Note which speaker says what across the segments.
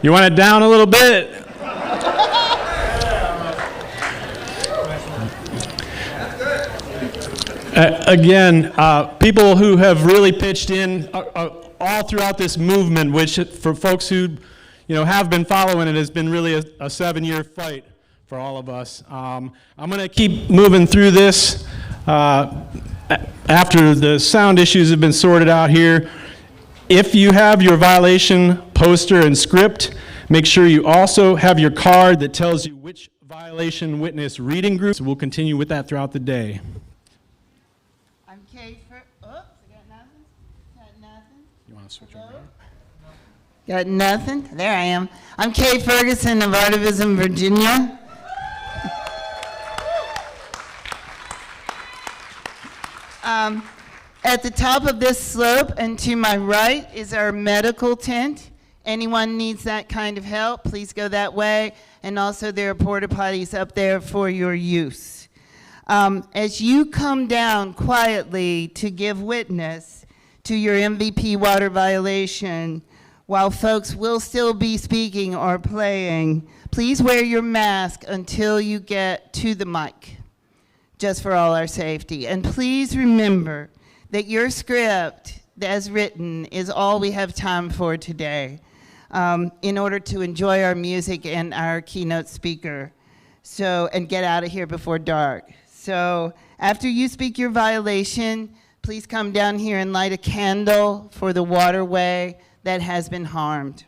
Speaker 1: You want it down a little bit? Again, people who have really pitched in all throughout this movement, which for folks who have been following it, has been really a 7-year fight for all of us. I'm going to keep moving through this after the sound issues have been sorted out here. If you have your violation poster and script, make sure you also have your card that tells you which violation witness reading groups. We'll continue with that throughout the day.
Speaker 2: I'm Kate oops, I got nothing? Got nothing?
Speaker 1: You want to switch over?
Speaker 2: Got nothing? There I am. I'm Kate Ferguson of Richmond, Virginia. At the top of this slope and to my right is our medical tent. Anyone needs that kind of help, please go that way. And also there are porta potties up there for your use. As you come down quietly to give witness to your MVP water violation, while folks will still be speaking or playing, please wear your mask until you get to the mic, just for all our safety. And please remember that your script, as written, is all we have time for today in order to enjoy our music and our keynote speaker, and get out of here before dark. So after you speak your violation, please come down here and light a candle for the waterway that has been harmed.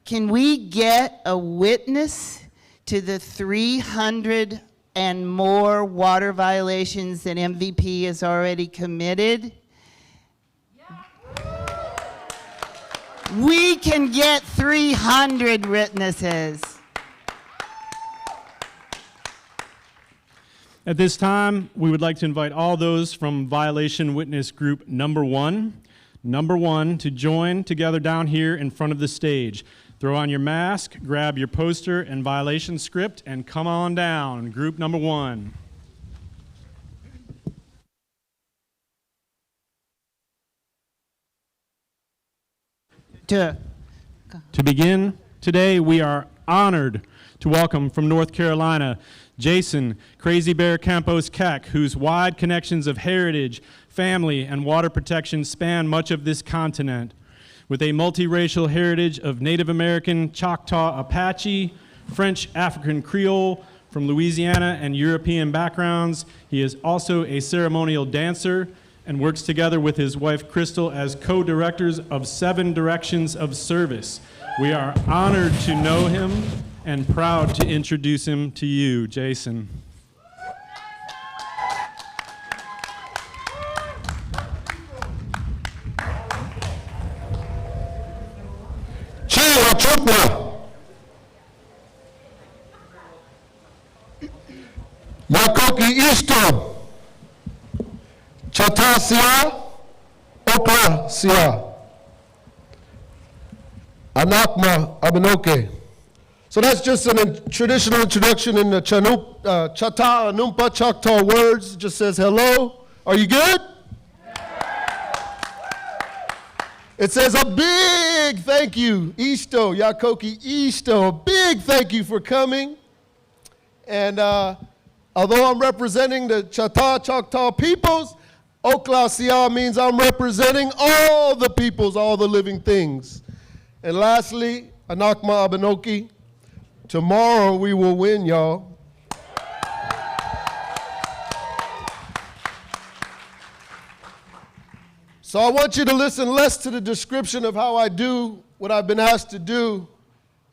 Speaker 2: Can we get a witness to the 300 and more water violations that MVP has already committed? We can get 300 witnesses.
Speaker 1: At this time, we would like to invite all those from violation witness group number one to join together down here in front of the stage. Throw on your mask, grab your poster and violation script, and come on down, group number one. To begin today, we are honored to welcome from North Carolina, Jason Crazy Bear Campos Keck, whose wide connections of heritage, family, and water protection span much of this continent. With a multiracial heritage of Native American, Choctaw, Apache, French, African Creole from Louisiana and European backgrounds, he is also a ceremonial dancer and works together with his wife Crystal as co-directors of 7 Directions of Service. We are honored to know him and proud to introduce him to you, Jason.
Speaker 3: Yakoki Isto, Chatasia, Oklasia, Anakma Abenoke. So that's just a traditional introduction in the Chata, Anumpa, Choctaw words. It just says hello. Are you good? It says a big thank you, Isto, Yakoki Isto, a big thank you for coming. And although I'm representing the Choctaw peoples, Oklasia means I'm representing all the peoples, all the living things. And lastly, Anakma Abenoki, tomorrow we will win, y'all. So I want you to listen less to the description of how I do what I've been asked to do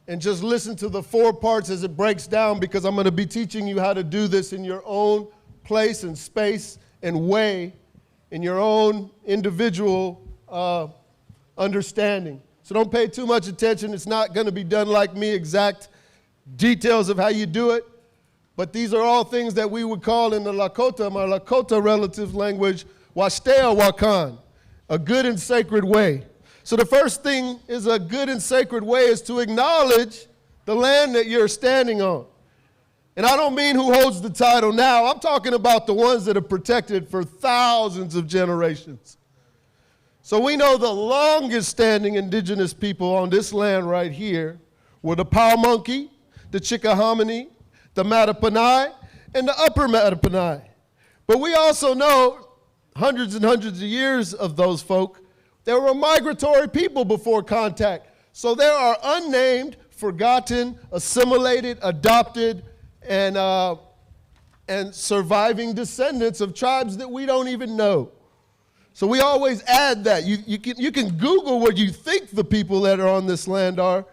Speaker 3: and just listen to the 4 parts as it breaks down, because I'm going to be teaching you how to do this in your own place and space and way, in your own individual understanding. So don't pay too much attention. It's not going to be done like me, exact details of how you do it. But these are all things that we would call in the Lakota, my Lakota relative language, Wastea Wakan, a good and sacred way. So the first thing is a good and sacred way is to acknowledge the land that you're standing on. And I don't mean who holds the title now. I'm talking about the ones that have protected for thousands of generations. So we know the longest standing indigenous people on this land right here were the Paumonkey, the Chickahominy, the Mattaponi, and the Upper Mattaponi. But we also know hundreds and hundreds of years of those folk, they were a migratory people before contact. So there are unnamed, forgotten, assimilated, adopted, and surviving descendants of tribes that we don't even know. So we always add that. You can Google what you think the people that are on this land are,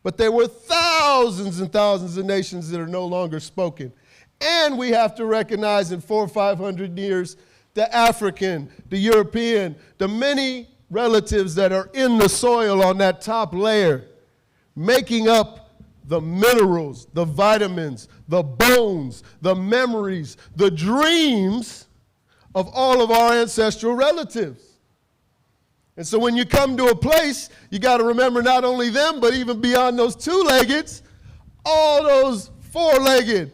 Speaker 3: but there were thousands and thousands of nations that are no longer spoken. And we have to recognize in 400 or 500 years, the African, the European, the many relatives that are in the soil on that top layer, making up the minerals, the vitamins, the bones, the memories, the dreams of all of our ancestral relatives. And so when you come to a place, you got to remember not only them, but even beyond those two-leggeds, all those four-legged,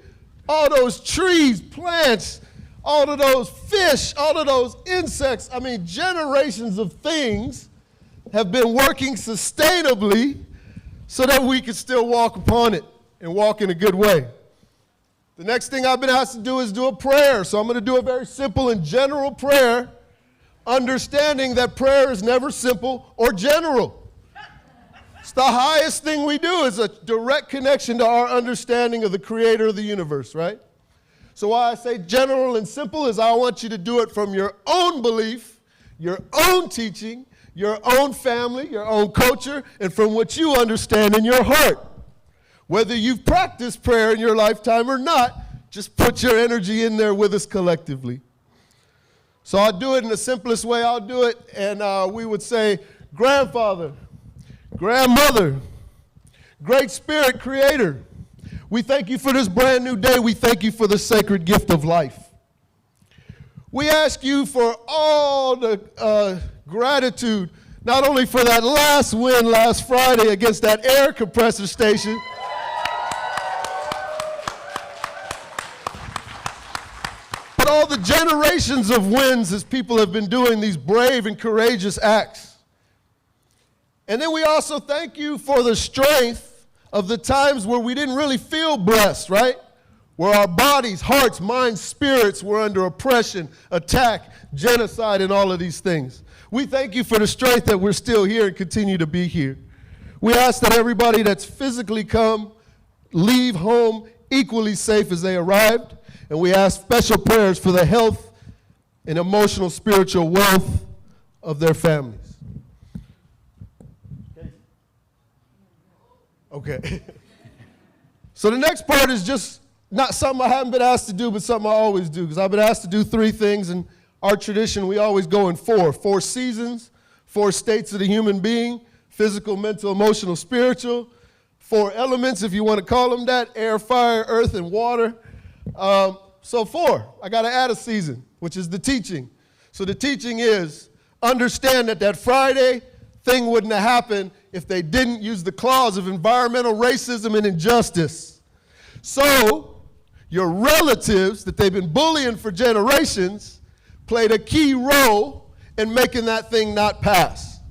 Speaker 3: all those trees, plants, all of those fish, all of those insects. I mean, generations of things have been working sustainably so that we can still walk upon it and walk in a good way. The next thing I've been asked to do is do a prayer. So I'm going to do a very simple and general prayer, understanding that prayer is never simple or general. It's the highest thing we do is a direct connection to our understanding of the creator of the universe, right? So why I say general and simple is I want you to do it from your own belief, your own teaching, your own family, your own culture, and from what you understand in your heart. Whether you've practiced prayer in your lifetime or not, just put your energy in there with us collectively. So I'll do it in the simplest way I'll do it, and we would say, grandfather, grandmother, great spirit creator, we thank you for this brand new day. We thank you for the sacred gift of life. We ask you for all the gratitude, not only for that last win last Friday against that air compressor station, but all the generations of wins as people have been doing these brave and courageous acts. And then we also thank you for the strength of the times where we didn't really feel blessed, right? Where our bodies, hearts, minds, spirits were under oppression, attack, genocide, and all of these things. We thank you for the strength that we're still here and continue to be here. We ask that everybody that's physically come leave home equally safe as they arrived, and we ask special prayers for the health and emotional, spiritual wealth of their families. Okay. So the next part is just not something I haven't been asked to do, but something I always do, because I've been asked to do 3 things. In our tradition, we always go in 4 seasons, 4 states of the human being: physical, mental, emotional, spiritual. 4 elements, if you want to call them that: air, fire, earth, and water. So 4, I got to add a season, which is the teaching. So the teaching is, understand that Friday thing wouldn't have happened if they didn't use the clause of environmental racism and injustice. So your relatives that they've been bullying for generations played a key role in making that thing not pass.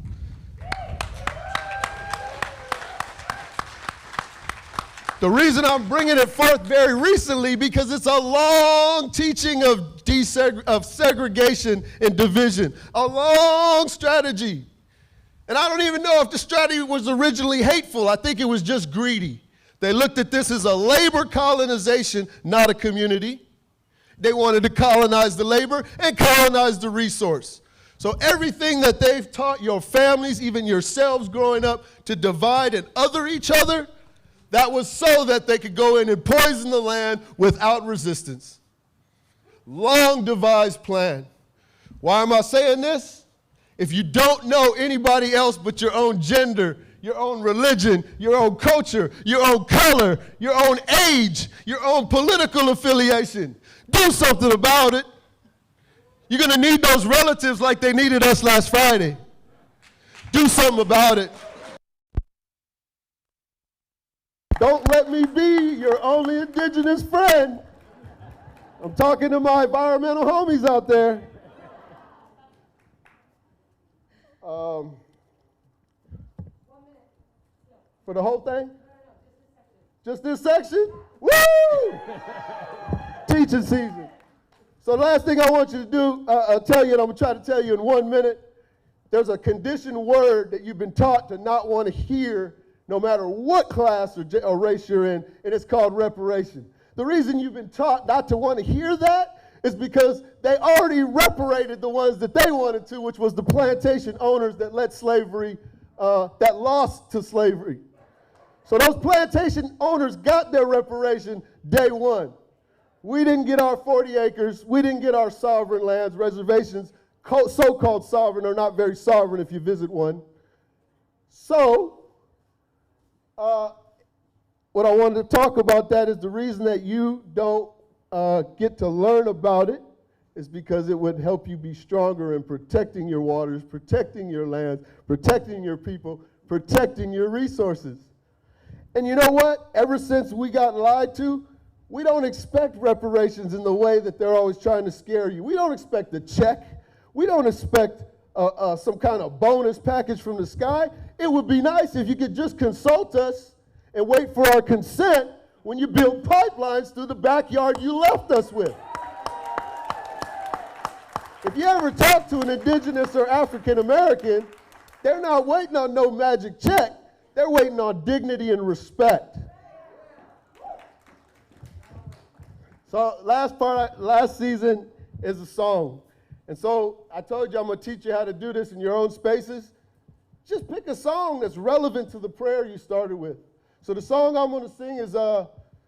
Speaker 3: The reason I'm bringing it forth very recently, because it's a long teaching of segregation and division, a long strategy. And I don't even know if the strategy was originally hateful. I think it was just greedy. They looked at this as a labor colonization, not a community. They wanted to colonize the labor and colonize the resource. So everything that they've taught your families, even yourselves growing up, to divide and other each other, that was so that they could go in and poison the land without resistance. Long devised plan. Why am I saying this? If you don't know anybody else but your own gender, your own religion, your own culture, your own color, your own age, your own political affiliation, do something about it. You're going to need those relatives like they needed us last Friday. Do something about it. Don't let me be your only indigenous friend. I'm talking to my environmental homies out there. For the whole thing? Just this section? Woo! Teaching season. So the last thing I want you to do, tell you, and I'm going to try to tell you in 1 minute, there's a conditioned word that you've been taught to not want to hear no matter what class or race you're in, and it's called reparation. The reason you've been taught not to want to hear that is because they already reparated the ones that they wanted to, which was the plantation owners that let slavery, that lost to slavery. So those plantation owners got their reparation day one. We didn't get our 40 acres. We didn't get our sovereign lands. Reservations, so-called sovereign, are not very sovereign if you visit one. So what I wanted to talk about that is the reason that you don't get to learn about it is because it would help you be stronger in protecting your waters, protecting your lands, protecting your people, protecting your resources. And you know what? Ever since we got lied to, we don't expect reparations in the way that they're always trying to scare you. We don't expect a check. We don't expect some kind of bonus package from the sky. It would be nice if you could just consult us and wait for our consent when you build pipelines through the backyard you left us with. If you ever talk to an indigenous or African American, they're not waiting on no magic check. They're waiting on dignity and respect. So last season is a song. And so I told you I'm going to teach you how to do this in your own spaces. Just pick a song that's relevant to the prayer you started with. So the song I'm going to sing is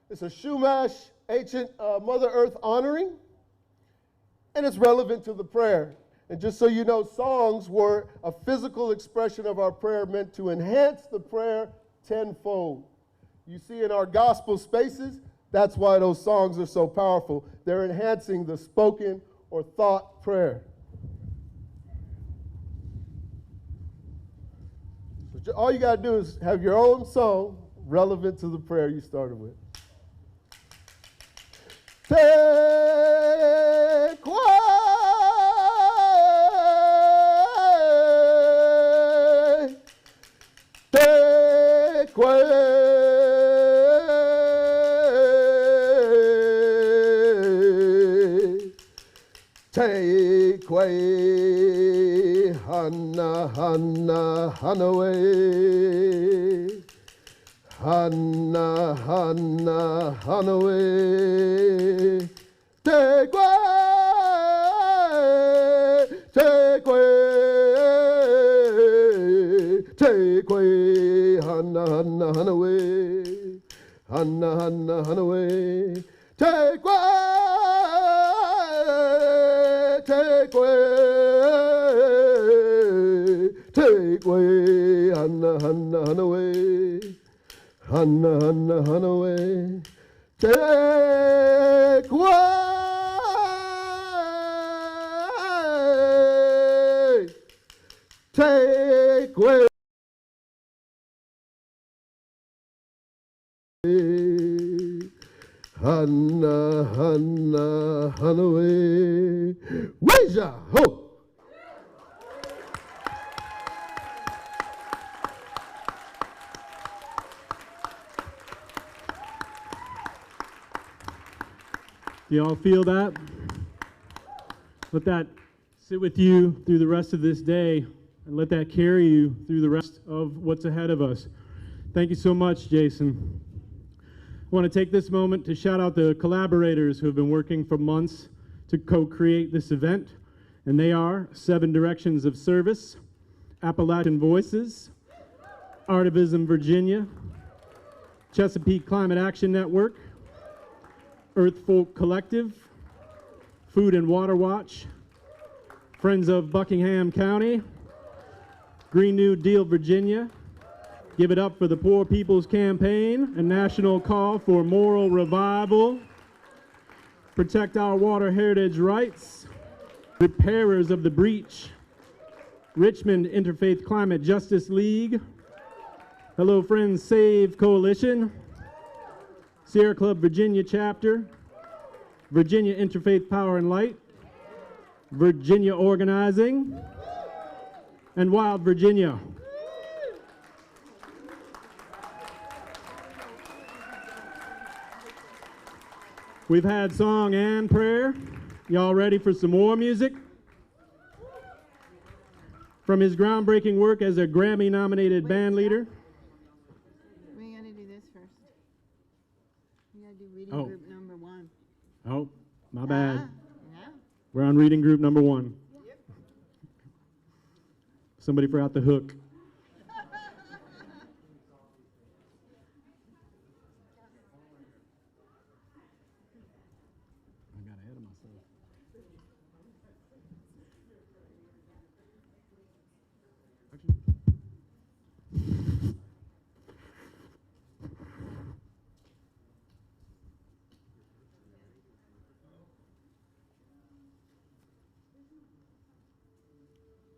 Speaker 3: it's a Shumash ancient Mother Earth honoring, and it's relevant to the prayer. And just so you know, songs were a physical expression of our prayer meant to enhance the prayer tenfold. You see in our gospel spaces, that's why those songs are so powerful. They're enhancing the spoken or thought prayer. So all you got to do is have your own song relevant to the prayer you started with. Take away, Hana, Hana, Hana away, Hana, Hana, Hana away, take away, take away, take away, Hana, Hana, Hana away, Hana, Hana, Hana away, take away. Take away, take away, Hana, Hana, Hana away, Hana, Hana, Hana away, take away, take away. Hana, Hana, Hana away. Waja, ho!
Speaker 1: Do y'all feel that? Let that sit with you through the rest of this day, and let that carry you through the rest of what's ahead of us. Thank you so much, Jason. I want to take this moment to shout out the collaborators who have been working for months to co-create this event, and they are 7 Directions of Service, Appalachian Voices, Artivism Virginia, Chesapeake Climate Action Network, Earth Folk Collective, Food and Water Watch, Friends of Buckingham County, Green New Deal Virginia, Give It Up for the Poor People's Campaign, a national call for moral revival, Protect Our Water Heritage Rights, Repairers of the Breach, Richmond Interfaith Climate Justice League, Hello Friends Save Coalition, Sierra Club Virginia Chapter, Virginia Interfaith Power and Light, Virginia Organizing, and Wild Virginia. We've had song and prayer. Y'all ready for some more music? From his groundbreaking work as a Grammy-nominated band leader.
Speaker 2: We gotta do this first. We gotta do reading
Speaker 1: Oh.
Speaker 2: group number 1.
Speaker 1: Oh, my bad.
Speaker 2: Yeah.
Speaker 1: We're on reading group number 1. Somebody forgot the hook. I got ahead of myself.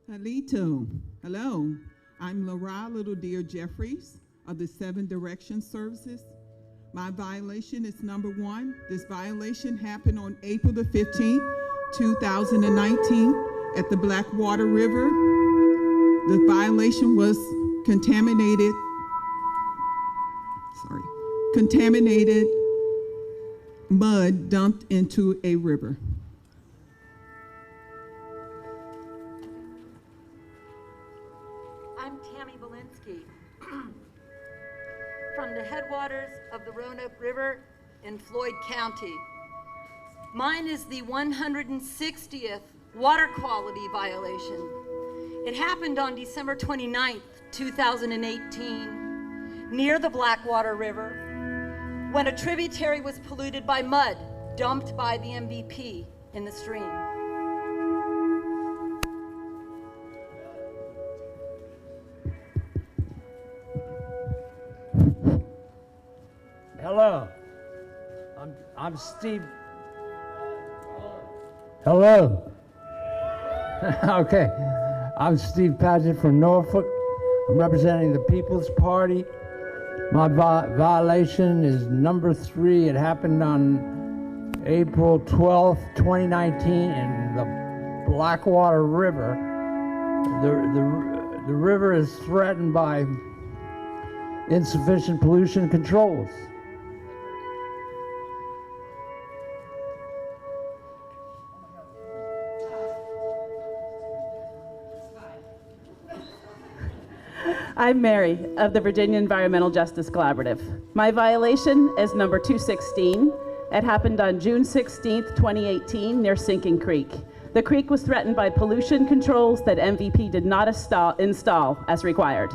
Speaker 4: Halito. Hello. I'm Laura Little Deer Jeffries of the Seven Direction Services. My violation is number 1. This violation happened on April the 15th, 2019 at the Blackwater River. The violation was contaminated mud dumped into a river.
Speaker 5: I'm Tammy Belinsky from the headwaters of the Roanoke River in Floyd County. Mine is the 160th water quality violation. It happened on December 29th, 2018, near the Blackwater River, when a tributary was polluted by mud dumped by the MVP in the stream.
Speaker 6: Hello, I'm Steve. Hello. Okay, I'm Steve Paget from Norfolk. I'm representing the People's Party. My violation is number 3. It happened on April 12th, 2019 in the Blackwater River. The river is threatened by insufficient pollution controls.
Speaker 7: I'm Mary of the Virginia Environmental Justice Collaborative. My violation is number 216. It happened on June 16th, 2018 near Sinking Creek. The creek was threatened by pollution controls that MVP did not install as required.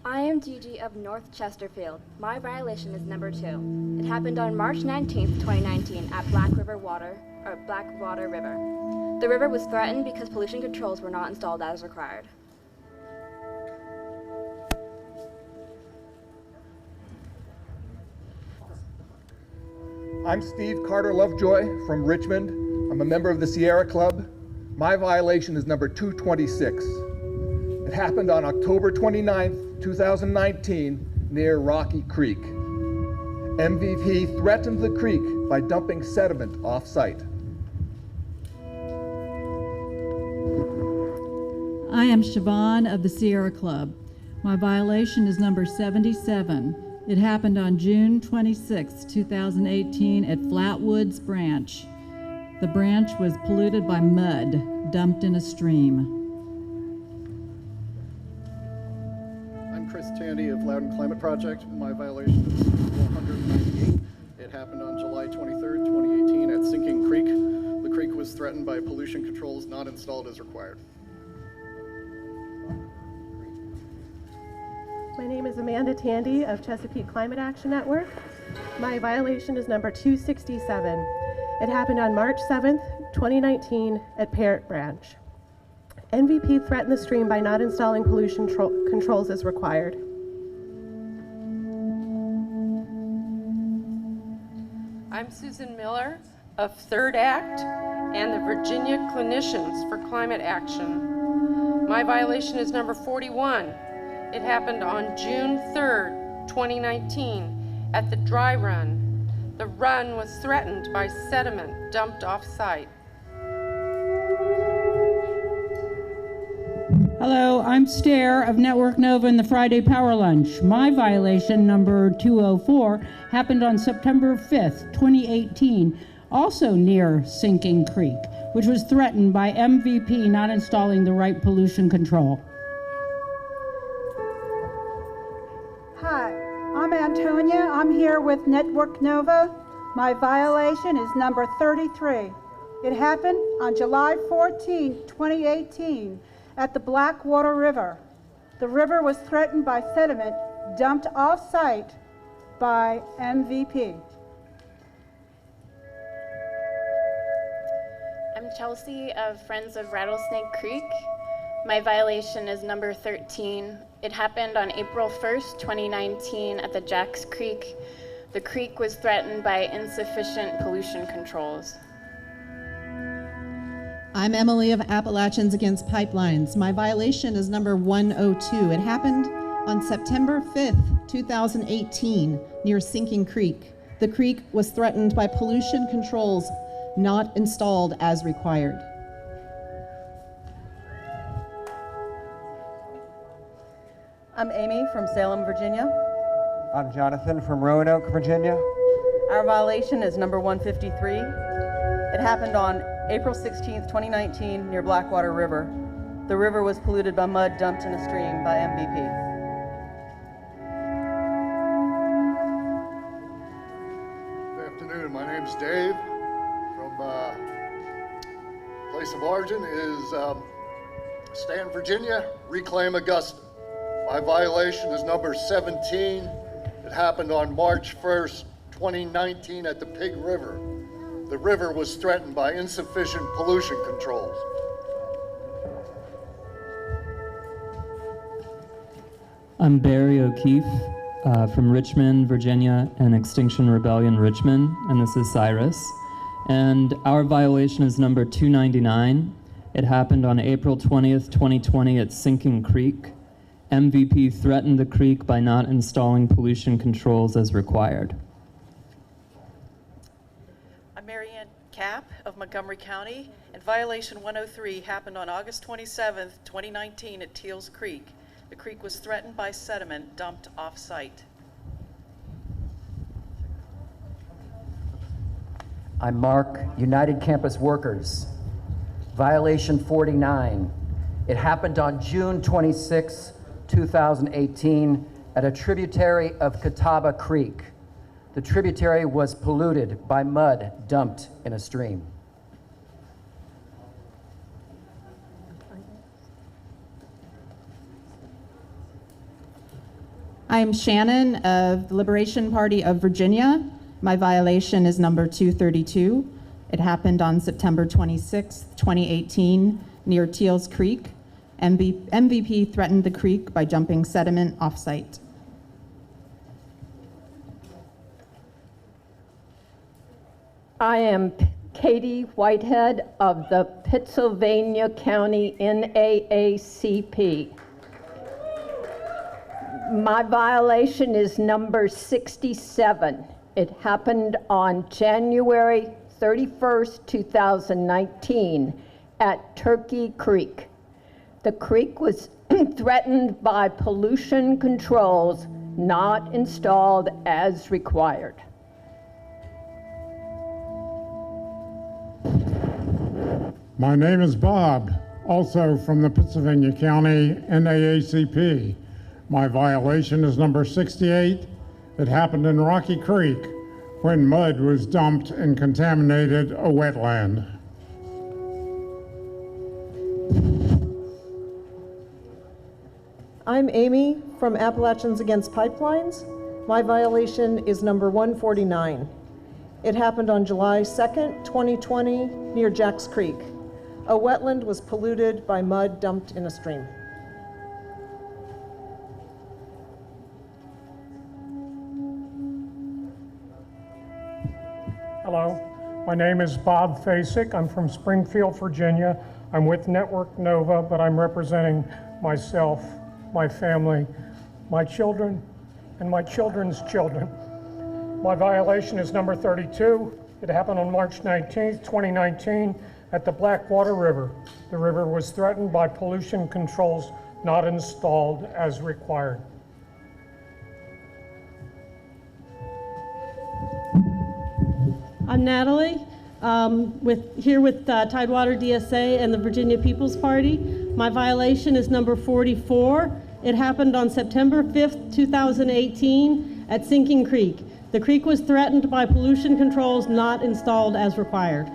Speaker 8: I am Gigi of North Chesterfield. My violation is number 2. It happened on March 19th, 2019 at Blackwater River. The river was threatened because pollution controls were not installed as required.
Speaker 9: I'm Steve Carter Lovejoy from Richmond. I'm a member of the Sierra Club. My violation is number 226. It happened on October 29th, 2019, near Rocky Creek. MVP threatened the creek by dumping sediment off-site.
Speaker 10: I am Siobhan of the Sierra Club. My violation is number 77. It happened on June 26, 2018 at Flatwoods Branch. The branch was polluted by mud dumped in a stream.
Speaker 11: I'm Chris Tandy of Loudoun Climate Project. My violation is 498. It happened on July 23rd, 2018 at Sinking Creek. The creek was threatened by pollution controls not installed as required.
Speaker 12: My name is Amanda Tandy of Chesapeake Climate Action Network. My violation is number 267. It happened on March 7th, 2019 at Parrott Branch. MVP threatened the stream by not installing pollution controls as required.
Speaker 13: I'm Susan Miller of Third Act and the Virginia Clinicians for Climate Action. My violation is number 41. It happened on June 3rd, 2019 at the Dry Run. The run was threatened by sediment dumped off-site.
Speaker 14: Hello, I'm Stair of Network Nova and the Friday Power Lunch. My violation, number 204, happened on September 5th, 2018, also near Sinking Creek, which was threatened by MVP not installing the right pollution control.
Speaker 15: Hi, I'm Antonia. I'm here with Network Nova. My violation is number 33. It happened on July 14, 2018 at the Blackwater River. The river was threatened by sediment dumped off-site by MVP.
Speaker 16: I'm Chelsea of Friends of Rattlesnake Creek. My violation is number 13. It happened on April 1st, 2019 at the Jacks Creek. The creek was threatened by insufficient pollution controls.
Speaker 17: I'm Emily of Appalachians Against Pipelines. My violation is number 102. It happened on September 5th, 2018, near Sinking Creek. The creek was threatened by pollution controls not installed as required.
Speaker 18: I'm Amy from Salem, Virginia.
Speaker 19: I'm Jonathan from Roanoke, Virginia.
Speaker 18: Our violation is number 153. It happened on April 16th, 2019, near Blackwater River. The river was polluted by mud dumped in a stream by MVP.
Speaker 20: Good afternoon. My name's Dave. From place of origin is Stanton, Virginia. Reclaim Augusta. My violation is number 17. It happened on March 1st, 2019 at the Pig River. The river was threatened by insufficient pollution controls.
Speaker 21: I'm Barry O'Keefe from Richmond, Virginia, and Extinction Rebellion Richmond, and this is Cyrus. And our violation is number 299. It happened on April 20th, 2020 at Sinking Creek. MVP threatened the creek by not installing pollution controls as required.
Speaker 22: Cap of Montgomery County, and violation 103 happened on August 27th, 2019 at Teals Creek. The creek was threatened by sediment dumped off-site.
Speaker 23: I'm Mark, United Campus Workers. Violation 49. It happened on June 26, 2018 at a tributary of Catawba Creek. The tributary was polluted by mud dumped in a stream.
Speaker 24: I'm Shannon of the Liberation Party of Virginia. My violation is number 232. It happened on September 26, 2018, near Teals Creek. MVP threatened the creek by dumping sediment off-site.
Speaker 25: I am Katie Whitehead of the Pittsylvania County NAACP. My violation is number 67. It happened on January 31st, 2019 at Turkey Creek. The creek was threatened by pollution controls not installed as required.
Speaker 26: My name is Bob, also from the Pittsylvania County NAACP. My violation is number 68. It happened in Rocky Creek when mud was dumped and contaminated a wetland.
Speaker 27: I'm Amy from Appalachians Against Pipelines. My violation is number 149. It happened on July 2nd, 2020 near Jacks Creek. A wetland was polluted by mud dumped in a stream.
Speaker 28: Hello, my name is Bob Fasik. I'm from Springfield, Virginia. I'm with Network Nova, but I'm representing myself, my family, my children, and my children's children. My violation is number 32. It happened on March 19th, 2019 at the Blackwater River. The river was threatened by pollution controls not installed as required.
Speaker 1: I'm Natalie, here with Tidewater DSA and the Virginia People's Party. My violation is number 44. It happened on September 5th, 2018 at Sinking Creek. The creek was threatened by pollution controls not installed as required.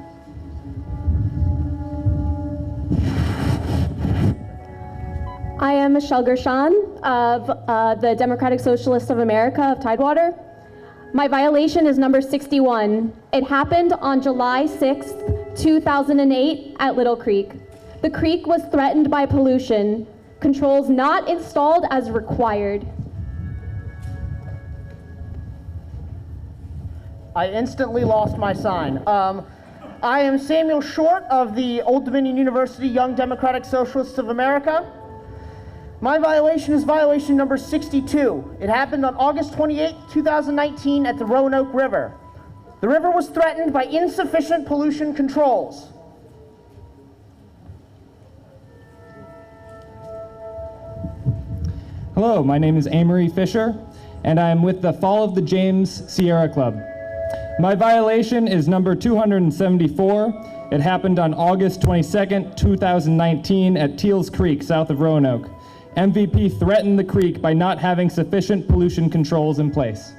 Speaker 2: I am Michelle Gershon of the Democratic Socialists of America of Tidewater. My violation is number 61. It happened on July 6th, 2008 at Little Creek. The creek was threatened by pollution, controls not installed as required.
Speaker 3: I instantly lost my sign. I am Samuel Short of the Old Dominion University Young Democratic Socialists of America. My violation is violation number 62. It happened on August 28, 2019 at the Roanoke River. The river was threatened by insufficient pollution controls.
Speaker 4: Hello, my name is Amory Fisher, and I am with the Fall of the James Sierra Club. My violation is number 274. It happened on August 22nd, 2019 at Teals Creek, south of Roanoke. MVP threatened the creek by not having sufficient pollution controls in place.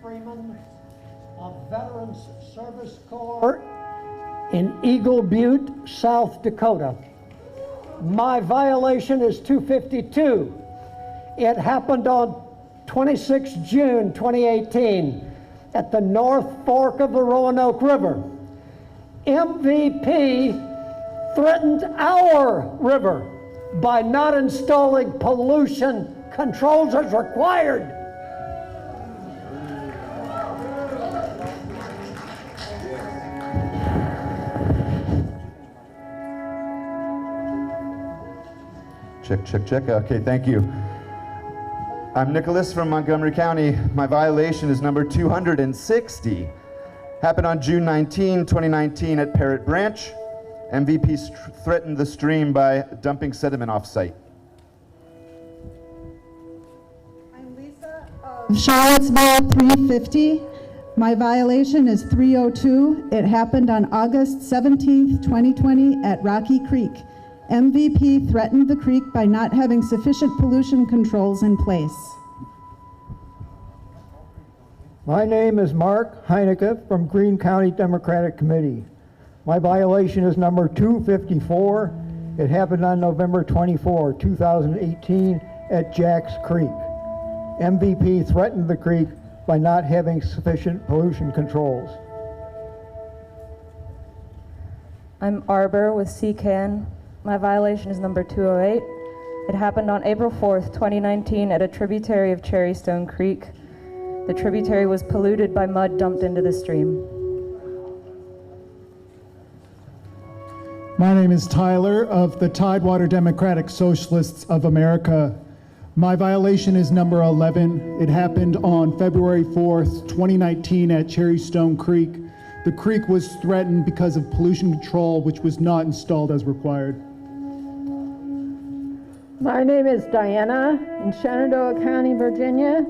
Speaker 5: Freeman of Veterans Service Corps in Eagle Butte, South Dakota. My violation is 252. It happened on 26 June 2018 at the North Fork of the Roanoke River. MVP threatened our river by not installing pollution controls as required.
Speaker 6: Check, check, check. Okay, thank you. I'm Nicholas from Montgomery County. My violation is number 260. Happened on June 19, 2019 at Parrott Branch. MVP threatened the stream by dumping sediment off-site.
Speaker 7: Charlottesville 350. My violation is 302. It happened on August 17th, 2020 at Rocky Creek. MVP threatened the creek by not having sufficient pollution controls in place.
Speaker 5: My name is Mark Heineke from Greene County Democratic Committee. My violation is number 254. It happened on November 24, 2018 at Jacks Creek. MVP threatened the creek by not having sufficient pollution controls.
Speaker 8: I'm Arbor with CCAN. My violation is number 208. It happened on April 4th, 2019 at a tributary of Cherrystone Creek. The tributary was polluted by mud dumped into the stream.
Speaker 29: My name is Tyler of the Tidewater Democratic Socialists of America. My violation is number 11. It happened on February 4th, 2019 at Cherrystone Creek. The creek was threatened because of pollution control, which was not installed as required.
Speaker 25: My name is Diana in Shenandoah County, Virginia.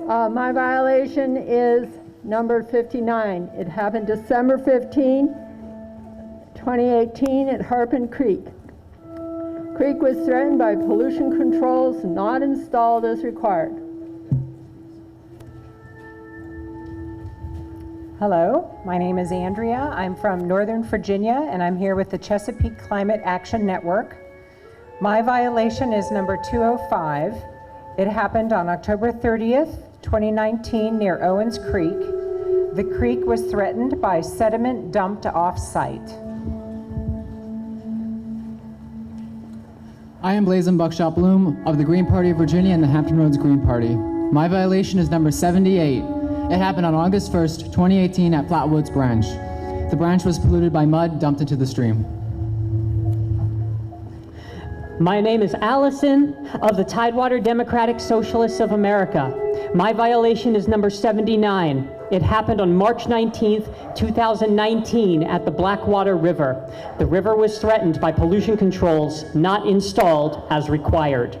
Speaker 25: My violation is number 59. It happened December 15, 2018 at Harpin Creek. Creek was threatened by pollution controls not installed as required.
Speaker 30: Hello, my name is Andrea. I'm from Northern Virginia, and I'm here with the Chesapeake Climate Action Network. My violation is number 205. It happened on October 30th, 2019 near Owens Creek. The creek was threatened by sediment dumped off-site.
Speaker 31: I am Blazin Buckshot Bloom of the Green Party of Virginia and the Hampton Roads Green Party. My violation is number 78. It happened on August 1st, 2018 at Flatwoods Branch. The branch was polluted by mud dumped into the stream.
Speaker 9: My name is Allison of the Tidewater Democratic Socialists of America. My violation is number 79. It happened on March 19th, 2019 at the Blackwater River. The river was threatened by pollution controls not installed as required.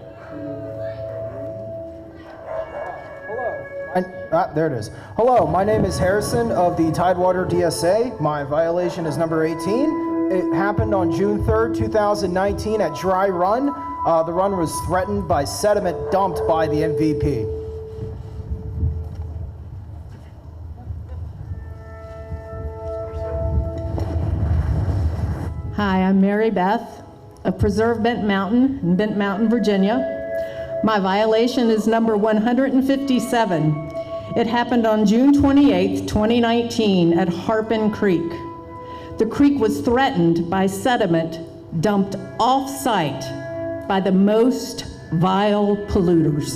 Speaker 10: There it is. Hello, my name is Harrison of the Tidewater DSA. My violation is number 18. It happened on June 3rd, 2019 at Dry Run. The run was threatened by sediment dumped by the MVP.
Speaker 11: Hi, I'm Mary Beth of Preserve Bent Mountain in Bent Mountain, Virginia. My violation is number 157. It happened on June 28th, 2019 at Harpin Creek. The creek was threatened by sediment dumped off-site by the most vile polluters.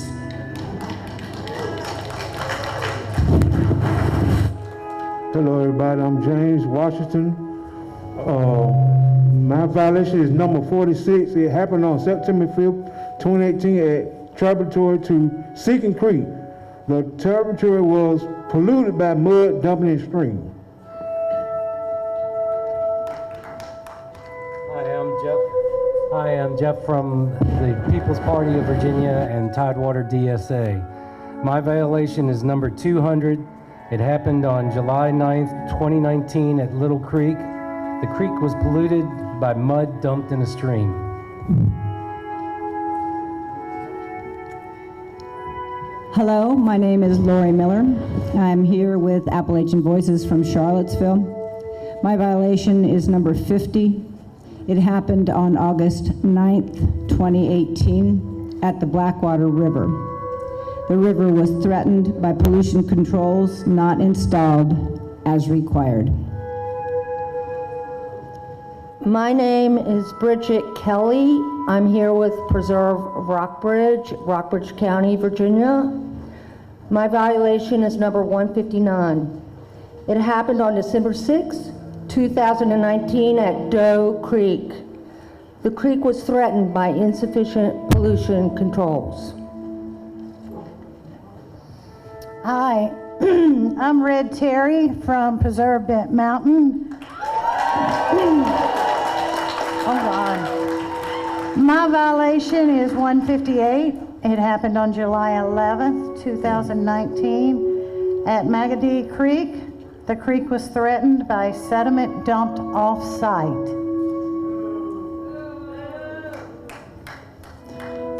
Speaker 12: Hello everybody, I'm James Washington. My violation is number 46. It happened on September 5th, 2018 at tributary to Seeking Creek. The tributary was polluted by mud dumping in the stream.
Speaker 13: I am Jeff from the People's Party of Virginia and Tidewater DSA. My violation is number 200. It happened on July 9th, 2019 at Little Creek. The creek was polluted by mud dumped in a stream.
Speaker 14: Hello, my name is Lori Miller. I'm here with Appalachian Voices from Charlottesville. My violation is number 50. It happened on August 9th, 2018 at the Blackwater River. The river was threatened by pollution controls not installed as required.
Speaker 15: My name is Bridget Kelly. I'm here with Preserve Rockbridge County, Virginia. My violation is number 159. It happened on December 6, 2019 at Doe Creek. The creek was threatened by insufficient pollution controls.
Speaker 16: Hi, I'm Red Terry from Preserve Bent Mountain. Hold on. My violation is 158. It happened on July 11th, 2019 at Magadee Creek. The creek was threatened by sediment dumped off-site.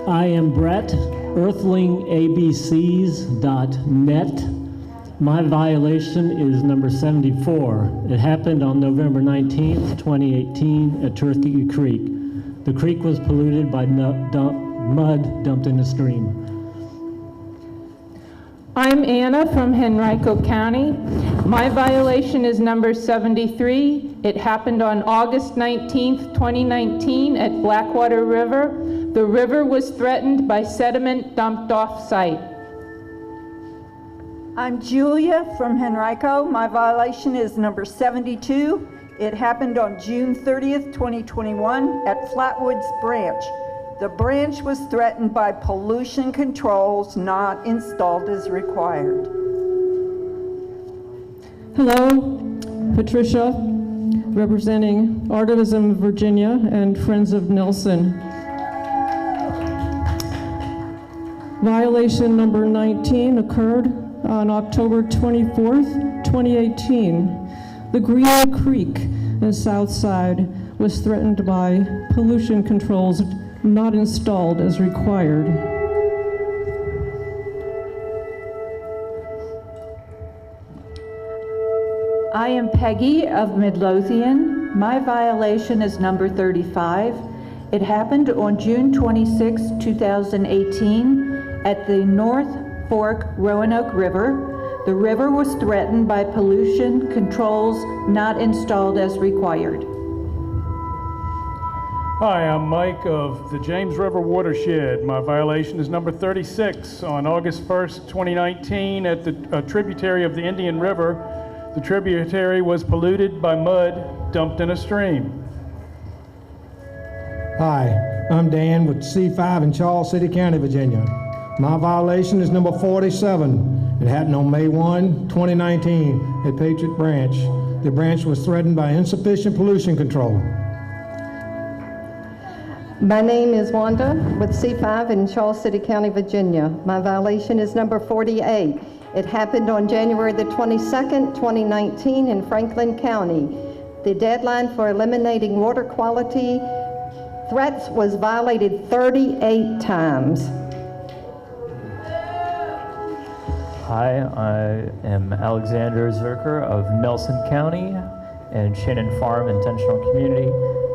Speaker 17: I am Brett, earthlingabcs.net. My violation is number 74. It happened on November 19th, 2018 at Turkey Creek. The creek was polluted by mud dumped in a stream.
Speaker 18: I'm Anna from Henrico County. My violation is number 73. It happened on August 19th, 2019 at Blackwater River. The river was threatened by sediment dumped off-site.
Speaker 19: I'm Julia from Henrico. My violation is number 72. It happened on June 30th, 2021 at Flatwoods Branch. The branch was threatened by pollution controls not installed as required.
Speaker 1: Hello, Patricia, representing Artivism Virginia and Friends of Nelson. Violation number 19 occurred on October 24th, 2018. The Green Creek in Southside was threatened by pollution controls not installed as required.
Speaker 32: I am Peggy of Midlothian. My violation is number 35. It happened on June 26, 2018 at the North Fork Roanoke River. The river was threatened by pollution controls not installed as required.
Speaker 33: Hi, I'm Mike of the James River Watershed. My violation is number 36. On August 1st, 2019 at the tributary of the Indian River, the tributary was polluted by mud dumped in a stream.
Speaker 34: Hi,
Speaker 2: I'm Dan with C5 in Charles City County, Virginia. My violation is number 47. It happened on May 1, 2019 at Patriot Branch. The branch was threatened by insufficient pollution control.
Speaker 25: My name is Wanda with C5 in Charles City County, Virginia. My violation is number 48. It happened on January the 22nd, 2019 in Franklin County. The deadline for eliminating water quality threats was violated 38 times.
Speaker 3: Hi, I am Alexander Zerker of Nelson County and Shannon Farm Intentional Community.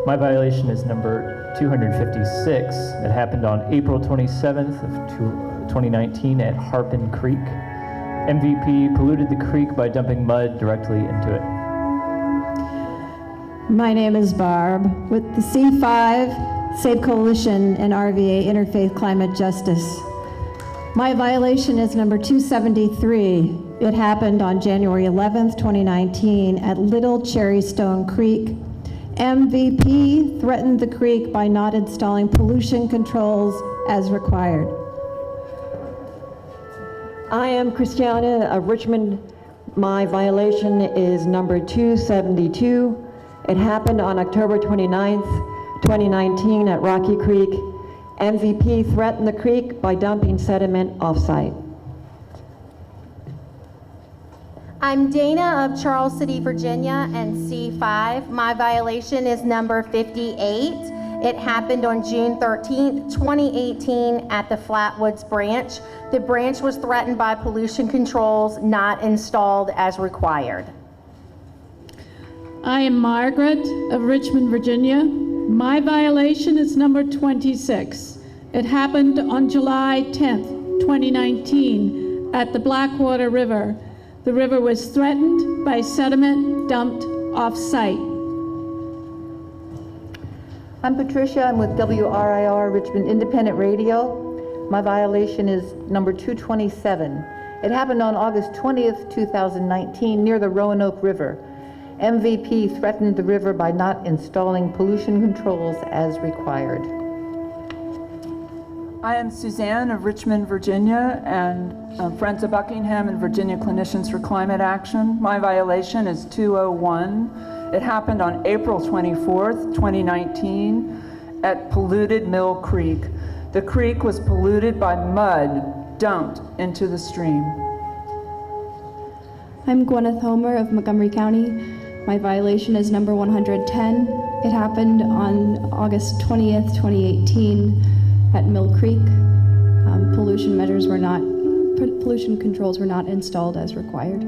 Speaker 3: My violation is number 256. It happened on April 27th of 2019 at Harpin Creek. MVP polluted the creek by dumping mud directly into it.
Speaker 14: My name is Barb with the C5 Save Coalition and RVA Interfaith Climate Justice. My violation is number 273. It happened on January 11th, 2019 at Little Cherry Stone Creek. MVP threatened the creek by not installing pollution controls as required.
Speaker 4: I am Christiana of Richmond. My violation is number 272. It happened on October 29th, 2019 at Rocky Creek. MVP threatened the creek by dumping sediment off-site.
Speaker 6: I'm Dana of Charles City, Virginia, and C5. My violation is number 58. It happened on June 13th, 2018 at the Flatwoods branch. The branch was threatened by pollution controls not installed as required.
Speaker 7: I am Margaret of Richmond, Virginia. My violation is number 26. It happened on July 10th, 2019 at the Blackwater River. The river was threatened by sediment dumped off-site.
Speaker 32: I'm Patricia. I'm with WRIR Richmond Independent Radio. My violation is number 227. It happened on August 20th, 2019 near the Roanoke River. MVP threatened the river by not installing pollution controls as required.
Speaker 20: I am Suzanne of Richmond, Virginia, and Friends of Buckingham and Virginia Clinicians for Climate Action. My violation is 201. It happened on April 24th, 2019 at polluted Mill Creek. The creek was polluted by mud dumped into the stream.
Speaker 21: I'm Gwyneth Homer of Montgomery County. My violation is number 110. It happened on August 20th, 2018 at Mill Creek. Pollution controls were not installed as required.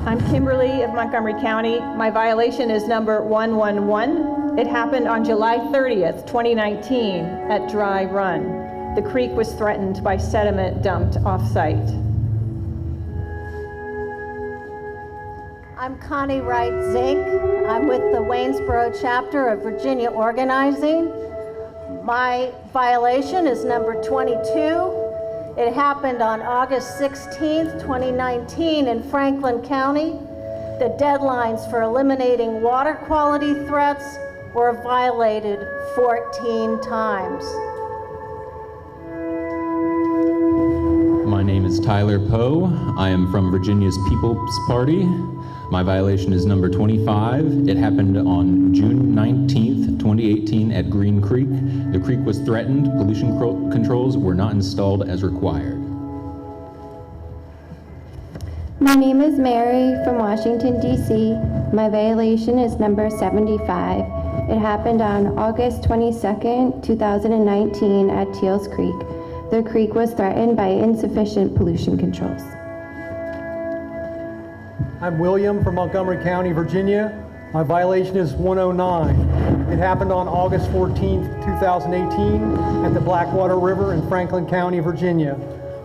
Speaker 22: I'm Kimberly of Montgomery County. My violation is number 111. It happened on July 30th, 2019 at Dry Run. The creek was threatened by sediment dumped off-site.
Speaker 6: I'm Connie Wright Zink. I'm with the Waynesboro chapter of Virginia Organizing. My violation is number 22. It happened on August 16th, 2019 in Franklin County. The deadlines for eliminating water quality threats were violated 14 times.
Speaker 23: My name is Tyler Poe. I am from Virginia's People's Party. My violation is number 25. It happened on June 19th, 2018 at Green Creek. The creek was threatened. Pollution controls were not installed as required.
Speaker 24: My name is Mary from Washington, D.C. My violation is number 75. It happened on August 22nd, 2019 at Teals Creek. The creek was threatened by insufficient pollution controls.
Speaker 26: I'm William from Montgomery County, Virginia. My violation is 109. It happened on August 14th, 2018 at the Blackwater River in Franklin County, Virginia.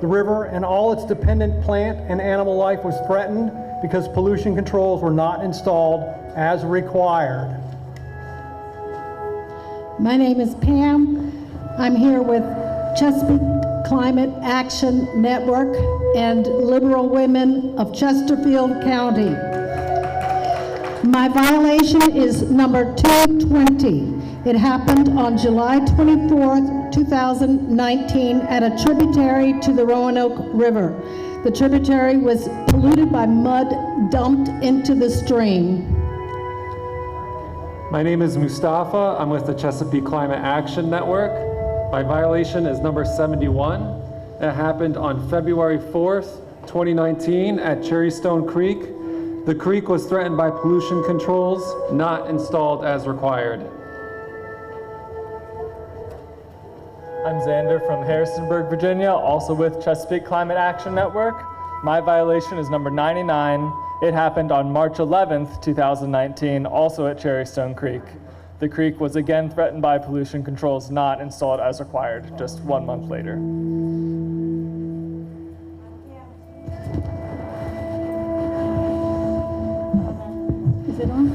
Speaker 26: The river and all its dependent plant and animal life was threatened because pollution controls were not installed as required.
Speaker 16: My name is Pam. I'm here with Chesapeake Climate Action Network and Liberal Women of Chesterfield County.
Speaker 5: My violation is number 220. It happened on July 24th, 2019 at a tributary to the Roanoke River. The tributary was polluted by mud dumped into the stream.
Speaker 8: My name is Mustafa. I'm with the Chesapeake Climate Action Network. My violation is number 71. It happened on February 4th, 2019 at Cherrystone Creek. The creek was threatened by pollution controls not installed as required.
Speaker 9: I'm Xander from Harrisonburg, Virginia, also with Chesapeake Climate Action Network. My violation is number 99. It happened on March 11th, 2019, also at Cherrystone Creek. The creek was again threatened by pollution controls not installed as required, just 1 month later.
Speaker 14: Is it on?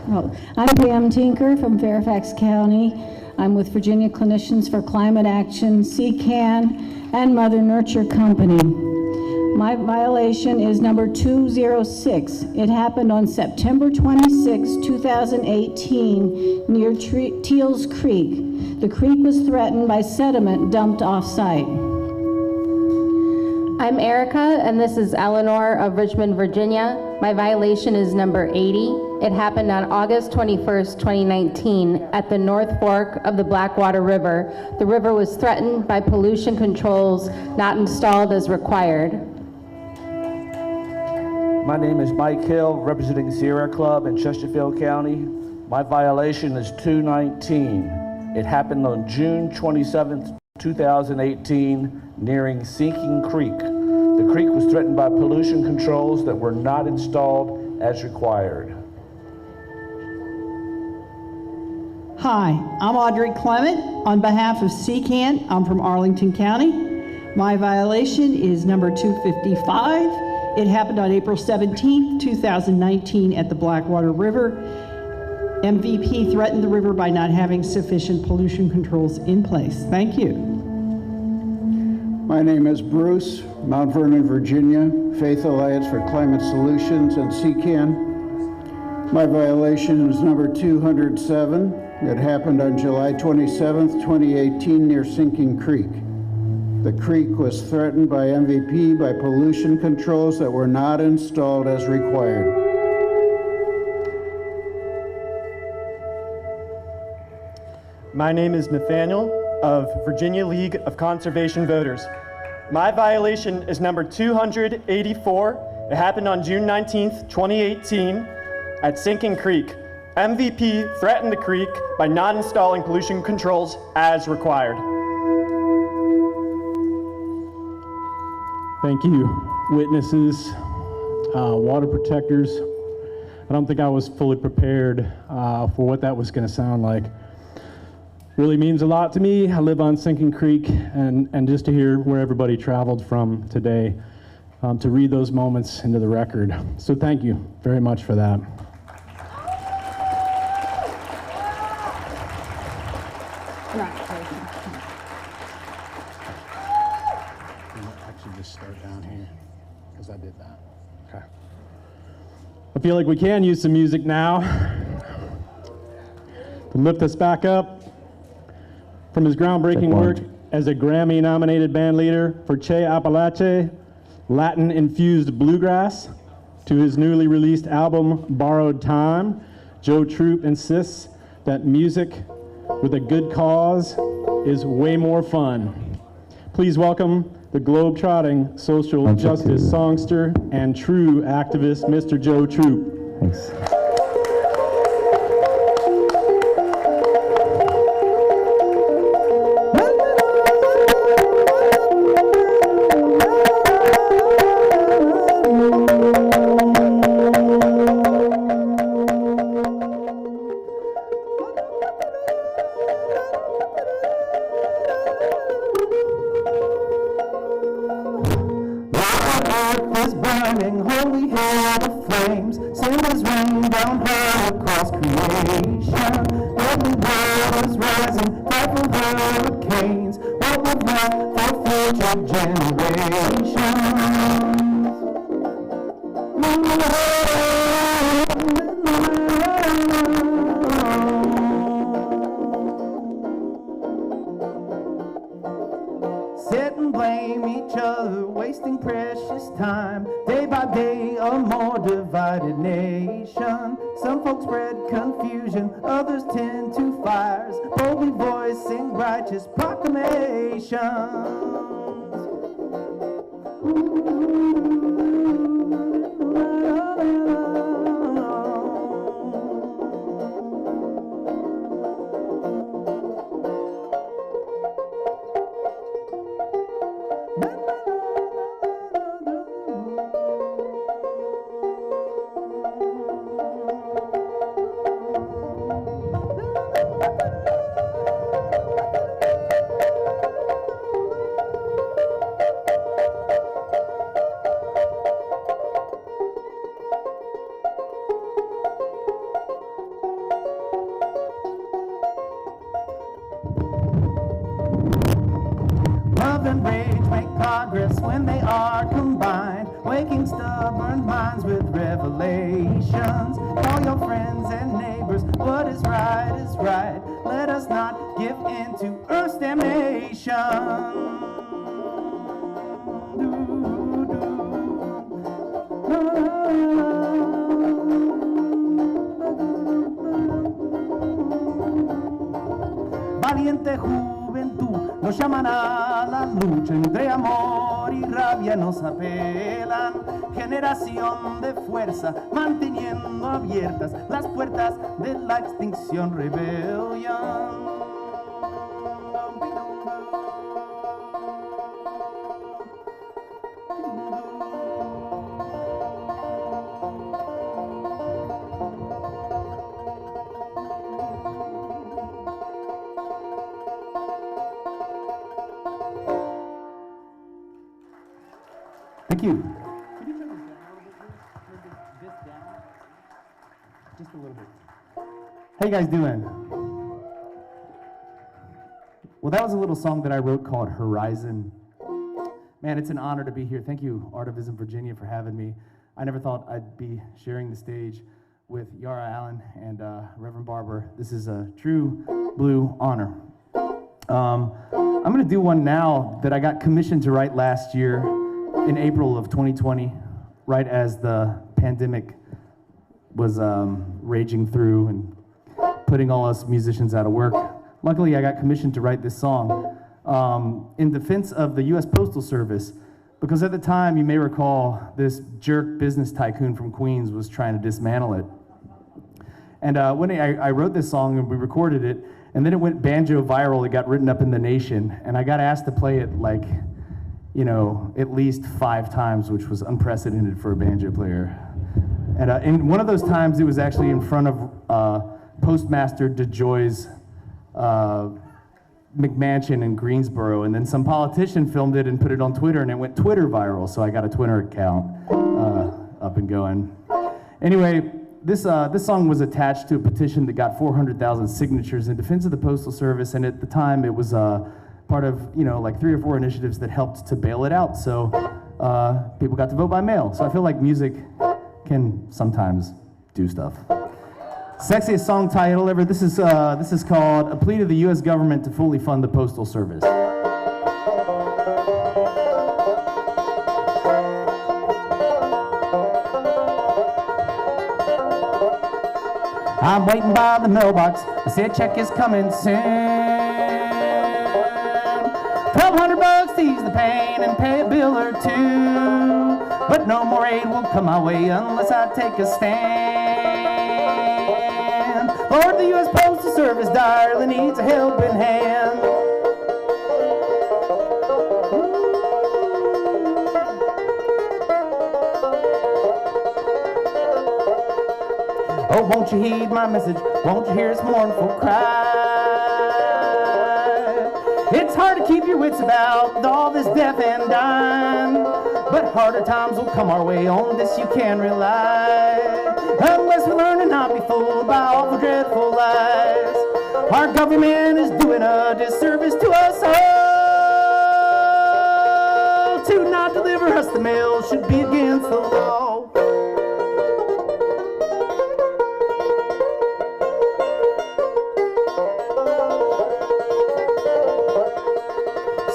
Speaker 14: Oh, I'm Pam Tinker from Fairfax County. I'm with Virginia Clinicians for Climate Action, CCAN, and Mother Nurture Company. My violation is number 206. It happened on September 26, 2018, near Teals Creek. The creek was threatened by sediment dumped off-site.
Speaker 24: I'm Erica, and this is Eleanor of Richmond, Virginia. My violation is number 80. It happened on August 21st, 2019, at the North Fork of the Blackwater River. The river was threatened by pollution controls not installed as required.
Speaker 10: My name is Mike Hill, representing Sierra Club in Chesterfield County. My violation is 219. It happened on June 27th, 2018, nearing Sinking Creek. The creek was threatened by pollution controls that were not installed as required.
Speaker 11: Hi, I'm Audrey Clement. On behalf of CCAN, I'm from Arlington County. My violation is number 255. It happened on April 17th, 2019 at the Blackwater River. MVP threatened the river by not having sufficient pollution controls in place. Thank you.
Speaker 12: My name is Bruce, Mount Vernon, Virginia, Faith Alliance for Climate Solutions and CCAN. My violation is number 207. It happened on July 27th, 2018 near Sinking Creek. The creek was threatened by MVP by pollution controls that were not installed as required.
Speaker 13: My name is Nathaniel of Virginia League of Conservation Voters. My violation is number 284. It happened on June 19th, 2018 at Sinking Creek. MVP threatened the creek by not installing pollution controls as required.
Speaker 33: Thank you, witnesses, water protectors. I don't think I was fully prepared for what that was going to sound like. Really means a lot to me. I live on Sinking Creek, and just to hear where everybody traveled from today, to read those moments into the record. So thank you very much for that. Start down here because I did that. Okay. I feel like we can use some music now to lift us back up from his groundbreaking work as a Grammy-nominated band leader for Che Apalache, Latin-infused bluegrass, to his newly released album, Borrowed Time. Joe Troop insists that music with a good cause is way more fun. Please welcome the globe-trotting social justice songster and true activist, Mr. Joe Troop. Thanks.
Speaker 1: blame each other, wasting precious time. Day by day, a more divided nation. Some folks spread confusion, others tend to fires, boldly voicing righteous proclamations. Love and rage make progress when they are combined, waking stubborn minds with revelations. Call your friends and neighbors, what is right is right. Let us not give in to earth's damnation. Valiente juventud, nos llaman a la lucha, entre amor y rabia nos apelan. Generación de fuerza, manteniendo abiertas las puertas de la extinción, rebelión. Thank you. Could you turn this down a little bit, please? Turn this down just a little bit. How you guys doing? Well, that was a little song that I wrote called Horizon. Man, it's an honor to be here. Thank you, Art of Vigil Virginia, for having me. I never thought I'd be sharing the stage with Yara Allen and Reverend Barber. This is a true blue honor. I'm going to do one now that I got commissioned to write last year in April of 2020, right as the pandemic was raging through and putting all us musicians out of work. Luckily, I got commissioned to write this song in defense of the US Postal Service, because at the time, you may recall, this jerk business tycoon from Queens was trying to dismantle it. And when I wrote this song and we recorded it, and then it went banjo viral, it got written up in The Nation, and I got asked to play it like, you know, at least 5 times, which was unprecedented for a banjo player. And in one of those times, it was actually in front of Postmaster DeJoy's McMansion in Greensboro, and then some politician filmed it and put it on Twitter, and it went Twitter viral, so I got a Twitter account up and going. Anyway, this song was attached to a petition that got 400,000 signatures in defense of the Postal Service, and at the time, it was part of, you know, like 3 or 4 initiatives that helped to bail it out, so people got to vote by mail. So I feel like music can sometimes do stuff. Sexiest song title ever. This is called A Plea to the U.S. Government to Fully Fund the Postal Service. I'm waiting by the mailbox. They say a check is coming soon. $1,200 to ease the pain and pay a bill or 2. But no more aid will come my way unless I take a stand. Lord, the U.S. Postal Service direly needs a helping hand. Oh, won't you heed my message? Won't you hear its mournful cry? It's hard to keep your wits about with all this death and dying, but harder times will come our way, on this you can rely. Unless we learn to not be fooled by awful dreadful lies, our government is doing a disservice to us all. To not deliver us the mail should be against the law.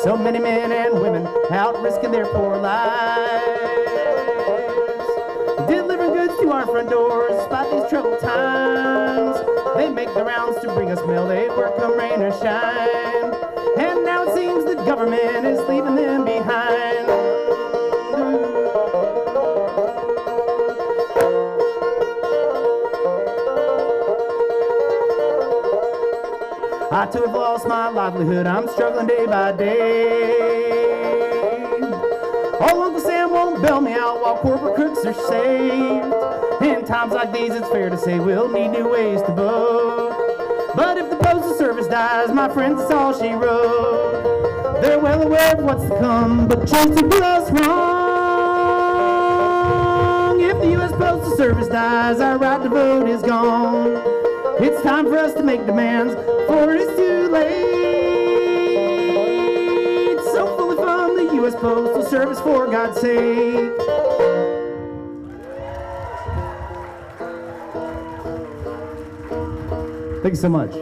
Speaker 1: So many men and women out risking their poor lives, delivering goods to our front doors despite these troubled times. They make the rounds to bring us mail, they work come rain or shine, and now it seems the government is leaving them behind. I too have lost my livelihood, I'm struggling day by day. Oh, Uncle Sam won't bail me out while corporate crooks are saved. In times like these, it's fair to say we'll need new ways to vote. But if the Postal Service dies, my friends, it's all she wrote. They're well aware of what's to come, but choose to do us wrong. If the U.S. Postal Service dies, our right to vote is gone. It's time for us to make demands, for it is too late. So fully fund the U.S. Postal Service, for God's sake. Thank you so much.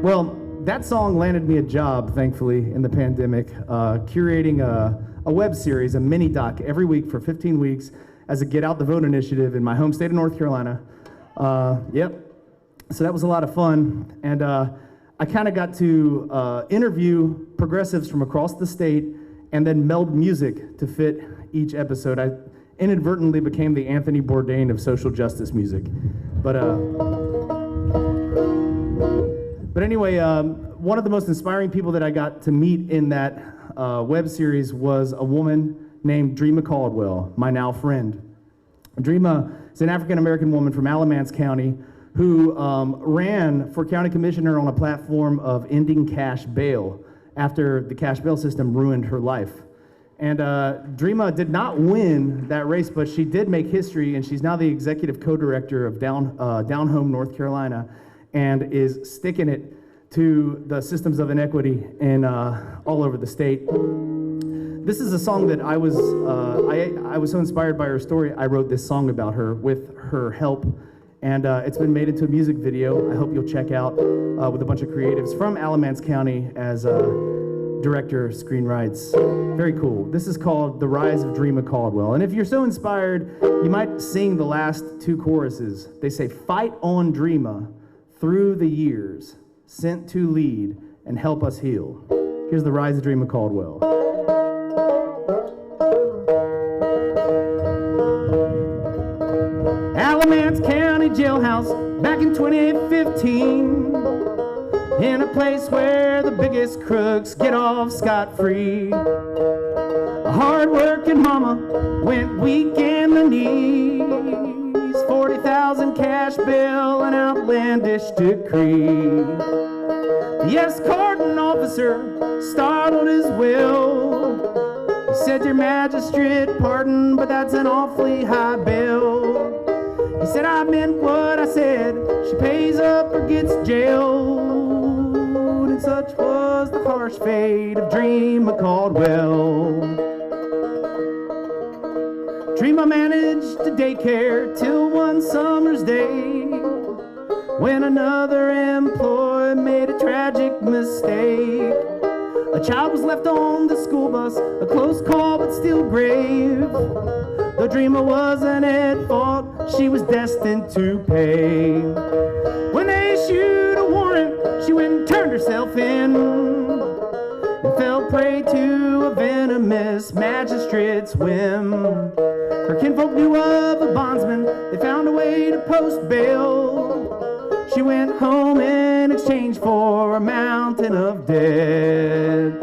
Speaker 1: Well, that song landed me a job, thankfully, in the pandemic, curating a web series, a mini doc, every week for 15 weeks as a Get Out the Vote initiative in my home state of North Carolina. Yep. So that was a lot of fun. And I kind of got to interview progressives from across the state and then meld music to fit each episode. I inadvertently became the Anthony Bourdain of social justice music. But anyway, one of the most inspiring people that I got to meet in that web series was a woman named Dreama Caldwell, my now friend. Dreama is an African-American woman from Alamance County who ran for county commissioner on a platform of ending cash bail after the cash bail system ruined her life. And Dreama did not win that race, but she did make history, and she's now the executive co-director of Down Home, North Carolina, and is sticking it to the systems of inequity in all over the state. This is a song that I was so inspired by her story, I wrote this song about her with her help, and it's been made into a music video. I hope you'll check out with a bunch of creatives from Alamance County as director, screenwrites. Very cool. This is called The Rise of Dreama Caldwell. And if you're so inspired, you might sing the last two choruses. They say, "Fight on, Dreama, through the years, sent to lead and help us heal." Here's The Rise of Dreama Caldwell. Alamance County Jailhouse back in 2015, in a place where the biggest crooks get off scot-free. A hard-working mama went weak in the knees, 40,000 cash bill, an outlandish decree. The escorting officer startled his will. He said, "Your magistrate, pardon, but that's an awfully high bill." He said, "I meant what I said. She pays up or gets jailed." And such was the harsh fate of Dreama Caldwell. Dreama managed to daycare till one summer's day, when another employee made a tragic mistake. A child was left on the school bus, a close call but still grave. Though Dreama wasn't at fault, she was destined to pay. When they issued a warrant, she went and turned herself in, and fell prey to a venomous magistrate's whim. Her kinfolk knew of a bondsman, they found a way to post bail. She went home in exchange for a mountain of debt.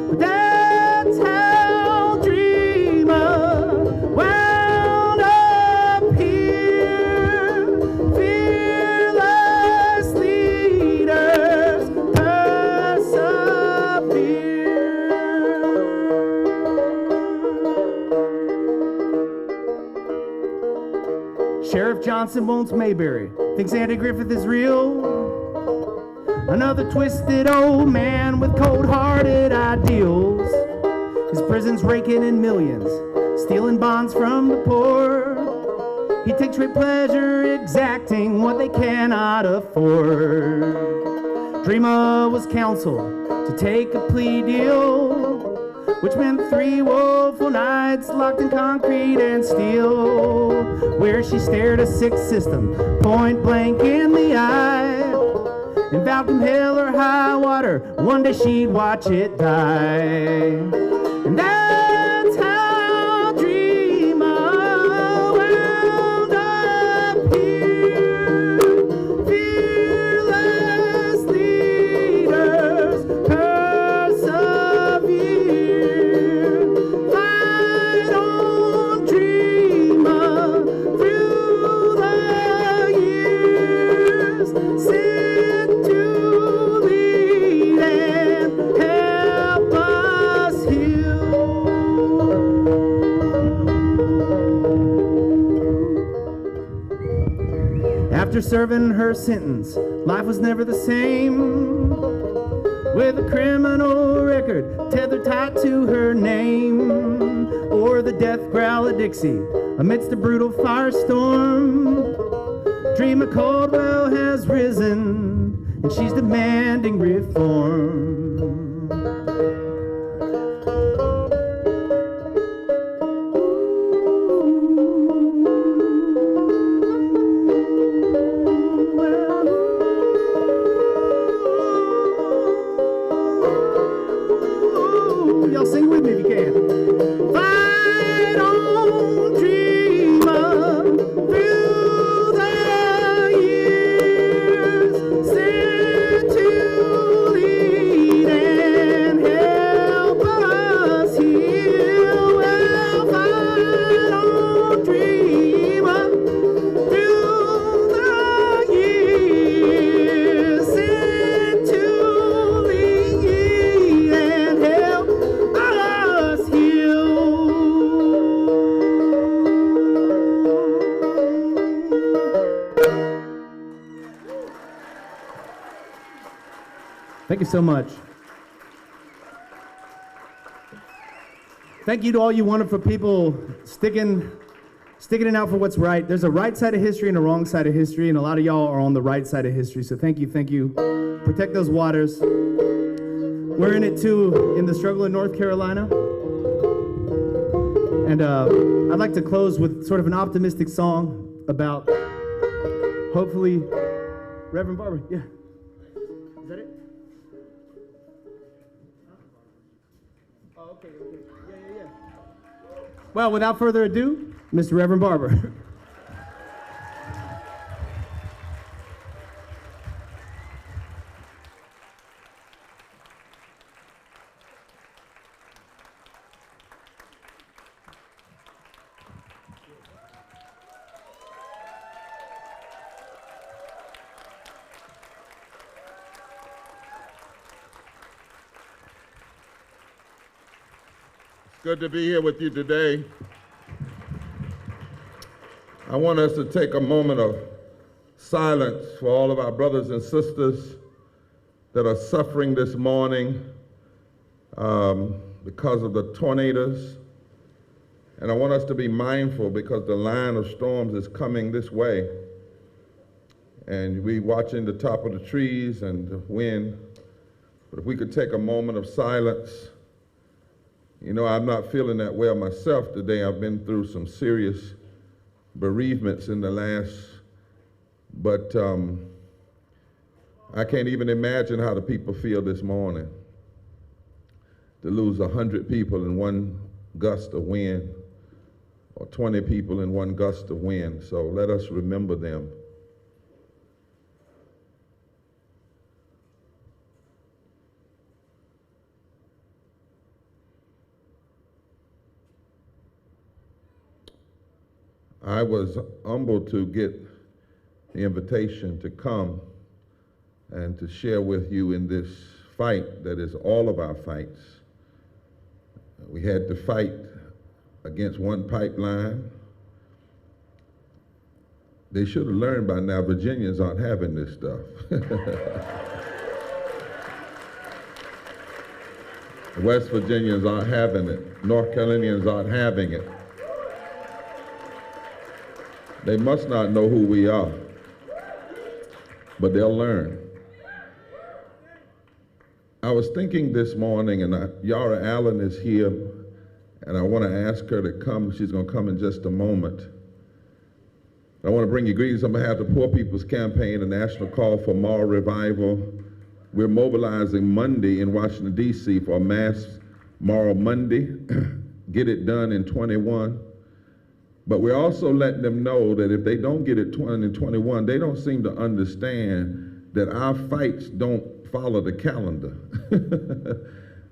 Speaker 1: But that's how Dreama wound up here. Fearless leaders persevere. Sheriff Johnson wants Mayberry, thinks Andy Griffith is real. Another twisted old man with cold-hearted ideals. His prison's raking in millions, stealing bonds from the poor. He takes great pleasure exacting what they cannot afford. Dreamer was counseled to take a plea deal, which meant 3 woeful nights locked in concrete and steel, where she stared a sick system point blank in the eye, and vowed come hell or high water, one day she'd watch it die. And that's how Dreamer wound up here. Fearless leaders persevere. Fight on, Dreamer, through the years. Sent to lead and help us heal. After serving her sentence, life was never the same, with a criminal record tethered tight to her name, or the death growl of Dixie amidst a brutal firestorm. Dreamer Caldwell has risen, and she's demanding reform. Y'all sing with me if you can. Fight on, Dreamer, through the years. Sent to lead and help us heal. Well, fight on, Dreamer, through the years. Sent to lead and help us heal. Thank you so much. Thank you to all you wonderful people sticking it out for what's right. There's a right side of history and a wrong side of history, and a lot of y'all are on the right side of history, so thank you, thank you. Protect those waters. We're in it too in the struggle in North Carolina. And I'd like to close with sort of an optimistic song about, hopefully, Reverend Barber, yeah. Is that it? Oh, okay. Yeah. Well, without further ado, Mr. Reverend Barber.
Speaker 2: Good to be here with you today. I want us to take a moment of silence for all of our brothers and sisters that are suffering this morning because of the tornadoes. And I want us to be mindful because the line of storms is coming this way. And we watching the top of the trees and the wind. But if we could take a moment of silence. You know, I'm not feeling that well myself today. I've been through some serious bereavements in the last, but I can't even imagine how the people feel this morning. To lose 100 people in one gust of wind, or 20 people in one gust of wind. So let us remember them. I was humbled to get the invitation to come and to share with you in this fight that is all of our fights. We had to fight against one pipeline. They should have learned by now Virginians aren't having this stuff. West Virginians aren't having it. North Carolinians aren't having it. They must not know who we are, but they'll learn. I was thinking this morning, and Yara Allen is here, and I want to ask her to come. She's going to come in just a moment. I want to bring you greetings on behalf of the Poor People's Campaign, a national call for moral revival. We're mobilizing Monday in Washington, D.C. for a mass Moral Monday. Get it done in 21. But we're also letting them know that if they don't get it done in 21, they don't seem to understand that our fights don't follow the calendar.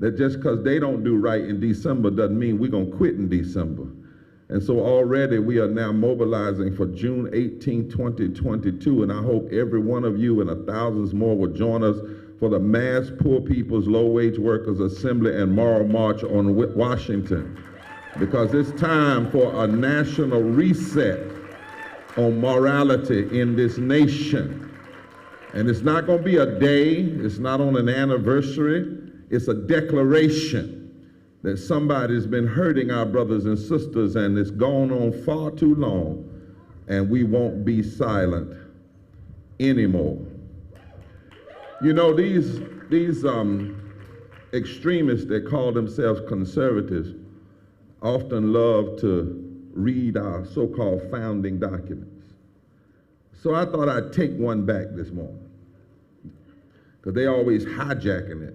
Speaker 2: That just because they don't do right in December doesn't mean we're going to quit in December. And so already we are now mobilizing for June 18, 2022, and I hope every one of you and thousands more will join us for the mass Poor People's Low-Wage Workers Assembly and Moral March on Washington, because it's time for a national reset on morality in this nation. And it's not going to be a day, it's not on an anniversary, it's a declaration that somebody's been hurting our brothers and sisters, and it's gone on far too long, and we won't be silent anymore. You know, these extremists that call themselves conservatives often love to read our so-called founding documents. So I thought I'd take one back this morning, because they always hijacking it.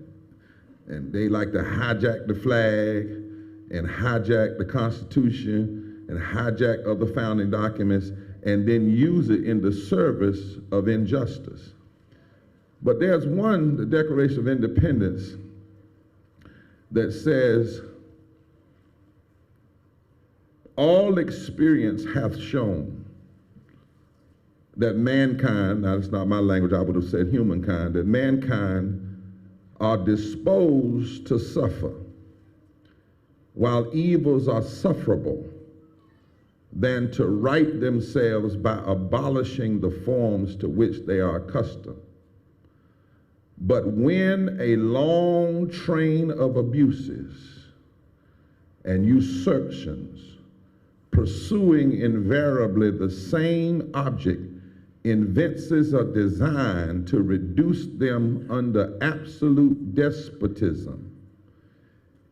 Speaker 2: And they like to hijack the flag and hijack the Constitution and hijack other founding documents and then use it in the service of injustice. But there's one, the Declaration of Independence, that says, all experience hath shown that mankind, now it's not my language, I would have said humankind, that mankind are disposed to suffer, while evils are sufferable, than to right themselves by abolishing the forms to which they are accustomed. But when a long train of abuses and usurpations, pursuing invariably the same object, evinces a design to reduce them under absolute despotism,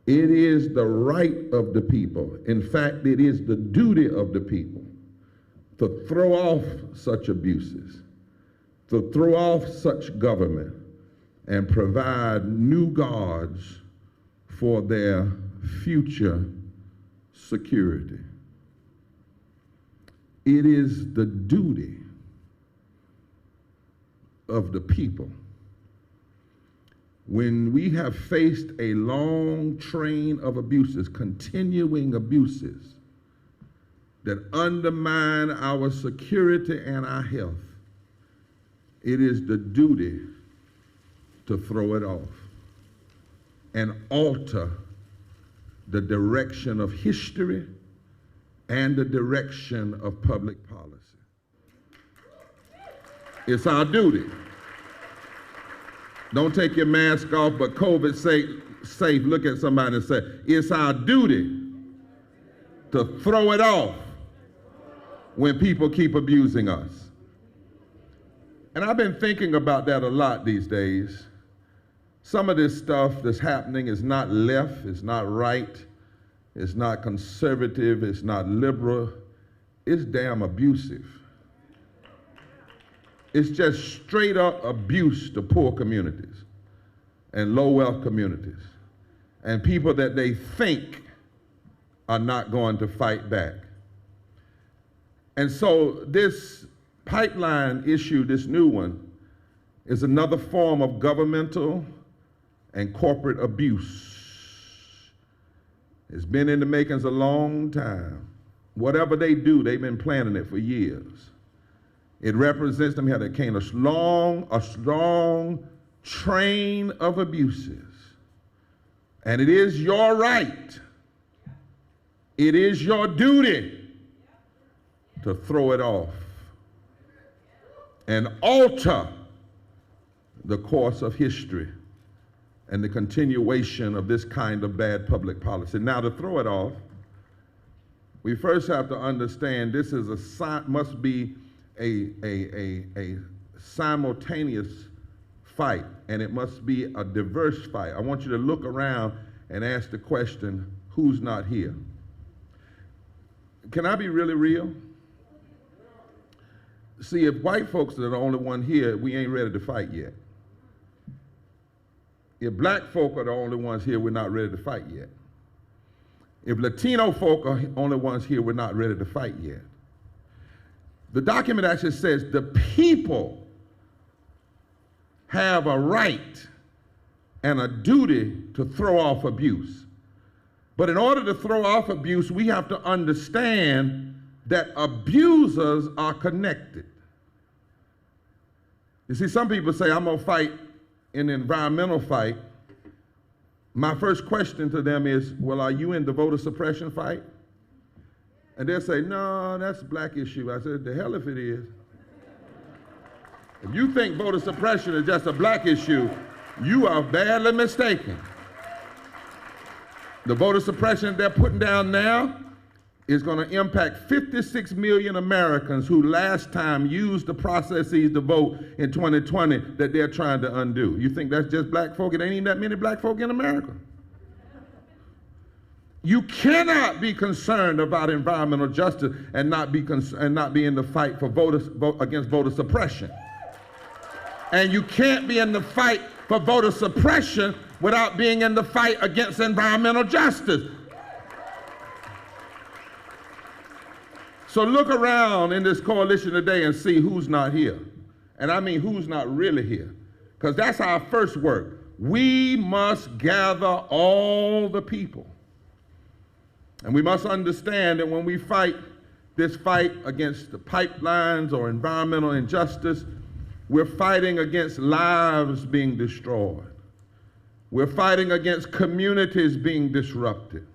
Speaker 2: it is the right of the people, in fact, it is the duty of the people, to throw off such abuses, to throw off such government, and provide new guards for their future security. It is the duty of the people. When we have faced a long train of abuses, continuing abuses that undermine our security and our health, it is the duty to throw it off and alter the direction of history and the direction of public policy. It's our duty. Don't take your mask off, but COVID safe. Look at somebody and say, it's our duty to throw it off when people keep abusing us. And I've been thinking about that a lot these days. Some of this stuff that's happening is not left, it's not right, it's not conservative, it's not liberal, it's damn abusive. It's just straight up abuse to poor communities and low wealth communities and people that they think are not going to fight back. And so this pipeline issue, this new one, is another form of governmental and corporate abuse. It's been in the makings a long time. Whatever they do, they've been planning it for years. It represents them here that came a strong train of abuses. And it is your right, it is your duty to throw it off and alter the course of history and the continuation of this kind of bad public policy. Now, to throw it off, we first have to understand this is must be a simultaneous fight, and it must be a diverse fight. I want you to look around and ask the question, who's not here? Can I be really real? See, if white folks are the only one here, we ain't ready to fight yet. If black folk are the only ones here, we're not ready to fight yet. If Latino folk are the only ones here, we're not ready to fight yet. The document actually says the people have a right and a duty to throw off abuse. But in order to throw off abuse, we have to understand that abusers are connected. You see, some people say, I'm going to fight in an environmental fight. My first question to them is, well, are you in the voter suppression fight? And they'll say, no, that's a black issue. I said, the hell if it is. If you think voter suppression is just a black issue, you are badly mistaken. The voter suppression they're putting down now is going to impact 56 million Americans who last time used the processes to vote in 2020 that they're trying to undo. You think that's just black folk? It ain't even that many black folk in America. You cannot be concerned about environmental justice and not be in the fight for against voter suppression. And you can't be in the fight for voter suppression without being in the fight against environmental justice. So look around in this coalition today and see who's not here. And I mean who's not really here. Because that's our first work. We must gather all the people. And we must understand that when we fight this fight against the pipelines or environmental injustice, we're fighting against lives being destroyed. We're fighting against communities being disrupted.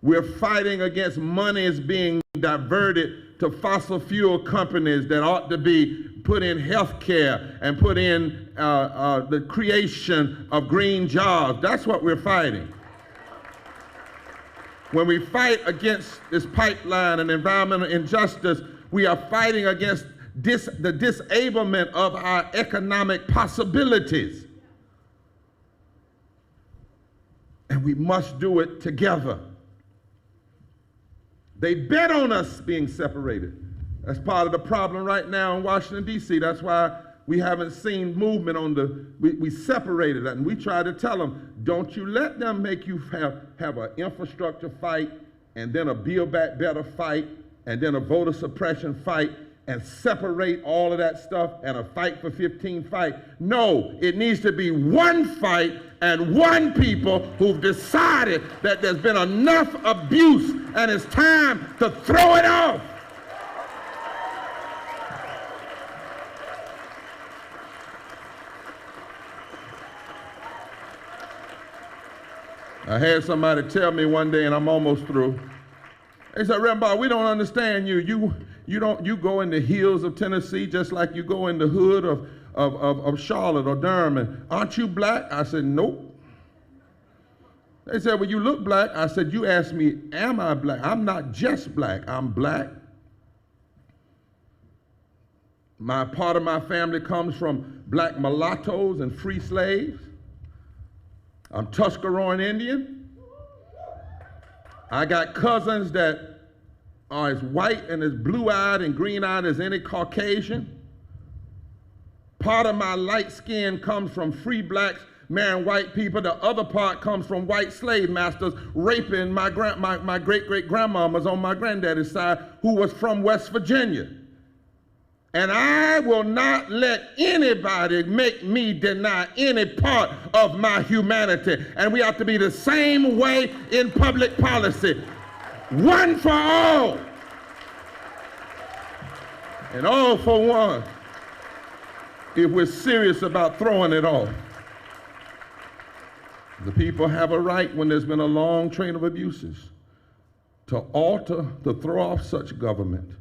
Speaker 2: We're fighting against monies being diverted to fossil fuel companies that ought to be put in healthcare and put in the creation of green jobs. That's what we're fighting. When we fight against this pipeline and environmental injustice, we are fighting against the disablement of our economic possibilities. And we must do it together. They bet on us being separated. That's part of the problem right now in Washington, D.C. That's why we haven't seen movement on we separated that. And we try to tell them, don't you let them make you have an infrastructure fight and then a Build Back Better fight and then a voter suppression fight and separate all of that stuff and a fight for 15 fight. No, it needs to be one fight and one people who've decided that there's been enough abuse and it's time to throw it off. I had somebody tell me one day, and I'm almost through. They said, Reverend Bob, we don't understand you. You go in the hills of Tennessee just like you go in the hood of Charlotte or Durham. And aren't you black? I said, nope. They said, well, you look black. I said, you asked me, am I black? I'm not just black. I'm black. Part of my family comes from black mulattoes and free slaves. I'm Tuscarora Indian. I got cousins that are as white and as blue-eyed and green-eyed as any Caucasian. Part of my light skin comes from free blacks marrying white people. The other part comes from white slave masters raping my great-great-grandmamas on my granddaddy's side who was from West Virginia. And I will not let anybody make me deny any part of my humanity. And we have to be the same way in public policy. One for all. And all for one. If we're serious about throwing it off. The people have a right, when there's been a long train of abuses, to throw off such government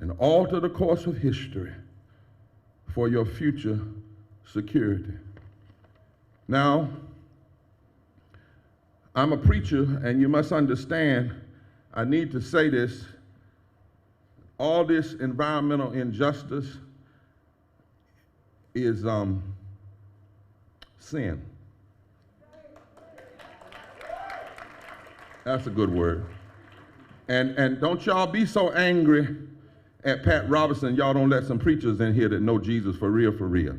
Speaker 2: and alter the course of history for your future security. Now, I'm a preacher, and you must understand, I need to say this, all this environmental injustice is sin. That's a good word. And don't y'all be so angry at Pat Robertson, y'all don't let some preachers in here that know Jesus for real,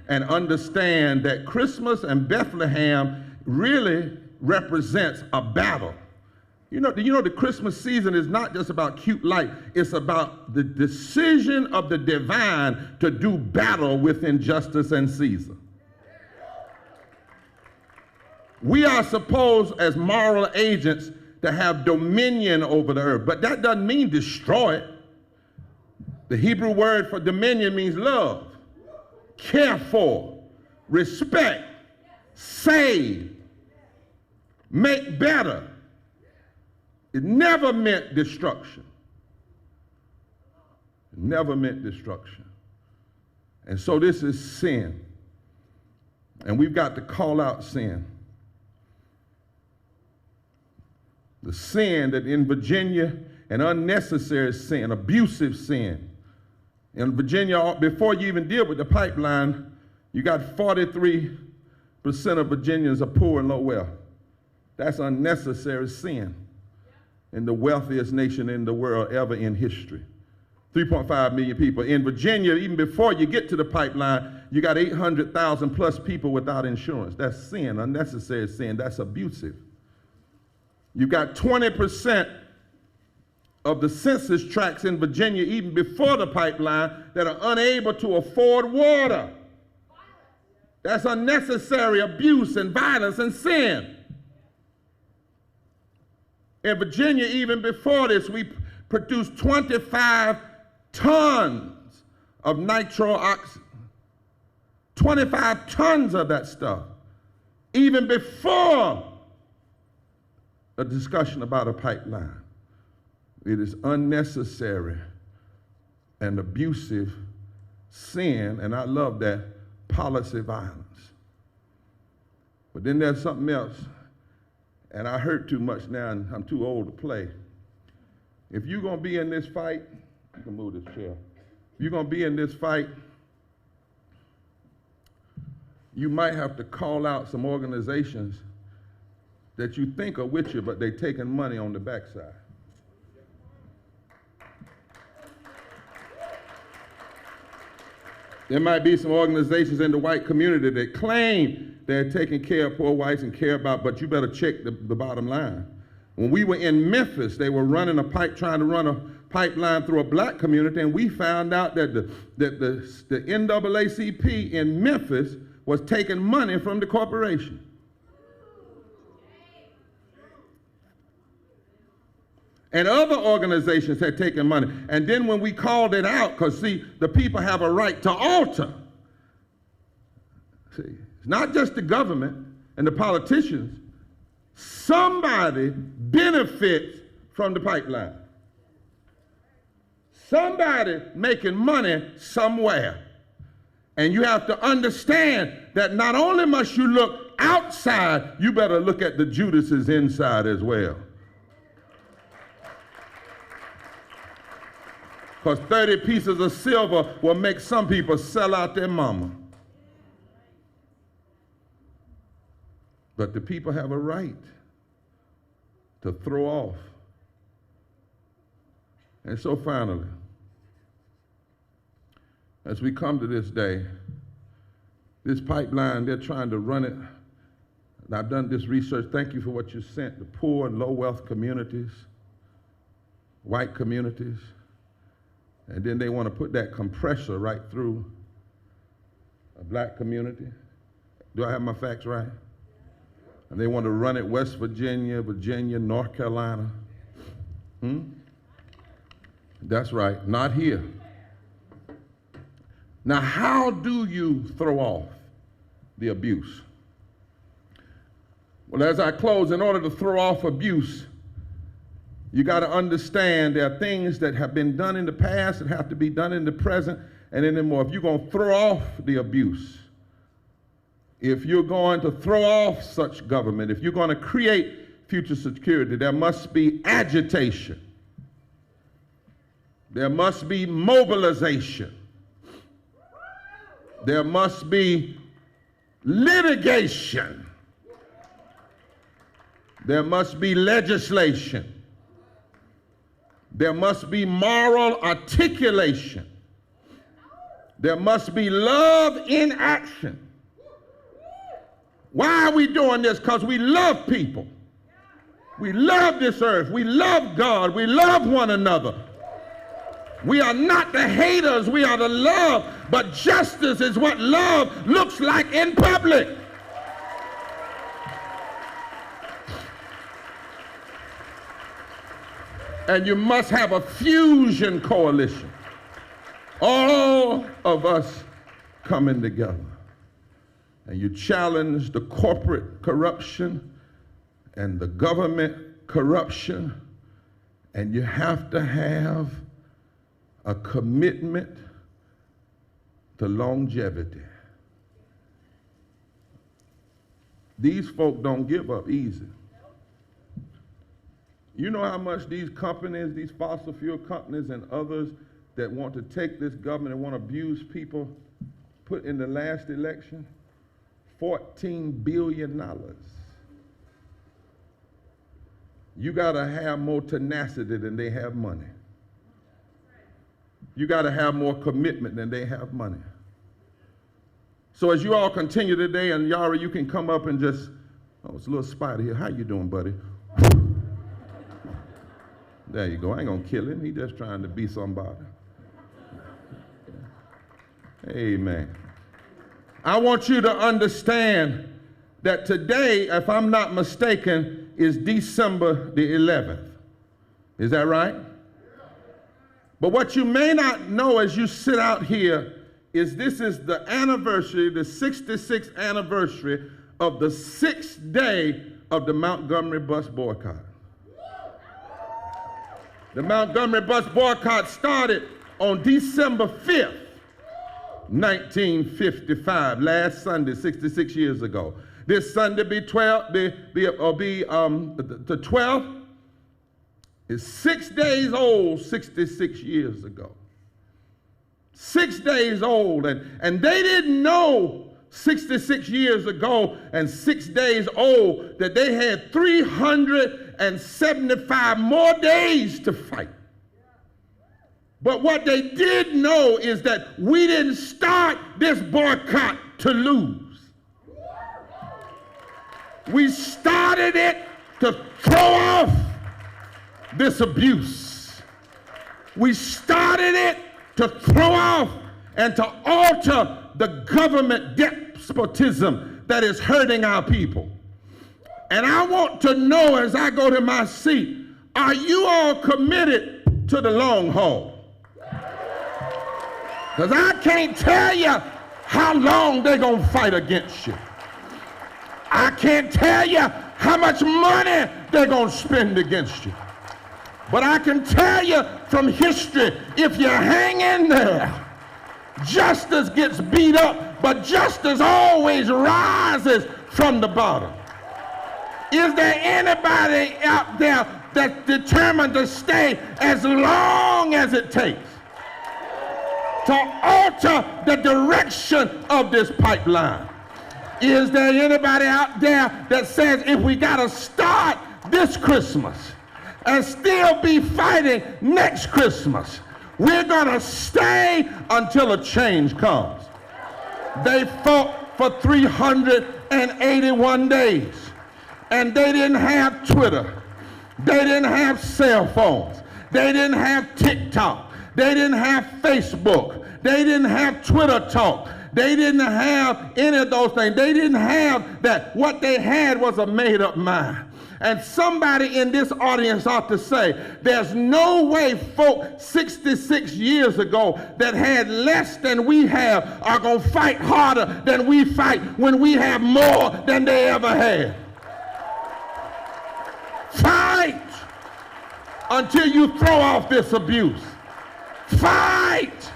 Speaker 2: and understand that Christmas and Bethlehem really represents a battle. You know the Christmas season is not just about cute light, it's about the decision of the divine to do battle with injustice and Caesar. We are supposed as moral agents to have dominion over the earth, but that doesn't mean destroy it. The Hebrew word for dominion means love, care for, respect, save, make better. It never meant destruction. It never meant destruction. And so this is sin. And we've got to call out sin. The sin that in Virginia, an unnecessary sin, abusive sin. In Virginia, before you even deal with the pipeline, you got 43% of Virginians are poor and low wealth. That's unnecessary sin in the wealthiest nation in the world ever in history. 3.5 million people. In Virginia, even before you get to the pipeline, you got 800,000 plus people without insurance. That's sin, unnecessary sin. That's abusive. You got 20% of the census tracts in Virginia, even before the pipeline, that are unable to afford water. That's unnecessary abuse and violence and sin. In Virginia, even before this, we produced 25 tons of nitrooxide. 25 tons of that stuff, even before a discussion about a pipeline. It is unnecessary and abusive sin, and I love that, policy violence. But then there's something else, and I hurt too much now, and I'm too old to play. If you're gonna be in this fight, you can move this chair. If you're gonna be in this fight, you might have to call out some organizations that you think are with you, but they're taking money on the backside. There might be some organizations in the white community that claim they're taking care of poor whites and care about, but you better check the bottom line. When we were in Memphis, they were running a trying to run a pipeline through a black community, and we found out that the NAACP in Memphis was taking money from the corporation. And other organizations had taken money. And then when we called it out, because see, the people have a right to alter. See, it's not just the government and the politicians. Somebody benefits from the pipeline. Somebody making money somewhere. And you have to understand that not only must you look outside, you better look at the Judases inside as well. Because 30 pieces of silver will make some people sell out their mama. But the people have a right to throw off. And so finally, as we come to this day, this pipeline, they're trying to run it. And I've done this research. Thank you for what you sent. The poor and low wealth communities, white communities. And then they want to put that compressor right through a black community. Do I have my facts right? And they want to run it West Virginia, North Carolina. That's right, not here. Now, how do you throw off the abuse? Well, as I close, in order to throw off abuse, you got to understand there are things that have been done in the past that have to be done in the present and anymore. If you're going to throw off the abuse, if you're going to throw off such government, if you're going to create future security, there must be agitation. There must be mobilization. There must be litigation. There must be legislation. There must be moral articulation. There must be love in action. Why are we doing this? Because we love people. We love this earth. We love God. We love one another. We are not the haters. We are the love. But justice is what love looks like in public. And you must have a fusion coalition. All of us coming together. And you challenge the corporate corruption and the government corruption. And you have to have a commitment to longevity. These folk don't give up easy. You know how much these companies, these fossil fuel companies and others that want to take this government and want to abuse people put in the last election? $14 billion. You got to have more tenacity than they have money. You got to have more commitment than they have money. So as you all continue today, and Yara, you can come up and just, oh, it's a little spider here. How you doing, buddy? There you go. I ain't gonna kill him. He just trying to be somebody. Amen. I want you to understand that today, if I'm not mistaken, is December the 11th. Is that right? But what you may not know as you sit out here is this is the anniversary, the 66th anniversary of the 6th day of the Montgomery bus boycott. The Montgomery bus boycott started on December 5th, 1955, last Sunday, 66 years ago. This Sunday the 12th is 6 days old, 66 years ago. 6 days old, and they didn't know 66 years ago and 6 days old that they had 375 more days to fight. But what they did know is that we didn't start this boycott to lose. We started it to throw off this abuse. We started it to throw off and to alter the government despotism that is hurting our people. And I want to know as I go to my seat, are you all committed to the long haul? Because I can't tell you how long they're going to fight against you. I can't tell you how much money they're going to spend against you. But I can tell you from history, if you hang in there, justice gets beat up, but justice always rises from the bottom. Is there anybody out there that's determined to stay as long as it takes to alter the direction of this pipeline? Is there anybody out there that says if we got to start this Christmas and still be fighting next Christmas, we're going to stay until a change comes? They fought for 381 days, and they didn't have Twitter. They didn't have cell phones. They didn't have TikTok. They didn't have Facebook. They didn't have Twitter talk. They didn't have any of those things. They didn't have that. What they had was a made-up mind. And somebody in this audience ought to say, there's no way folk 66 years ago that had less than we have are going to fight harder than we fight when we have more than they ever had. Fight until you throw off this abuse. Fight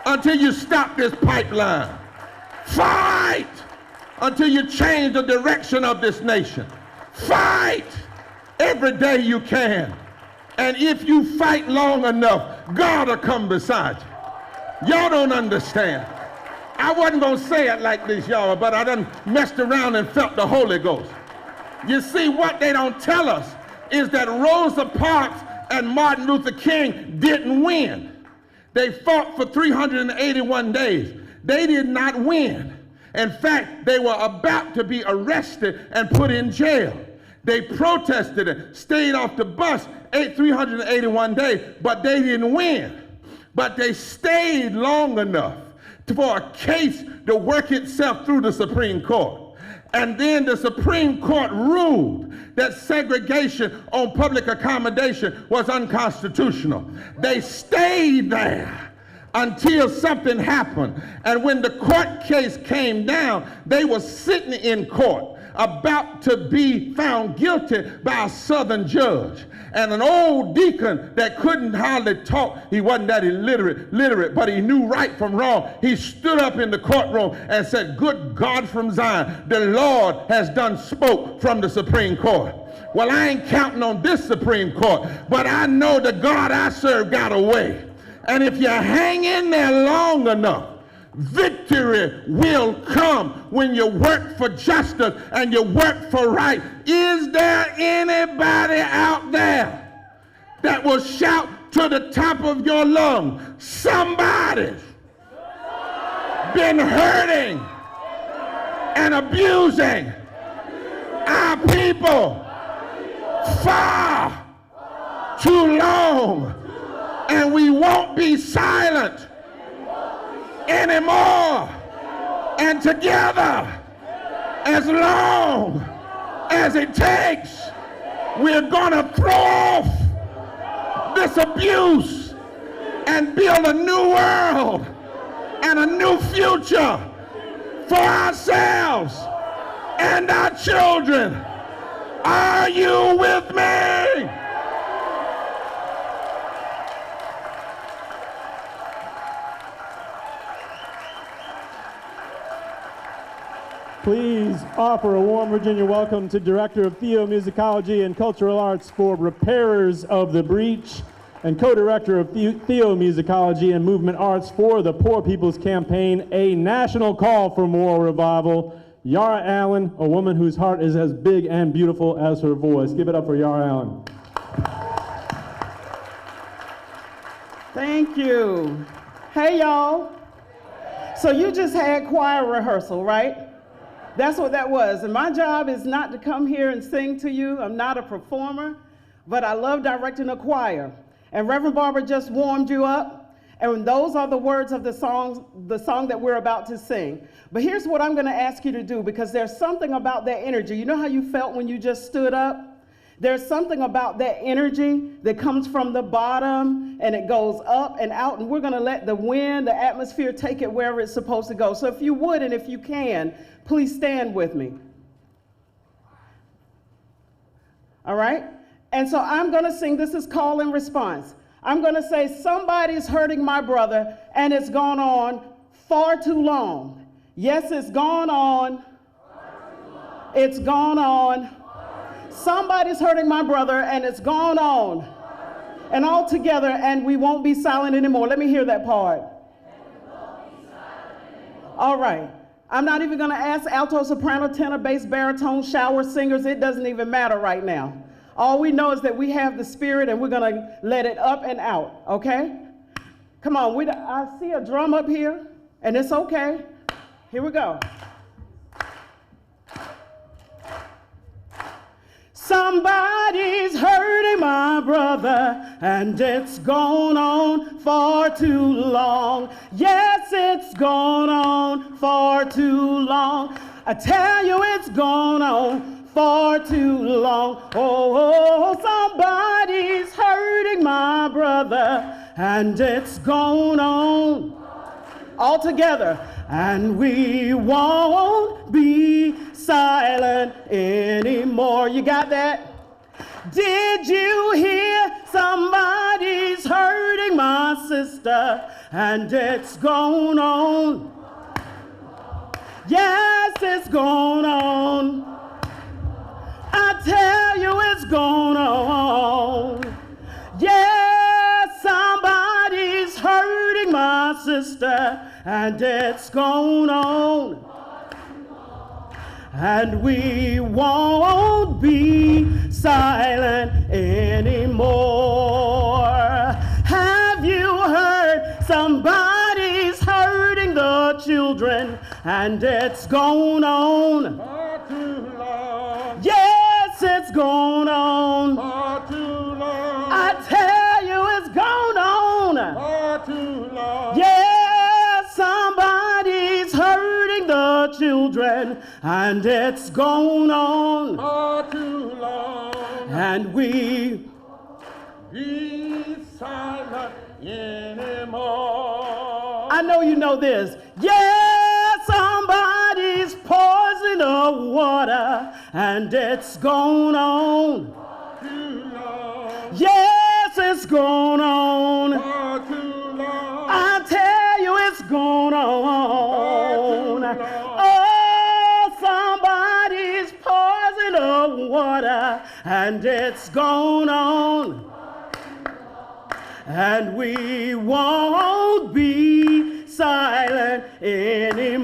Speaker 2: until you stop this pipeline. Fight until you change the direction of this nation. Fight every day you can. And if you fight long enough, God will come beside you. Y'all don't understand. I wasn't going to say it like this, y'all, but I done messed around and felt the Holy Ghost. You see, what they don't tell us is that Rosa Parks and Martin Luther King didn't win. They fought for 381 days. They did not win. In fact, they were about to be arrested and put in jail. They protested and stayed off the bus 381 days, but they didn't win. But they stayed long enough for a case to work itself through the Supreme Court. And then the Supreme Court ruled that segregation on public accommodation was unconstitutional. They stayed there until something happened. And when the court case came down, they were sitting in court about to be found guilty by a Southern judge. And an old deacon that couldn't hardly talk, he wasn't that illiterate, but he knew right from wrong. He stood up in the courtroom and said, "Good God from Zion, the Lord has done spoke from the Supreme Court." Well, I ain't counting on this Supreme Court, but I know the God I serve got a way. And if you hang in there long enough, victory will come when you work for justice and you work for right. Is there anybody out there that will shout to the top of your lungs, somebody's been hurting and abusing our people far too long, and we won't be silent anymore, and together, as long as it takes, we're gonna throw off this abuse and build a new world and a new future for ourselves and our children. Are you with me?
Speaker 3: Please offer a warm Virginia welcome to Director of Theomusicology and Cultural Arts for Repairers of the Breach and Co-Director of Theomusicology and Movement Arts for the Poor People's Campaign, a national call for moral revival, Yara Allen, a woman whose heart is as big and beautiful as her voice. Give it up for Yara Allen.
Speaker 4: Thank you. Hey, y'all. So you just had choir rehearsal, right? That's what that was. And my job is not to come here and sing to you. I'm not a performer, but I love directing a choir. And Reverend Barbara just warmed you up. And those are the words of the song that we're about to sing. But here's what I'm going to ask you to do, because there's something about that energy. You know how you felt when you just stood up? There's something about that energy that comes from the bottom and it goes up and out, and we're going to let the wind, the atmosphere take it wherever it's supposed to go. So if you would, and if you can, please stand with me. All right? And so I'm going to sing. This is call and response. I'm going to say, somebody's hurting my brother, and it's gone on far too long. Yes, it's gone on. It's gone on. Somebody's hurting my brother, and it's gone on. And all together, and we won't be silent anymore. Let me hear that part. All right. I'm not even going to ask alto, soprano, tenor, bass, baritone, shower singers. It doesn't even matter right now. All we know is that we have the Spirit, and we're going to let it up and out, okay? Come on. I see a drum up here, and it's okay. Here we go. Somebody's hurting my brother, and it's gone on far too long. Yes, it's gone on far too long. I tell you, it's gone on far too long. Oh, somebody's hurting my brother, and it's gone on all together. And we won't be silent anymore. You got that? Did you hear? Somebody's hurting my sister, and it's gone on. Yes, it's gone on. I tell you, it's gone on. Yes, somebody's hurting my sister, and it's gone on. And we won't be silent anymore. Have you heard somebody's hurting the children, and it's gone on?
Speaker 2: Far too long.
Speaker 4: Yes, it's gone on.
Speaker 2: Far too long.
Speaker 4: I tell you, it's gone on.
Speaker 2: Far too long.
Speaker 4: Yes, somebody's hurting the children, and it's gone on.
Speaker 2: Far too long.
Speaker 4: And we
Speaker 2: Be silent anymore.
Speaker 4: I know you know this. Yeah, somebody's poisoning the water, and it's gone on.
Speaker 2: Too long.
Speaker 4: Yes, it's gone on.
Speaker 2: Far too long.
Speaker 4: I tell you, it's gone on. Oh, somebody's poisoning the water, and it's gone on. And we won't be silent anymore.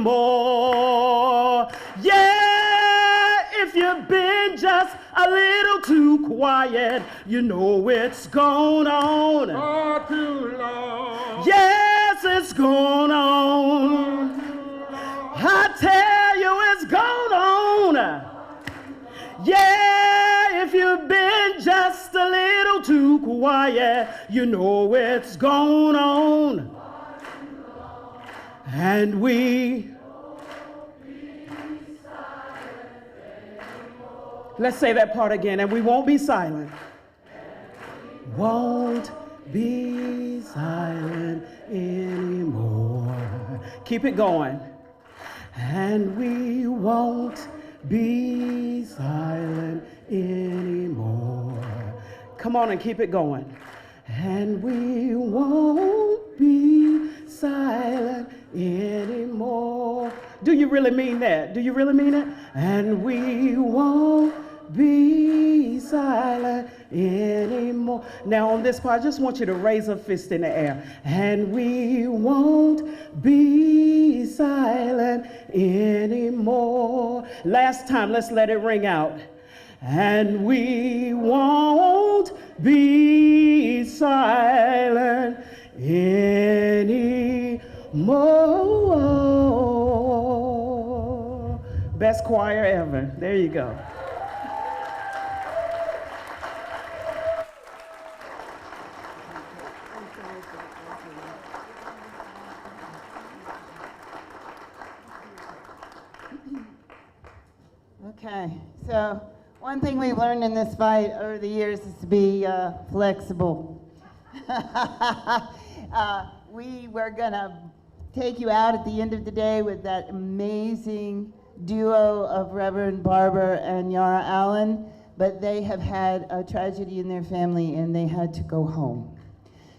Speaker 4: Yeah, if you've been just a little too quiet, you know it's gone on.
Speaker 2: Far too long.
Speaker 4: Yes, it's gone on. I tell you, it's gone on. Yeah, if you've been just a little too quiet, you know it's gone on. And we... Let's say that part again, and we won't be silent. Won't be silent anymore. Keep it going. And we won't be silent anymore. Come on and keep it going. And we won't be silent anymore. Do you really mean that? Do you really mean it? And we won't be silent anymore. Now on this part, I just want you to raise a fist in the air. And we won't be silent anymore. Last time, let's let it ring out. And we won't be silent anymore. Best choir ever. There you go.
Speaker 7: Okay, so one thing we've learned in this fight over the years is to be flexible. We were gonna take you out at the end of the day with that amazing duo of Reverend Barber and Yara Allen, but they have had a tragedy in their family and they had to go home.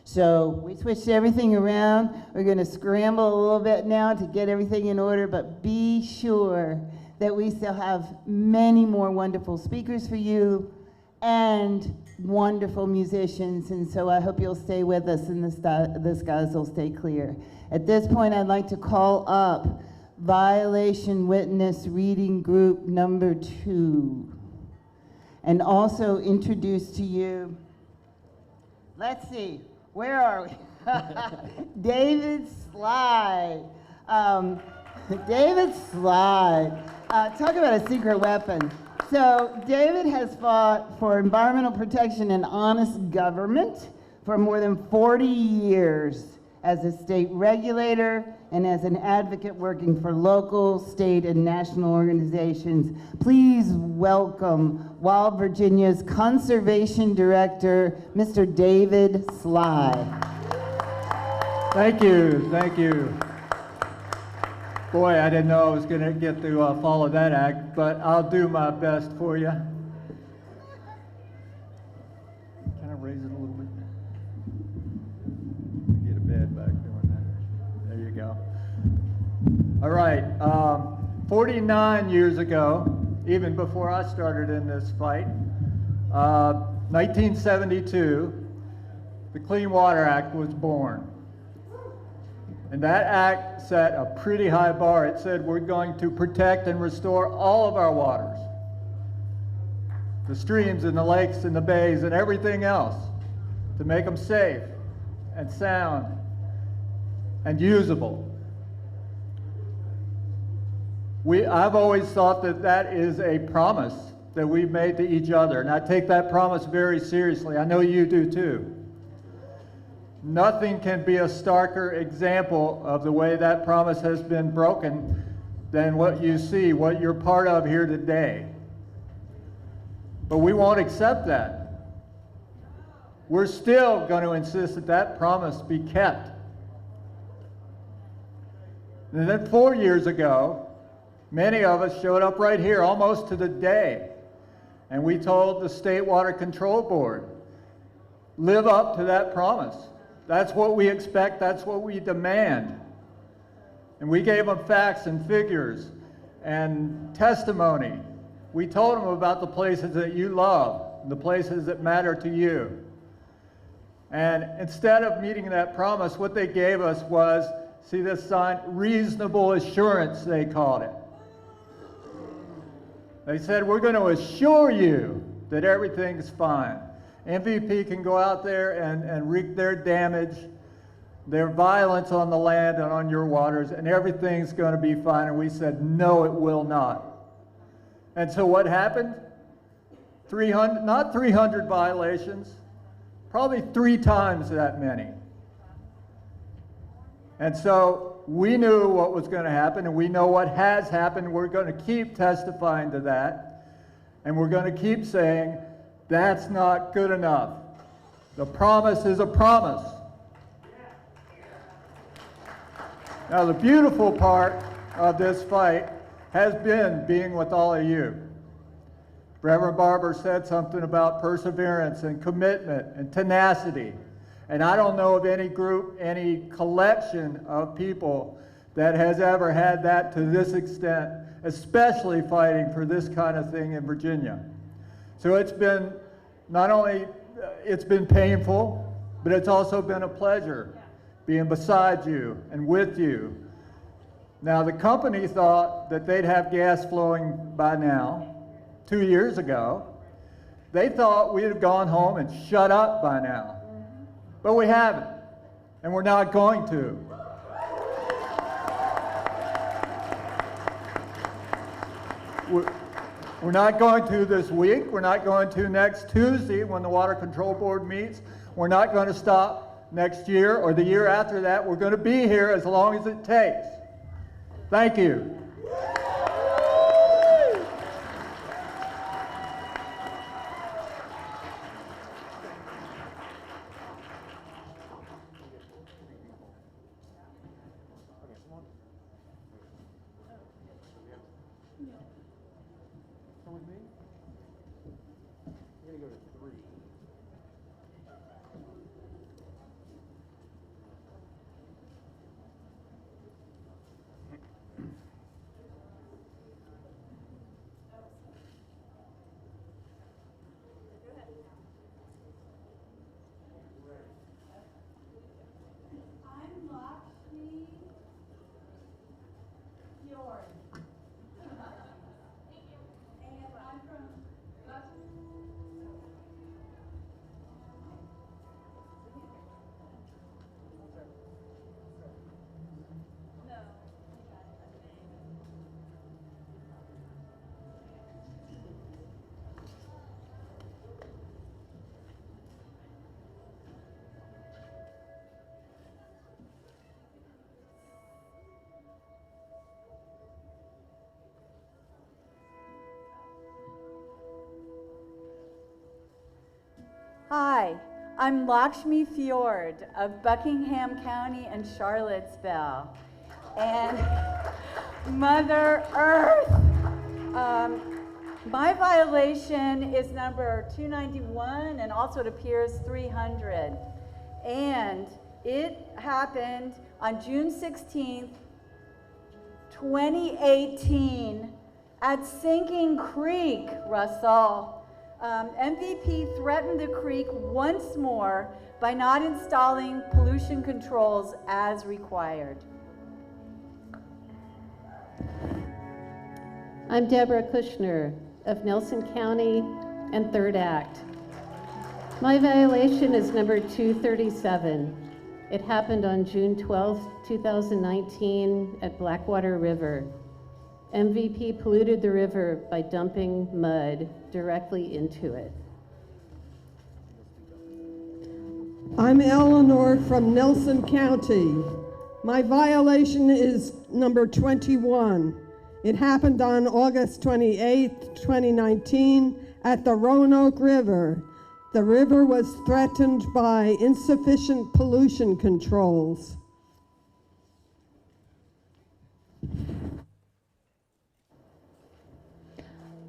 Speaker 7: So we switched everything around. We're gonna scramble a little bit now to get everything in order, but be sure that we still have many more wonderful speakers for you and wonderful musicians, and so I hope you'll stay with us and the skies will stay clear. At this point, I'd like to call up Violation Witness Reading Group number 2, and also introduce to you, let's see, where are we? David Sly. David Sly. Talk about a secret weapon. So David has fought for environmental protection and honest government for more than 40 years as a state regulator and as an advocate working for local, state, and national organizations. Please welcome Wild Virginia's Conservation Director, Mr. David Sly.
Speaker 15: Thank you, thank you. Boy, I didn't know I was going to get to follow that act, but I'll do my best for you. Can I raise it a little bit? Get a bed back doing that. There you go. All right, 49 years ago, even before I started in this fight, 1972, the Clean Water Act was born. And that act set a pretty high bar. It said we're going to protect and restore all of our waters, the streams and the lakes and the bays and everything else, to make them safe and sound and usable. I've always thought that that is a promise that we've made to each other, and I take that promise very seriously. I know you do too. Nothing can be a starker example of the way that promise has been broken than what you see, what you're part of here today. But we won't accept that. We're still going to insist that that promise be kept. And then 4 years ago, many of us showed up right here almost to the day, and we told the State Water Control Board, live up to that promise. That's what we expect, that's what we demand. And we gave them facts and figures and testimony. We told them about the places that you love, the places that matter to you. And instead of meeting that promise, what they gave us was, see this sign, reasonable assurance, they called it. They said, we're going to assure you that everything's fine. MVP can go out there and wreak their damage, their violence on the land and on your waters, and everything's going to be fine. And we said, no, it will not. And so what happened? Not 300 violations, probably 3 times that many. And so we knew what was going to happen, and we know what has happened. We're going to keep testifying to that, and we're going to keep saying, that's not good enough. The promise is a promise. Now, the beautiful part of this fight has been being with all of you. Reverend Barber said something about perseverance and commitment and tenacity. And I don't know of any group, any collection of people that has ever had that to this extent, especially fighting for this kind of thing in Virginia. So it's been, not only, it's been painful, but it's also been a pleasure being beside you and with you. Now, the company thought that they'd have gas flowing by now. 2 years ago, they thought we'd have gone home and shut up by now. But we haven't, and we're not going to. We're not going to this week. We're not going to next Tuesday when the Water Control Board meets. We're not going to stop next year or the year after that. We're going to be here as long as it takes. Thank you.
Speaker 17: Hi, I'm Lakshmi Fjord of Buckingham County and Charlottesville. And Mother Earth, my violation is number 291, and also it appears 300. And it happened on June 16th, 2018 at Sinking Creek, Russell. MVP threatened the creek once more by not installing pollution controls as required.
Speaker 6: I'm Deborah Kushner of Nelson County and 3rd Act. My violation is number 237. It happened on June 12, 2019 at Blackwater River. MVP polluted the river by dumping mud directly into it.
Speaker 18: I'm Eleanor from Nelson County. My violation is number 21. It happened on August 28, 2019 at the Roanoke River. The river was threatened by insufficient pollution controls.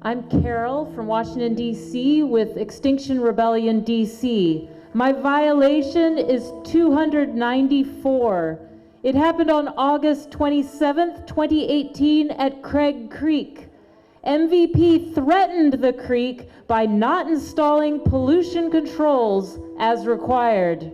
Speaker 19: I'm Carol from Washington, D.C. with Extinction Rebellion, D.C. My violation is 294. It happened on August 27th, 2018 at Craig Creek. MVP threatened the creek by not installing pollution controls as required.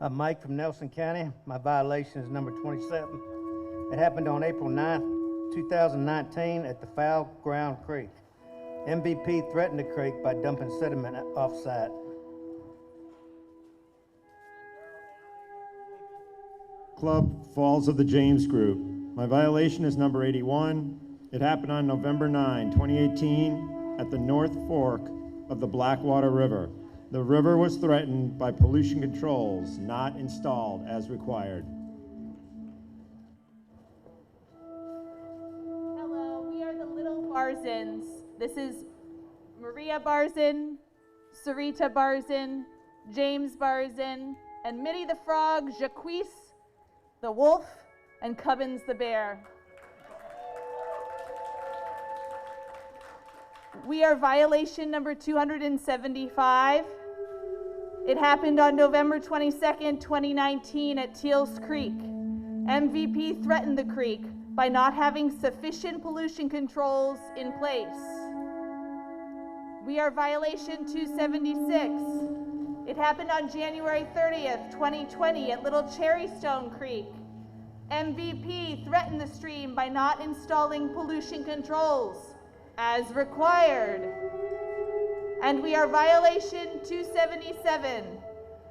Speaker 20: I'm Mike from Nelson County. My violation is number 27. It happened on April 9th, 2019 at the Foul Ground Creek. MVP threatened the creek by dumping sediment off-site.
Speaker 13: Club Falls of the James Group. My violation is number 81. It happened on November 9, 2018 at the North Fork of the Blackwater River. The river was threatened by pollution controls not installed as required.
Speaker 21: Hello, we are the Little Barzins. This is Maria Barzin, Sarita Barzin, James Barzin, and Mitty the Frog, Jacques the Wolf, and Cubbins the Bear. We are violation number 275. It happened on November 22nd, 2019 at Teals Creek. MVP threatened the creek by not having sufficient pollution controls in place. We are violation 276. It happened on January 30th, 2020 at Little Cherrystone Creek. MVP threatened the stream by not installing pollution controls as required. And we are violation 277.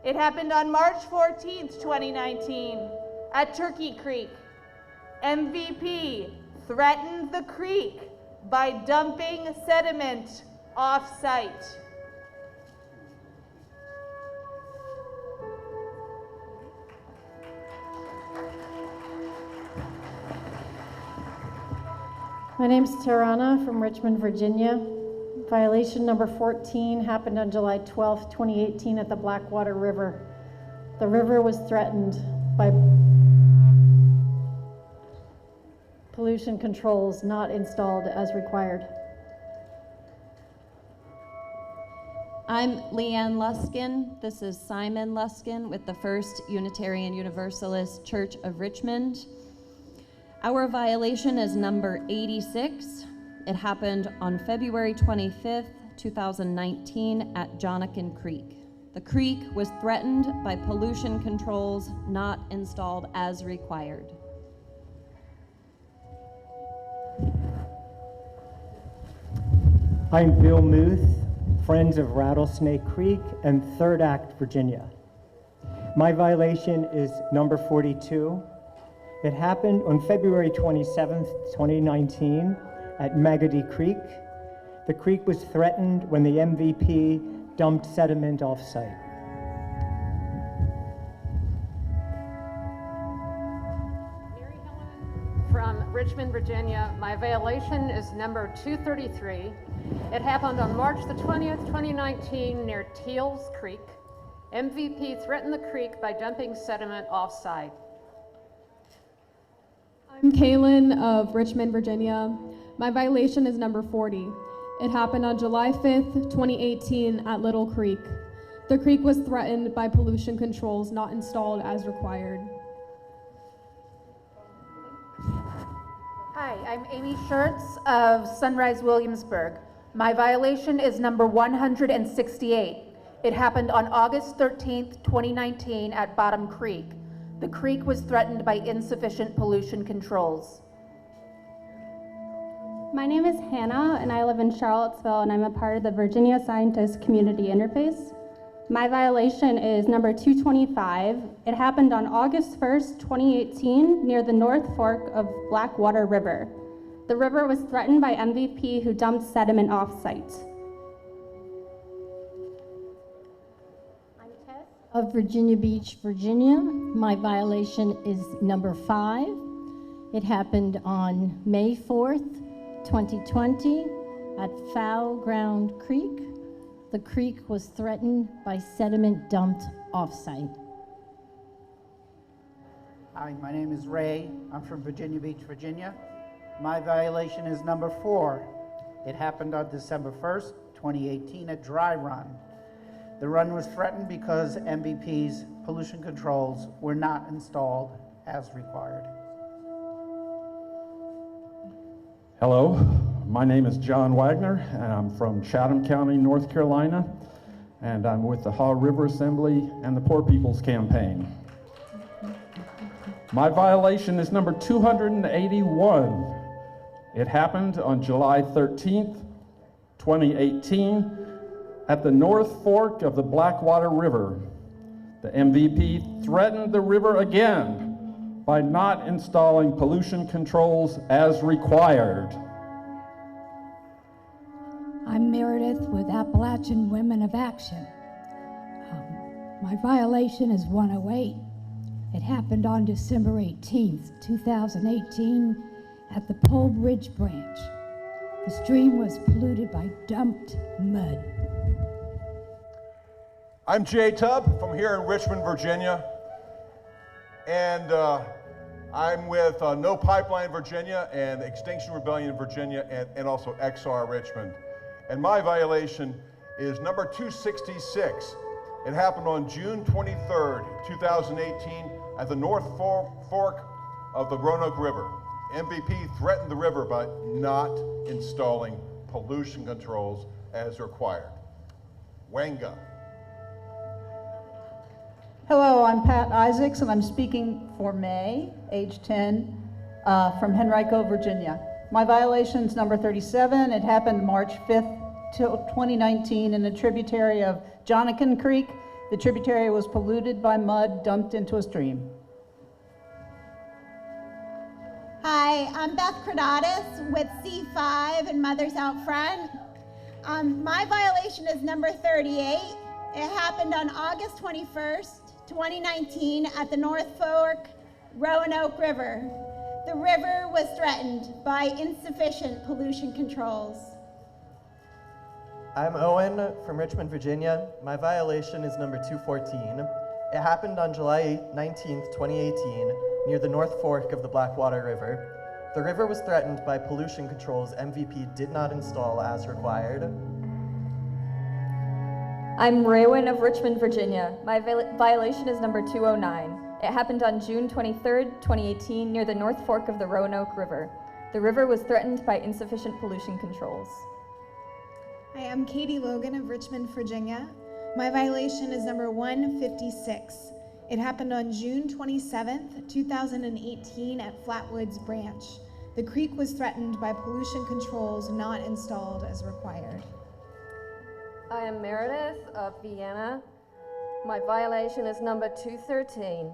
Speaker 21: It happened on March 14th, 2019 at Turkey Creek. MVP threatened the creek by dumping sediment off-site.
Speaker 6: My name's Tarana from Richmond, Virginia. Violation number 14 happened on July 12, 2018 at the Blackwater River. The river was threatened by pollution controls not installed as required.
Speaker 22: I'm Leanne Luskin. This is Simon Luskin with the First Unitarian Universalist Church of Richmond. Our violation is number 86. It happened on February 25th, 2019 at Jonakin Creek. The creek was threatened by pollution controls not installed as required.
Speaker 25: I'm Bill Muth, Friends of Rattlesnake Creek and 3rd Act, Virginia. My violation is number 42. It happened on February 27th, 2019 at Magady Creek. The creek was threatened when the MVP dumped sediment off-site.
Speaker 27: From Richmond, Virginia. My violation is number 233. It happened on March the 20th, 2019 near Teals Creek. MVP threatened the creek by dumping sediment off-site.
Speaker 28: I'm Kaylin of Richmond, Virginia. My violation is number 40. It happened on July 5th, 2018 at Little Creek. The creek was threatened by pollution controls not installed as required.
Speaker 21: Hi, I'm Amy Schertz of Sunrise Williamsburg. My violation is number 168. It happened on August 13th, 2019 at Bottom Creek. The creek was threatened by insufficient pollution controls.
Speaker 5: My name is Hannah, and I live in Charlottesville, and I'm a part of the Virginia Scientist Community Interface. My violation is number 225. It happened on August 1st, 2018, near the North Fork of Blackwater River. The river was threatened by MVP who dumped sediment off-site.
Speaker 8: Of Virginia Beach, Virginia. My violation is number 5. It happened on May 4th, 2020 at Foul Ground Creek. The creek was threatened by sediment dumped off-site.
Speaker 12: Hi, my name is Ray. I'm from Virginia Beach, Virginia. My violation is number 4. It happened on December 1st, 2018 at Dry Run. The run was threatened because MVP's pollution controls were not installed as required.
Speaker 9: Hello, my name is John Wagner, and I'm from Chatham County, North Carolina, and I'm with the Haw River Assembly and the Poor People's Campaign. My violation is number 281. It happened on July 13th, 2018, at the North Fork of the Blackwater River. The MVP threatened the river again by not installing pollution controls as required.
Speaker 10: I'm Meredith with Appalachian Women of Action. My violation is 108. It happened on December 18th, 2018 at the Pole Bridge branch. The stream was polluted by dumped mud.
Speaker 14: I'm Jay Tubb from here in Richmond, Virginia, and I'm with No Pipeline Virginia and Extinction Rebellion Virginia and also XR Richmond. And my violation is number 266. It happened on June 23rd, 2018 at the North Fork of the Roanoke River. MVP threatened the river by not installing pollution controls as required. Wanga.
Speaker 16: Hello, I'm Pat Isaacs, and I'm speaking for May, age 10, from Henrico, Virginia. My violation is number 37. It happened March 5th, 2019 in a tributary of Jonakin Creek. The tributary was polluted by mud dumped into a stream.
Speaker 23: Hi, I'm Beth Cradatis with C5 and Mothers Out Front. My violation is number 38. It happened on August 21st, 2019 at the North Fork Roanoke River. The river was threatened by insufficient pollution controls.
Speaker 24: I'm Owen from Richmond, Virginia. My violation is number 214. It happened on July 19th, 2018 near the North Fork of the Blackwater River. The river was threatened by pollution controls MVP did not install as required.
Speaker 26: I'm Raywin of Richmond, Virginia. My violation is number 209. It happened on June 23rd, 2018 near the North Fork of the Roanoke River. The river was threatened by insufficient pollution controls.
Speaker 29: Hi, I'm Katie Logan of Richmond, Virginia. My violation is number 156. It happened on June 27th, 2018 at Flatwoods Branch. The creek was threatened by pollution controls not installed as required.
Speaker 26: I am Meredith of Vienna. My violation is number 213.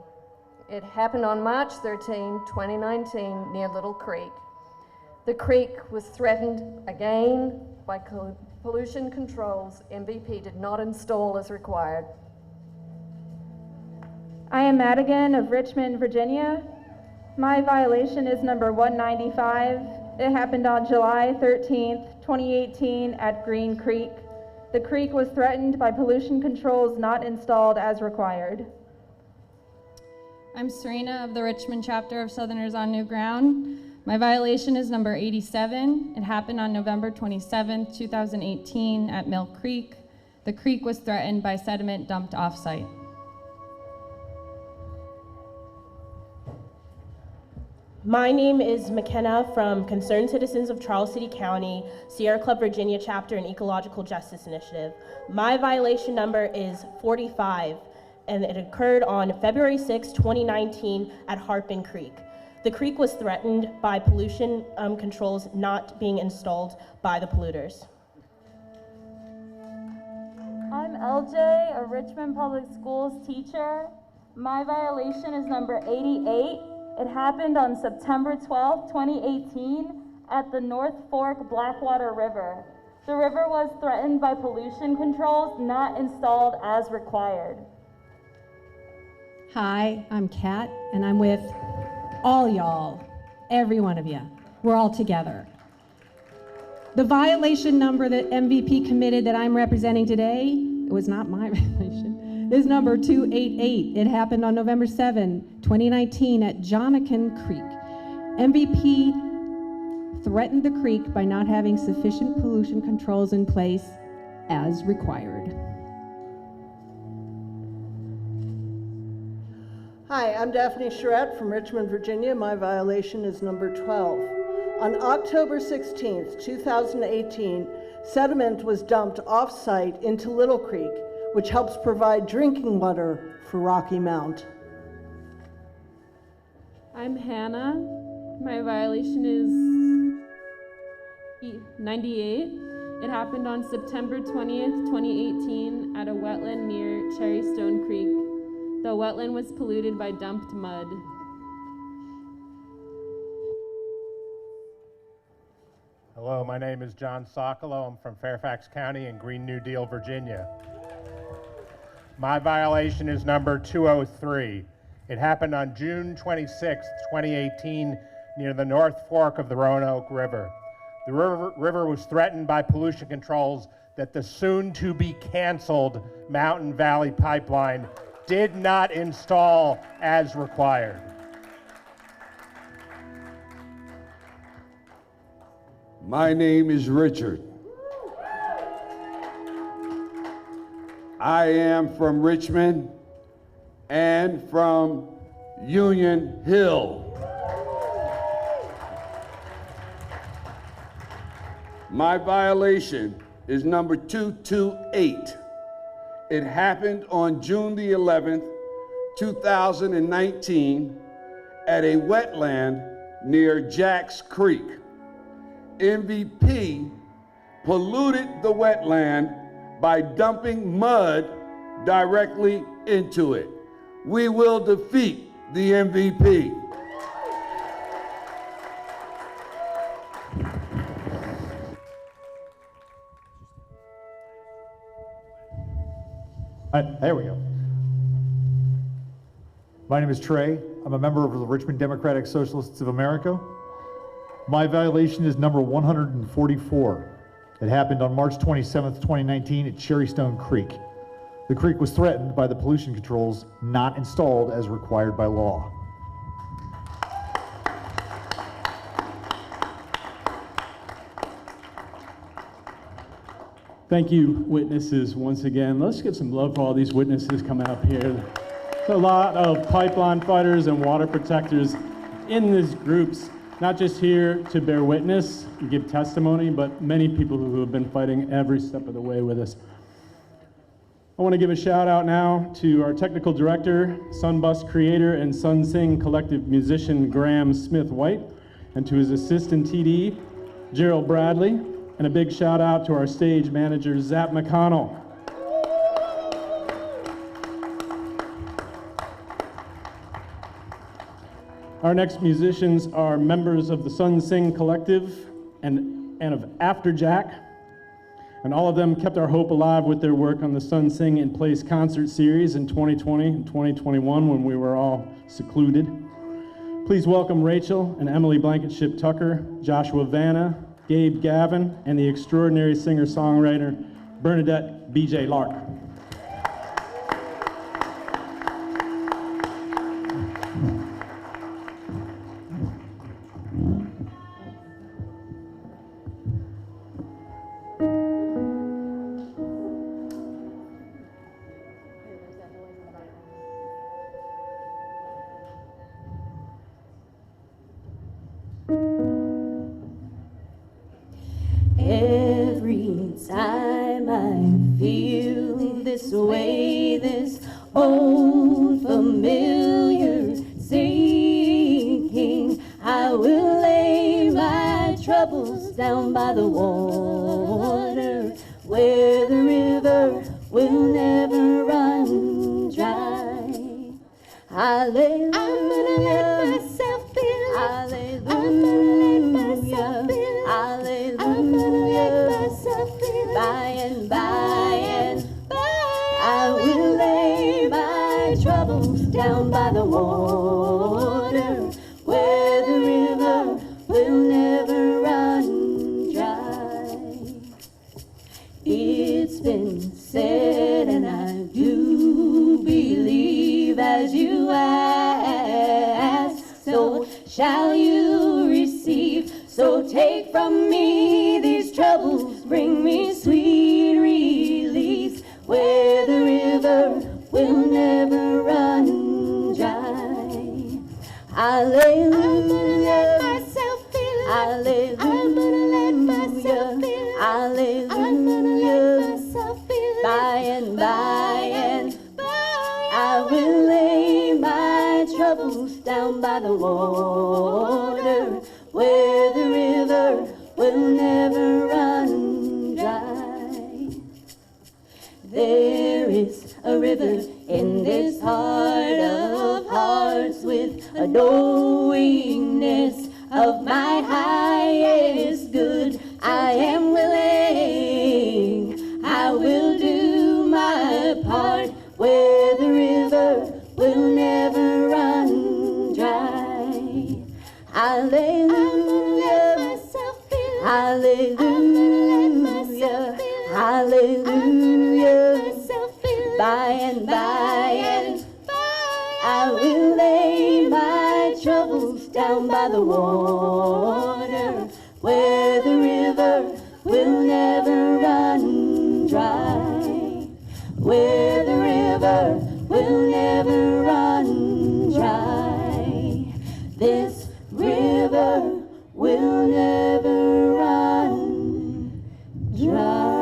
Speaker 26: It happened on March 13, 2019 near Little Creek. The creek was threatened again by pollution controls MVP did not install as required.
Speaker 21: I am Madigan of Richmond, Virginia. My violation is number 195. It happened on July 13th, 2018 at Green Creek. The creek was threatened by pollution controls not installed as required.
Speaker 28: I'm Serena of the Richmond chapter of Southerners on New Ground. My violation is number 87. It happened on November 27, 2018 at Mill Creek. The creek was threatened by sediment dumped off-site.
Speaker 1: My name is McKenna from Concerned Citizens of Charles City County, Sierra Club Virginia Chapter and Ecological Justice Initiative. My violation number is 45, and it occurred on February 6, 2019 at Harpin Creek. The creek was threatened by pollution controls not being installed by the polluters.
Speaker 2: I'm LJ, a Richmond Public Schools teacher. My violation is number 88. It happened on September 12, 2018 at the North Fork Blackwater River. The river was threatened by pollution controls not installed as required.
Speaker 3: Hi, I'm Kat, and I'm with all y'all, every one of you. We're all together. The violation number that MVP committed that I'm representing today, it was not my violation, is number 288. It happened on November 7, 2019 at Jonakin Creek. MVP threatened the creek by not having sufficient pollution controls in place as required.
Speaker 4: Hi, I'm Daphne Charette from Richmond, Virginia. My violation is number 12. On October 16th, 2018, sediment was dumped off-site into Little Creek, which helps provide drinking water for Rocky Mount.
Speaker 28: I'm Hannah. My violation is 98. It happened on September 20th, 2018 at a wetland near Cherrystone Creek. The wetland was polluted by dumped mud.
Speaker 7: Hello, my name is John Socolow. I'm from Fairfax County in Green New Deal, Virginia. My violation is number 203. It happened on June 26, 2018, near the North Fork of the Roanoke River. The river was threatened by pollution controls that the soon-to-be-canceled Mountain Valley Pipeline did not install as required.
Speaker 11: My name is Richard. I am from Richmond and from Union Hill. My violation is number 228. It happened on June the 11th, 2019 at a wetland near Jacks Creek. MVP polluted the wetland by dumping mud directly into it. We will defeat the MVP.
Speaker 15: There we go. My name is Trey. I'm a member of the Richmond Democratic Socialists of America. My violation is number 144. It happened on March 27th, 2019 at Cherrystone Creek. The creek was threatened by the pollution controls not installed as required by law.
Speaker 17: Thank you, witnesses, once again. Let's get some love for all these witnesses coming up here. There's a lot of pipeline fighters and water protectors in these groups, not just here to bear witness and give testimony, but many people who have been fighting every step of the way with us. I want to give a shout out now to our technical director, Sunbus creator, and Sun Sing collective musician, Graham Smith White, and to his assistant TD, Gerald Bradley, and a big shout out to our stage manager, Zap McConnell. Our next musicians are members of the Sun Sing Collective and of Afterjack, and all of them kept our hope alive with their work on the Sun Sing in Place concert series in 2020 and 2021 when we were all secluded. Please welcome Rachel and Emily Blankenship Tucker, Joshua Vanna, Gabe Gavin, and the extraordinary singer-songwriter Bernadette B.J. Lark.
Speaker 5: time I feel this way, this old familiar sinking, I will lay my troubles down by the water, where the river will never run dry. Hallelujah. I'm gonna let myself be loved. Hallelujah. I'm gonna let myself be loved. Hallelujah. I'm gonna let myself be loved. By and by, I will lay my troubles down by the water, where the river will never run dry. It's been said, and I do believe, as you ask, so shall you receive. So take from me these troubles, bring me sweet release, where the river will never run dry. Hallelujah. I'm gonna let myself be loved. Hallelujah. I'm gonna let myself be loved. Hallelujah. I'm gonna let myself be loved. By and by, I will lay my troubles down by the water, where the river will never run dry. There is a river in this heart of hearts, with a knowingness of my highest good. I am willing, I will do my part, where the river will never run dry. Hallelujah. Hallelujah. Hallelujah. By and by, I will lay my troubles down by the water, where the river will never run dry, where the river will never run dry. This river will never run dry.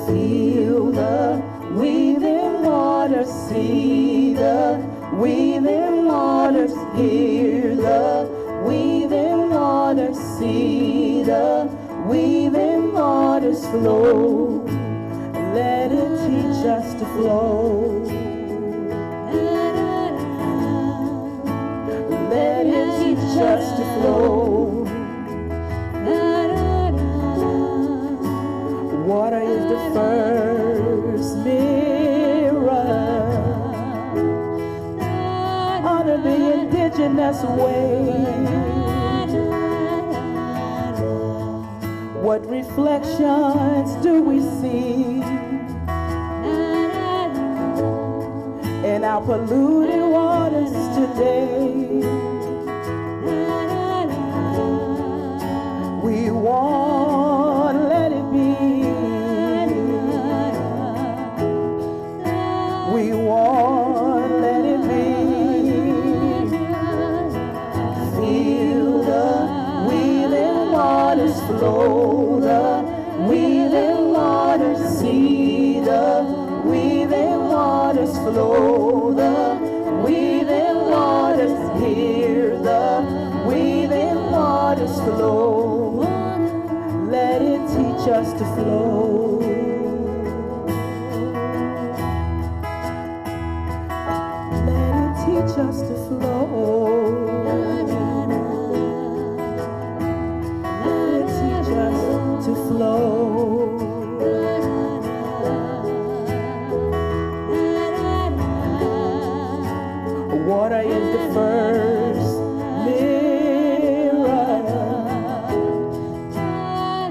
Speaker 5: Feel the weaving waters, see the weaving waters, hear the weaving waters, see the weaving waters flow. Let it teach us to flow. Let it teach us to flow. Water is the first mirror. Honor the indigenous way. What reflections do we see in our polluted waters today? We won't let it be. We waters flow, the weaving waters, hear the weaving waters flow. Let it teach us to flow. Let it teach us to flow. Let it teach us to flow. Water is the first mirror.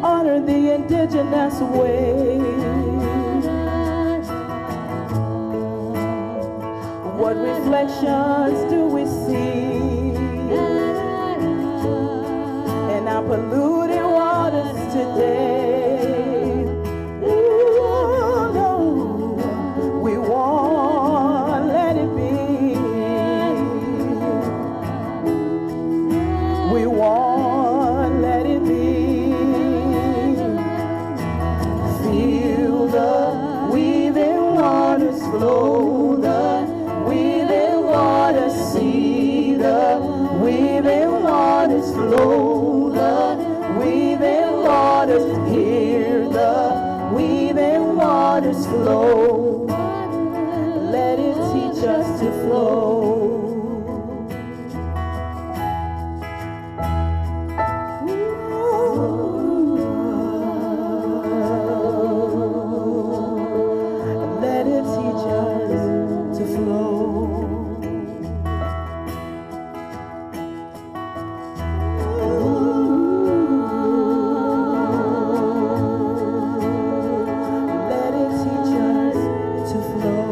Speaker 5: Honor the indigenous way. What reflections do we see in our polluted waters today? Ooh, no, we won't let it be. We won't let it be. Feel the weaving waters flow, the weaving waters, see the weaving waters flow, the weaving waters, hear the weaving waters flow. Let it teach us to flow. Let it teach us to flow. Let it teach us to flow.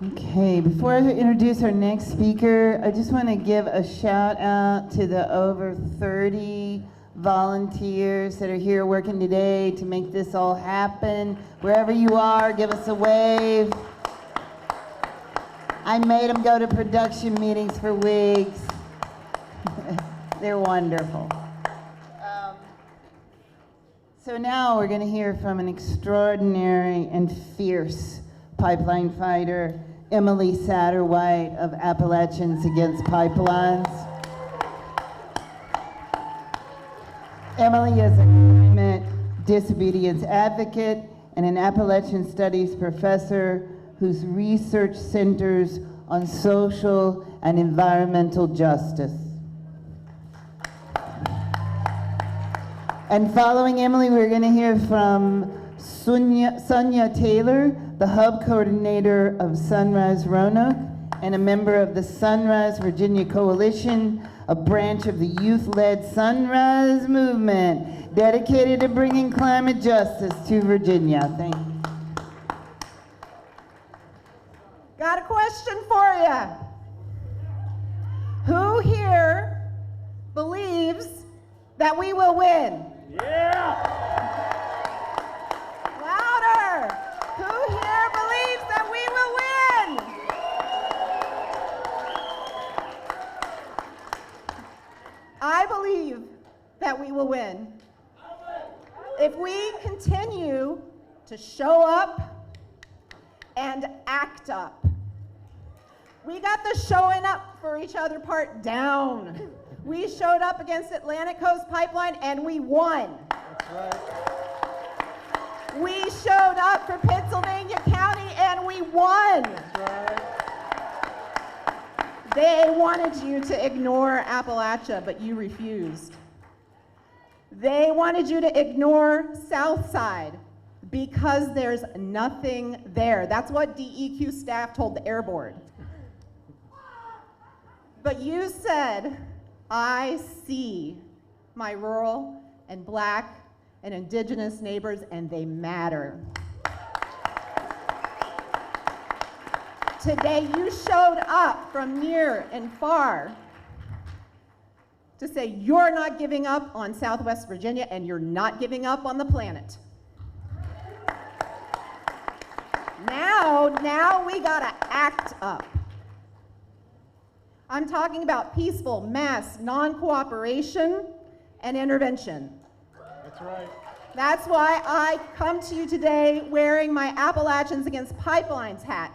Speaker 6: Okay, before I introduce our next speaker, I just want to give a shout out to the over 30 volunteers that are here working today to make this all happen. Wherever you are, give us a wave. I made them go to production meetings for weeks. They're wonderful. So now we're going to hear from an extraordinary and fierce pipeline fighter, Emily Satterwhite of Appalachians Against Pipelines. Emily is a climate disobedience advocate and an Appalachian Studies professor whose research centers on social and environmental justice. And following Emily, we're going to hear from Sonia Taylor, the hub coordinator of Sunrise Roanoke and a member of the Sunrise Virginia Coalition, a branch of the youth-led Sunrise movement dedicated to bringing climate justice to Virginia. Thank you.
Speaker 8: Got a question for you. Who here believes that we will win?
Speaker 13: Yeah!
Speaker 8: Louder! Who here believes that we will win? I believe that we will win. If we continue to show up and act up. We got the showing up for each other part down. We showed up against Atlantic Coast Pipeline and we won.
Speaker 13: That's right.
Speaker 8: We showed up for Pennsylvania County and we won.
Speaker 13: That's right.
Speaker 8: They wanted you to ignore Appalachia, but you refused. They wanted you to ignore Southside because there's nothing there. That's what DEQ staff told the Air Board. But you said, I see my rural and Black and Indigenous neighbors, and they matter. Today you showed up from near and far to say you're not giving up on Southwest Virginia and you're not giving up on the planet. Now we gotta act up. I'm talking about peaceful mass non-cooperation and intervention.
Speaker 13: That's right.
Speaker 8: That's why I come to you today wearing my Appalachians Against Pipelines hat,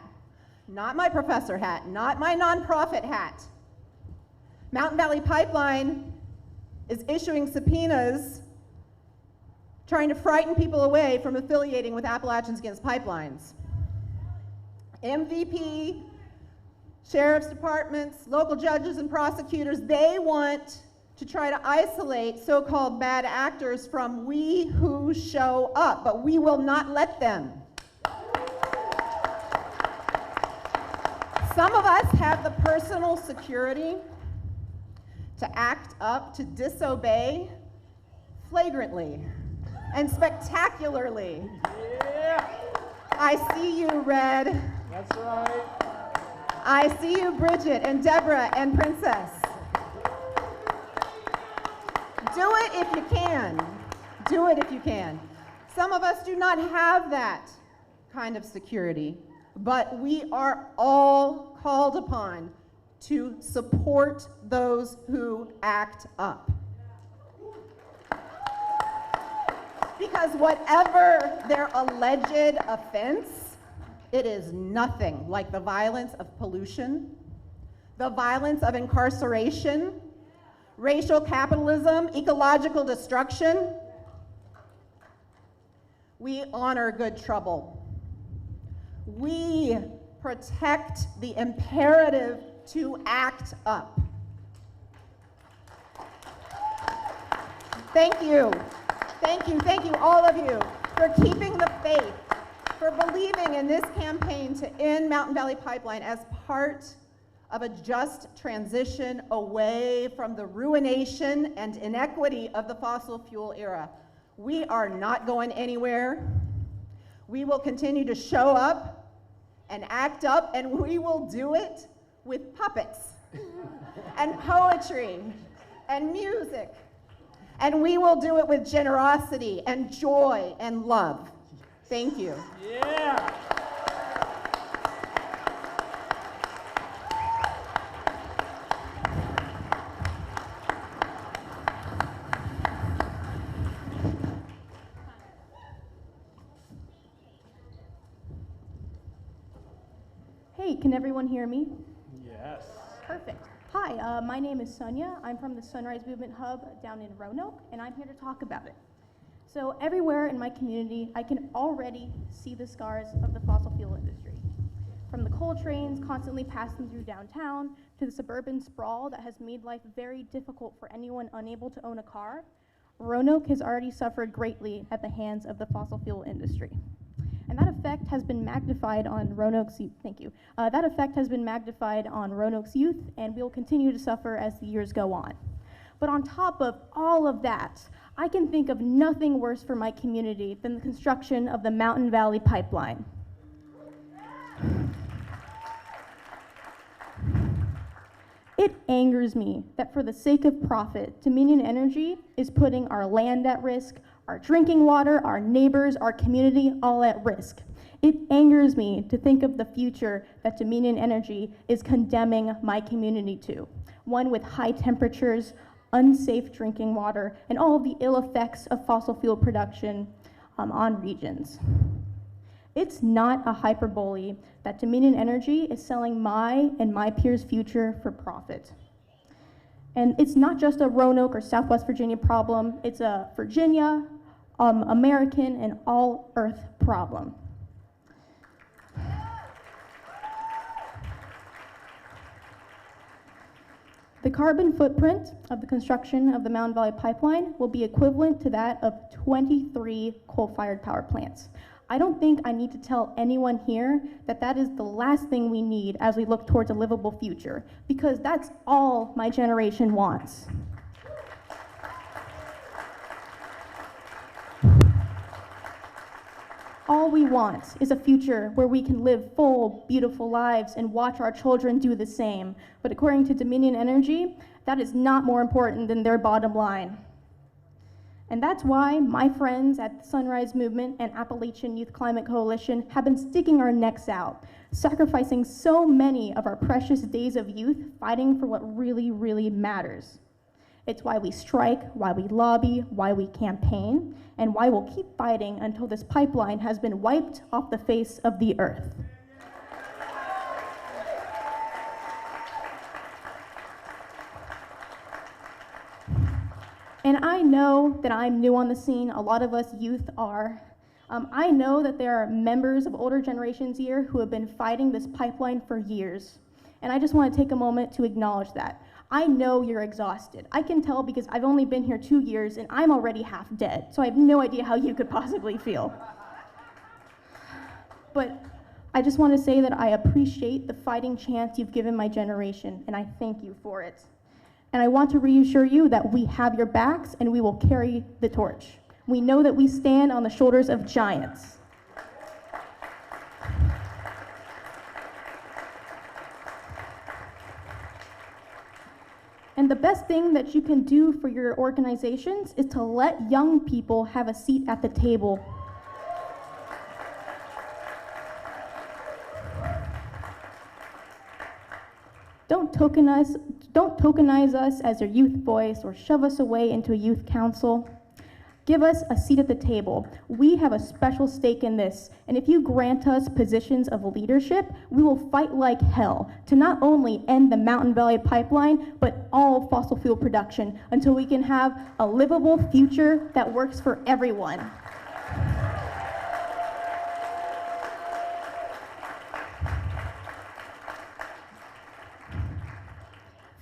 Speaker 8: not my professor hat, not my nonprofit hat. Mountain Valley Pipeline is issuing subpoenas trying to frighten people away from affiliating with Appalachians Against Pipelines. MVP, sheriff's departments, local judges and prosecutors, they want to try to isolate so-called bad actors from we who show up, but we will not let them. Some of us have the personal security to act up, to disobey flagrantly and spectacularly.
Speaker 13: Yeah.
Speaker 8: I see you, Red.
Speaker 13: That's right.
Speaker 8: I see you, Bridget and Deborah and Princess. Do it if you can. Do it if you can. Some of us do not have that kind of security, but we are all called upon to support those who act up. Because whatever their alleged offense, it is nothing like the violence of pollution, the violence of incarceration, racial capitalism, ecological destruction. We honor good trouble. We protect the imperative to act up. Thank you. Thank you, all of you, for keeping the faith, for believing in this campaign to end Mountain Valley Pipeline as part of a just transition away from the ruination and inequity of the fossil fuel era. We are not going anywhere. We will continue to show up and act up, and we will do it with puppets and poetry and music. And we will do it with generosity and joy and love. Thank you.
Speaker 13: Yeah.
Speaker 9: Hey, can everyone hear me?
Speaker 13: Yes.
Speaker 9: Perfect. Hi, my name is Sonia. I'm from the Sunrise Movement Hub down in Roanoke, and I'm here to talk about it. So everywhere in my community, I can already see the scars of the fossil fuel industry. From the coal trains constantly passing through downtown, to the suburban sprawl that has made life very difficult for anyone unable to own a car, Roanoke has already suffered greatly at the hands of the fossil fuel industry. And that effect has been magnified on Roanoke's youth. Thank you. That effect has been magnified on Roanoke's youth, and we will continue to suffer as the years go on. But on top of all of that, I can think of nothing worse for my community than the construction of the Mountain Valley Pipeline. It angers me that for the sake of profit, Dominion Energy is putting our land at risk, our drinking water, our neighbors, our community, all at risk. It angers me to think of the future that Dominion Energy is condemning my community to, one with high temperatures, unsafe drinking water, and all of the ill effects of fossil fuel production on regions. It's not a hyperbole that Dominion Energy is selling my and my peers' future for profit. And it's not just a Roanoke or Southwest Virginia problem, it's a Virginia, American, and all Earth problem. The carbon footprint of the construction of the Mountain Valley Pipeline will be equivalent to that of 23 coal-fired power plants. I don't think I need to tell anyone here that that is the last thing we need as we look towards a livable future, because that's all my generation wants. All we want is a future where we can live full, beautiful lives and watch our children do the same. But according to Dominion Energy, that is not more important than their bottom line. And that's why my friends at the Sunrise Movement and Appalachian Youth Climate Coalition have been sticking our necks out, sacrificing so many of our precious days of youth fighting for what really, really matters. It's why we strike, why we lobby, why we campaign, and why we'll keep fighting until this pipeline has been wiped off the face of the earth. And I know that I'm new on the scene, a lot of us youth are. I know that there are members of older generations here who have been fighting this pipeline for years. And I just want to take a moment to acknowledge that. I know you're exhausted. I can tell because I've only been here 2 years and I'm already half dead, so I have no idea how you could possibly feel. But I just want to say that I appreciate the fighting chance you've given my generation, and I thank you for it. And I want to reassure you that we have your backs and we will carry the torch. We know that we stand on the shoulders of giants. And the best thing that you can do for your organizations is to let young people have a seat at the table. Don't tokenize us as your youth voice or shove us away into a youth council. Give us a seat at the table. We have a special stake in this, and if you grant us positions of leadership, we will fight like hell to not only end the Mountain Valley Pipeline, but all fossil fuel production until we can have a livable future that works for everyone.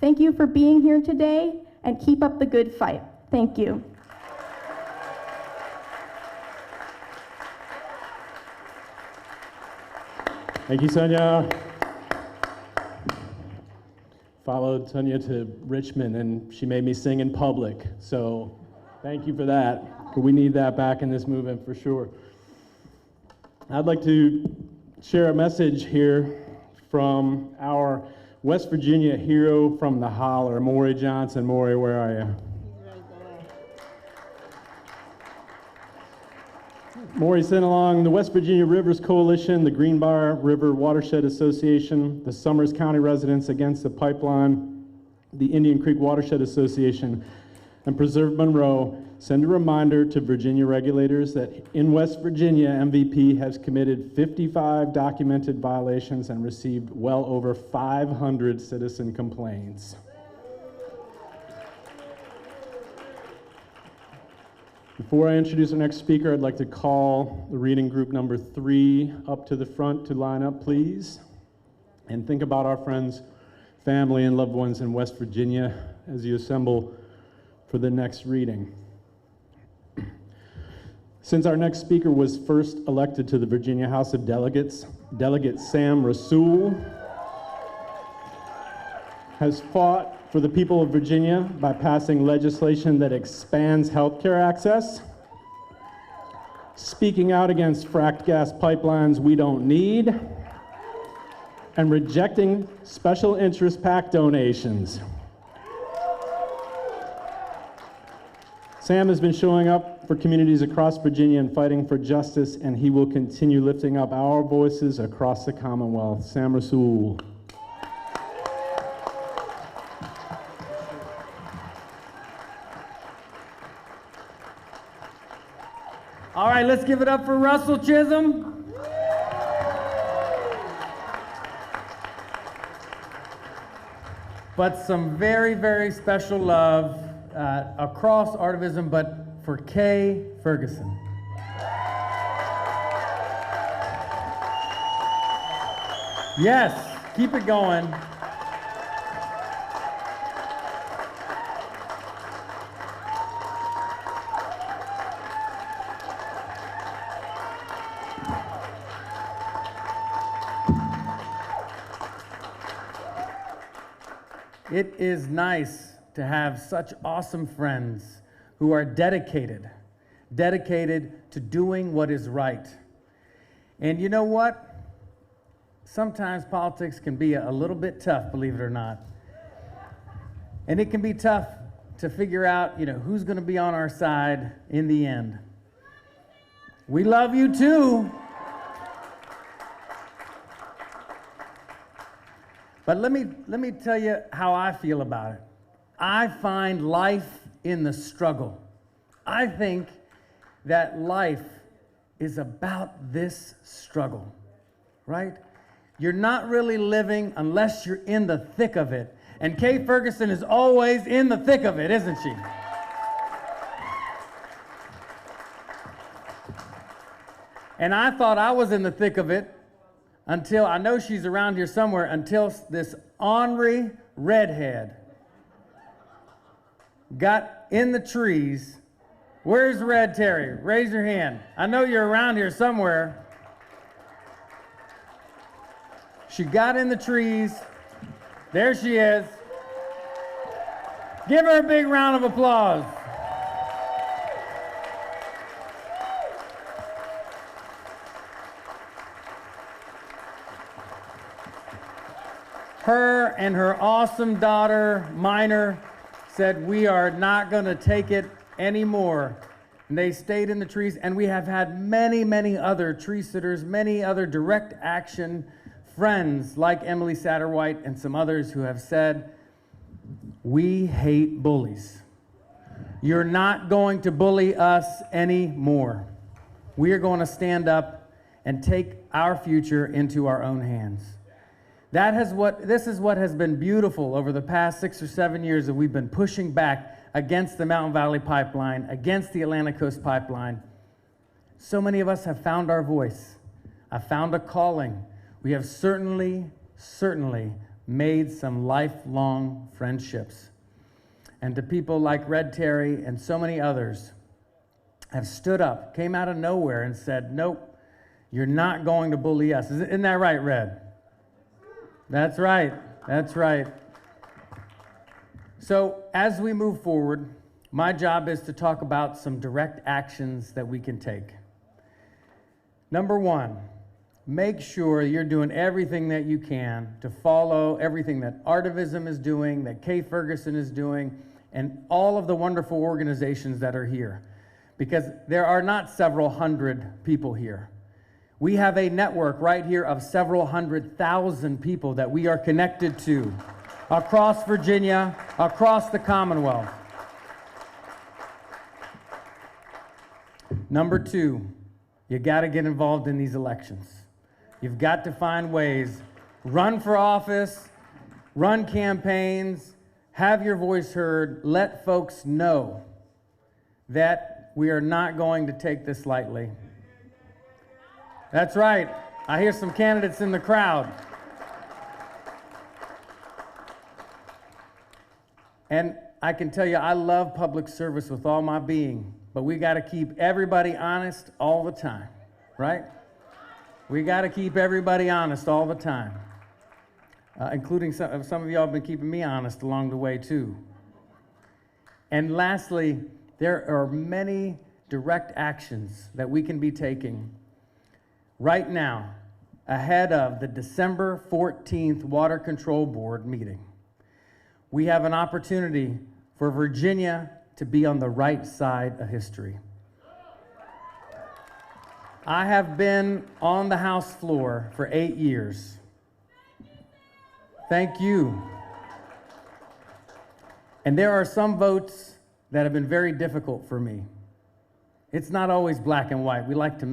Speaker 9: Thank you for being here today, and keep up the good fight. Thank you.
Speaker 17: Thank you, Sonia. Followed Sonia to Richmond, and she made me sing in public. So thank you for that. But we need that back in this movement for sure. I'd like to share a message here from our West Virginia hero from the holler, Maury Johnson. Maury, where are you? Maury sent along the West Virginia Rivers Coalition, the Greenbrier River Watershed Association, the Summers County Residents Against the Pipeline, the Indian Creek Watershed Association, and Preserve Monroe send a reminder to Virginia regulators that in West Virginia, MVP has committed 55 documented violations and received well over 500 citizen complaints. Before I introduce our next speaker, I'd like to call the reading group number 3 up to the front to line up, please. And think about our friends, family, and loved ones in West Virginia as you assemble for the next reading. Since our next speaker was first elected to the Virginia House of Delegates, Delegate Sam Rasool has fought for the people of Virginia by passing legislation that expands healthcare access, speaking out against fracked gas pipelines we don't need, and rejecting special interest PAC donations. Sam has been showing up for communities across Virginia and fighting for justice, and he will continue lifting up our voices across the Commonwealth. Sam Rasool.
Speaker 10: All right, let's give it up for Russell Chisholm. But some very, very special love across Artivism, but for Kay Ferguson. Yes, keep it going. It is nice to have such awesome friends who are dedicated to doing what is right. And you know what? Sometimes politics can be a little bit tough, believe it or not. And it can be tough to figure out, who's going to be on our side in the end. We love you too. But let me tell you how I feel about it. I find life in the struggle. I think that life is about this struggle, right? You're not really living unless you're in the thick of it. And Kay Ferguson is always in the thick of it, isn't she? And I thought I was in the thick of it until, I know she's around here somewhere, until this ornery redhead got in the trees. Where's Red Terry? Raise your hand. I know you're around here somewhere. She got in the trees. There she is. Give her a big round of applause. Her and her awesome daughter, Minor, said, we are not going to take it anymore. And they stayed in the trees, and we have had many, many other tree sitters, many other direct action friends like Emily Satterwhite and some others who have said, we hate bullies. You're not going to bully us anymore. We are going to stand up and take our future into our own hands. This is what has been beautiful over the past 6 or 7 years that we've been pushing back against the Mountain Valley Pipeline, against the Atlantic Coast Pipeline. So many of us have found our voice. I found a calling. We have certainly made some lifelong friendships. And to people like Red Terry and so many others have stood up, came out of nowhere and said, nope, you're not going to bully us. Isn't that right, Red? That's right. That's right. So as we move forward, my job is to talk about some direct actions that we can take. Number one, make sure you're doing everything that you can to follow everything that Artivism is doing, that Kay Ferguson is doing, and all of the wonderful organizations that are here. Because there are not several hundred people here. We have a network right here of several 100,000 people that we are connected to across Virginia, across the Commonwealth. Number two, you got to get involved in these elections. You've got to find ways, run for office, run campaigns, have your voice heard, let folks know that we are not going to take this lightly. That's right. I hear some candidates in the crowd. And I can tell you, I love public service with all my being, but we got to keep everybody honest all the time, right? We got to keep everybody honest all the time, including some of y'all have been keeping me honest along the way too. And lastly, there are many direct actions that we can be taking right now ahead of the December 14th Water Control Board meeting. We have an opportunity for Virginia to be on the right side of history. I have been on the House floor for 8 years. Thank you. And there are some votes that have been very difficult for me. It's not always black and white. We like to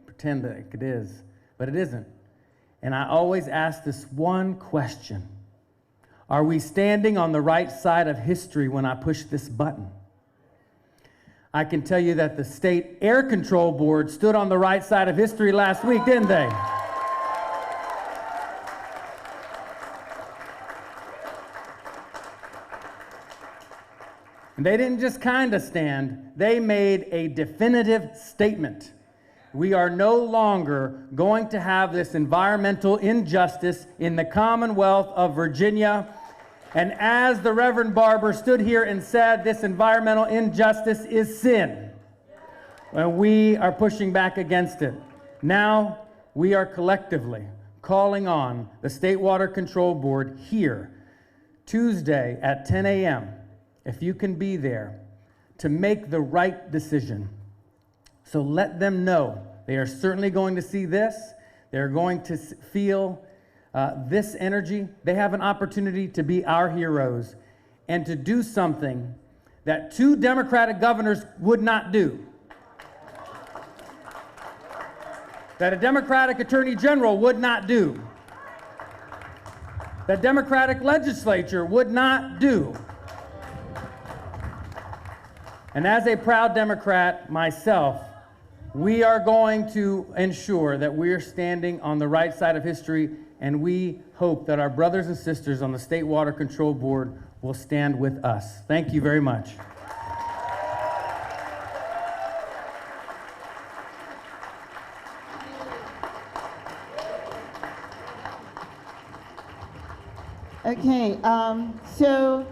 Speaker 10: pretend that it is, but it isn't. And I always ask this one question. Are we standing on the right side of history when I push this button? I can tell you that the State Air Control Board stood on the right side of history last week, didn't they? And they didn't just kind of stand, they made a definitive statement. We are no longer going to have this environmental injustice in the Commonwealth of Virginia. And as the Reverend Barber stood here and said, this environmental injustice is sin. And we are pushing back against it. Now, we are collectively calling on the State Water Control Board here Tuesday at 10 a.m., if you can be there, to make the right decision. So let them know they are certainly going to see this. They're going to feel this energy. They have an opportunity to be our heroes and to do something that 2 Democratic governors would not do, that a Democratic Attorney General would not do, that Democratic legislature would not do. And as a proud Democrat myself, we are going to ensure that we are standing on the right side of history, and we hope that our brothers and sisters on the State Water Control Board will stand with us. Thank you very much.
Speaker 6: Okay, so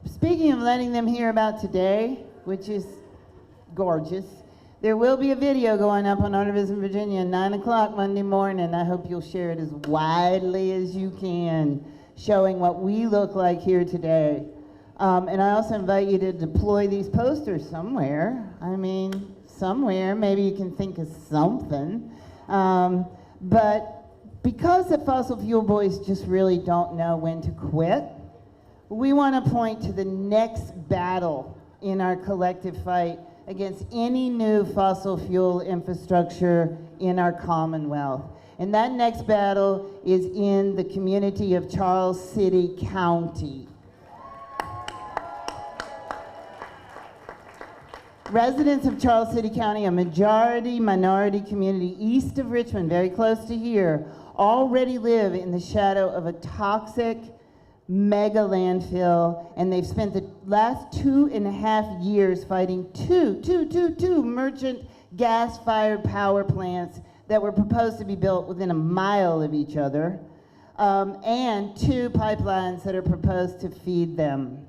Speaker 6: speaking of letting them hear about today, which is gorgeous, there will be a video going up on Richmond Virginia at 9 o'clock Monday morning. I hope you'll share it as widely as you can, showing what we look like here today. And I also invite you to deploy these posters somewhere. I mean, somewhere, maybe you can think of something. But because the fossil fuel boys just really don't know when to quit, we want to point to the next battle in our collective fight against any new fossil fuel infrastructure in our Commonwealth. And that next battle is in the community of Charles City County. Residents of Charles City County, a majority-minority community east of Richmond, very close to here, already live in the shadow of a toxic mega landfill, and they've spent the last 2.5 years fighting two merchant gas-fired power plants that were proposed to be built within a mile of each other, and 2 pipelines that are proposed to feed them.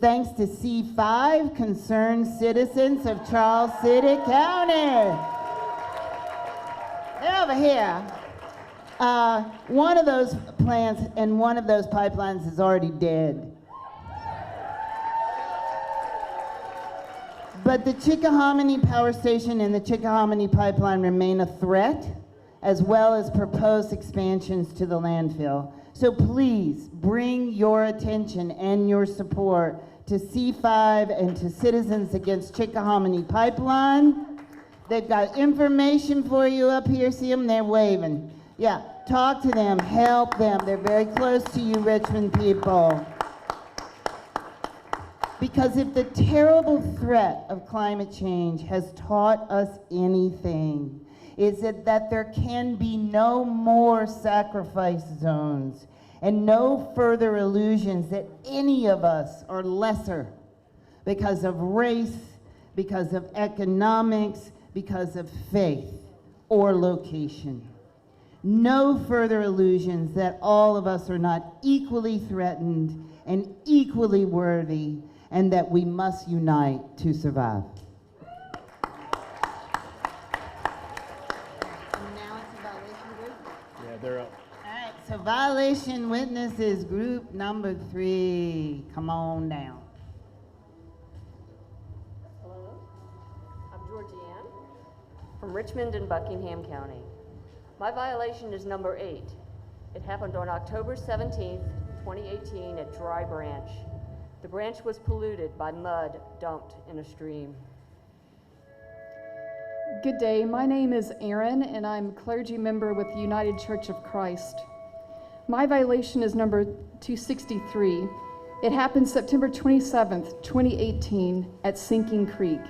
Speaker 6: Thanks to C5, concerned citizens of Charles City County. They're over here. One of those plants and one of those pipelines is already dead. But the Chickahominy Power Station and the Chickahominy Pipeline remain a threat, as well as proposed expansions to the landfill. So please bring your attention and your support to C5 and to Citizens Against Chickahominy Pipeline. They've got information for you up here. See them? They're waving. Yeah, talk to them, help them. They're very close to you, Richmond people. Because if the terrible threat of climate change has taught us anything, is that there can be no more sacrifice zones and no further illusions that any of us are lesser because of race, because of economics, because of faith or location. No further illusions that all of us are not equally threatened and equally worthy, and that we must unite to survive. And now it's a violation group?
Speaker 13: Yeah, they're up.
Speaker 6: All right, so violation witnesses group number 3. Come on down.
Speaker 12: Hello, I'm Georgianne from Richmond and Buckingham County. My violation is number 8. It happened on October 17th, 2018 at Dry Branch. The branch was polluted by mud dumped in a stream.
Speaker 14: Good day, my name is Erin and I'm a clergy member with the United Church of Christ. My violation is number 263. It happened September 27th, 2018 at Sinking Creek.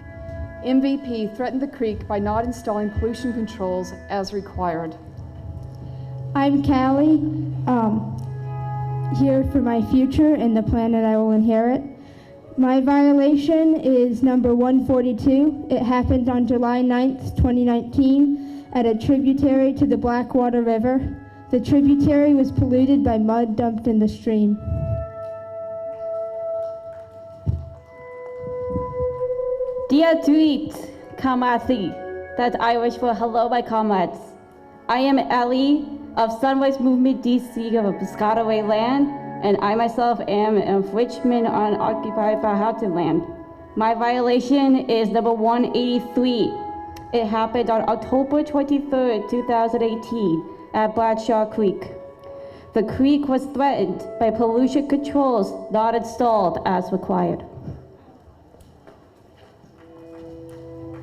Speaker 14: MVP threatened the creek by not installing pollution controls as required.
Speaker 16: I'm Callie, here for my future and the planet I will inherit. My violation is number 142. It happened on July 9th, 2019 at a tributary to the Blackwater River. The tributary was polluted by mud dumped in the stream.
Speaker 18: Dear tweet, come at thee. that I wish for hello, my comrades. I am Ellie of Sunrise Movement DC of Piscataway land, and I myself am of Richmond on occupied Powhatan land. My violation is number 183. It happened on October 23rd, 2018 at Bradshaw Creek. The creek was threatened by pollution controls not installed as required.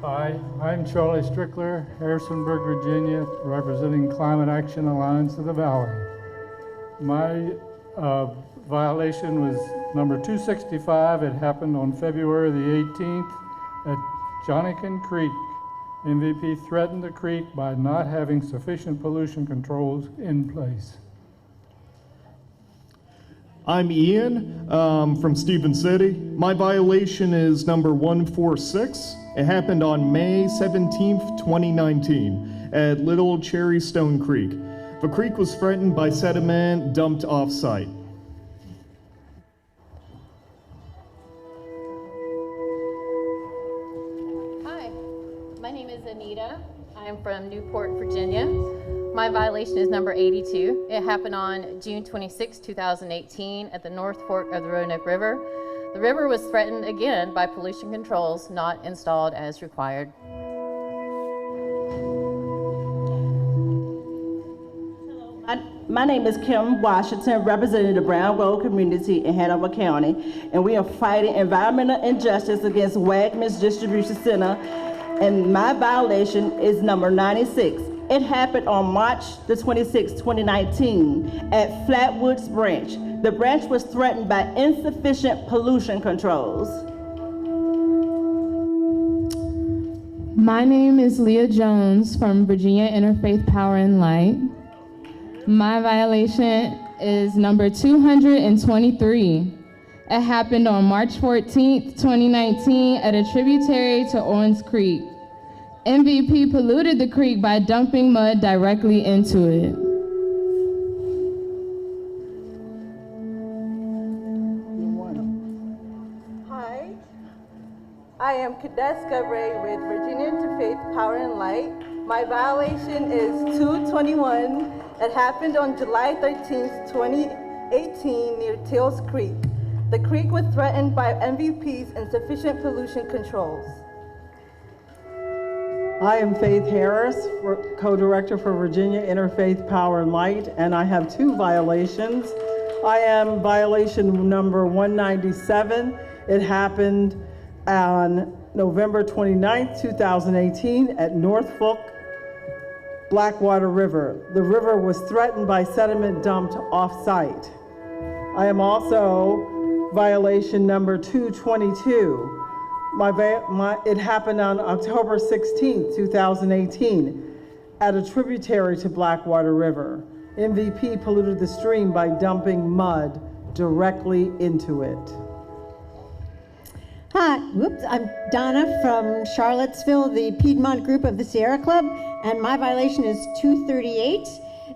Speaker 19: Hi, I'm Charlie Strickler, Harrisonburg, Virginia, representing Climate Action Alliance of the Valley. My violation was number 265. It happened on February the 18th at Johnican Creek. MVP threatened the creek by not having sufficient pollution controls in place.
Speaker 20: I'm Ian from Stephen City. My violation is number 146. It happened on May 17th, 2019 at Little Cherry Stone Creek. The creek was threatened by sediment dumped off-site.
Speaker 22: Hi, my name is Anita. I am from Newport, Virginia. My violation is number 82. It happened on June 26, 2018 at the North Fork of the Roanoke River. The river was threatened again by pollution controls not installed as required.
Speaker 23: My name is Kim Washington, representing the Brown Road community in Hanover County, and we are fighting environmental injustice against Wegmans Distribution Center, and my violation is number 96. It happened on March the 26th, 2019 at Flatwoods Branch. The branch was threatened by insufficient pollution controls.
Speaker 24: My name is Leah Jones from Virginia Interfaith Power and Light. My violation is number 223. It happened on March 14th, 2019 at a tributary to Orange Creek. MVP polluted the creek by dumping mud directly into it.
Speaker 25: Hi, I am Kadeska Ray with Virginia Interfaith Power and Light. My violation is 221. It happened on July 13th, 2018 near Tails Creek. The creek was threatened by MVP's insufficient pollution controls.
Speaker 4: I am Faith Harris, co-director for Virginia Interfaith Power and Light, and I have two violations. I am violation number 197. It happened on November 29th, 2018 at Norfolk Blackwater River. The river was threatened by sediment dumped off-site. I am also violation number 222. It happened on October 16th, 2018 at a tributary to Blackwater River. MVP polluted the stream by dumping mud directly into it.
Speaker 27: Hi, I'm Donna from Charlottesville, the Piedmont group of the Sierra Club, and my violation is 238.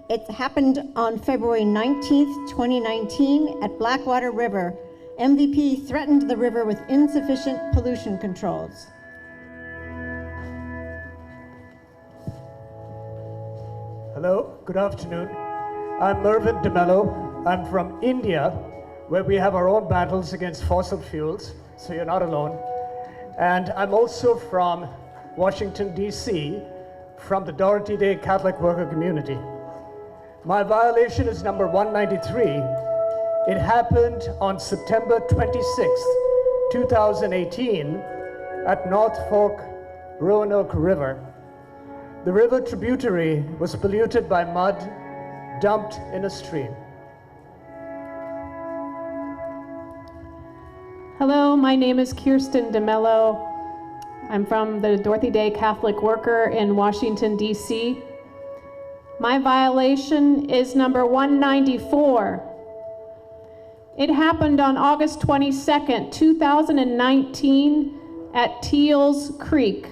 Speaker 27: It happened on February 19th, 2019 at Blackwater River. MVP threatened the river with insufficient pollution controls.
Speaker 13: Hello, good afternoon. I'm Mervyn DeMello. I'm from India, where we have our own battles against fossil fuels, so you're not alone. And I'm also from Washington, D.C., from the Dorothy Day Catholic Worker Community. My violation is number 193. It happened on September 26th, 2018 at North Fork Roanoke River. The river tributary was polluted by mud dumped in a stream.
Speaker 29: Hello, my name is Kirsten DeMello. I'm from the Dorothy Day Catholic Worker in Washington, D.C. My violation is number 194. It happened on August 22nd, 2019 at Teals Creek.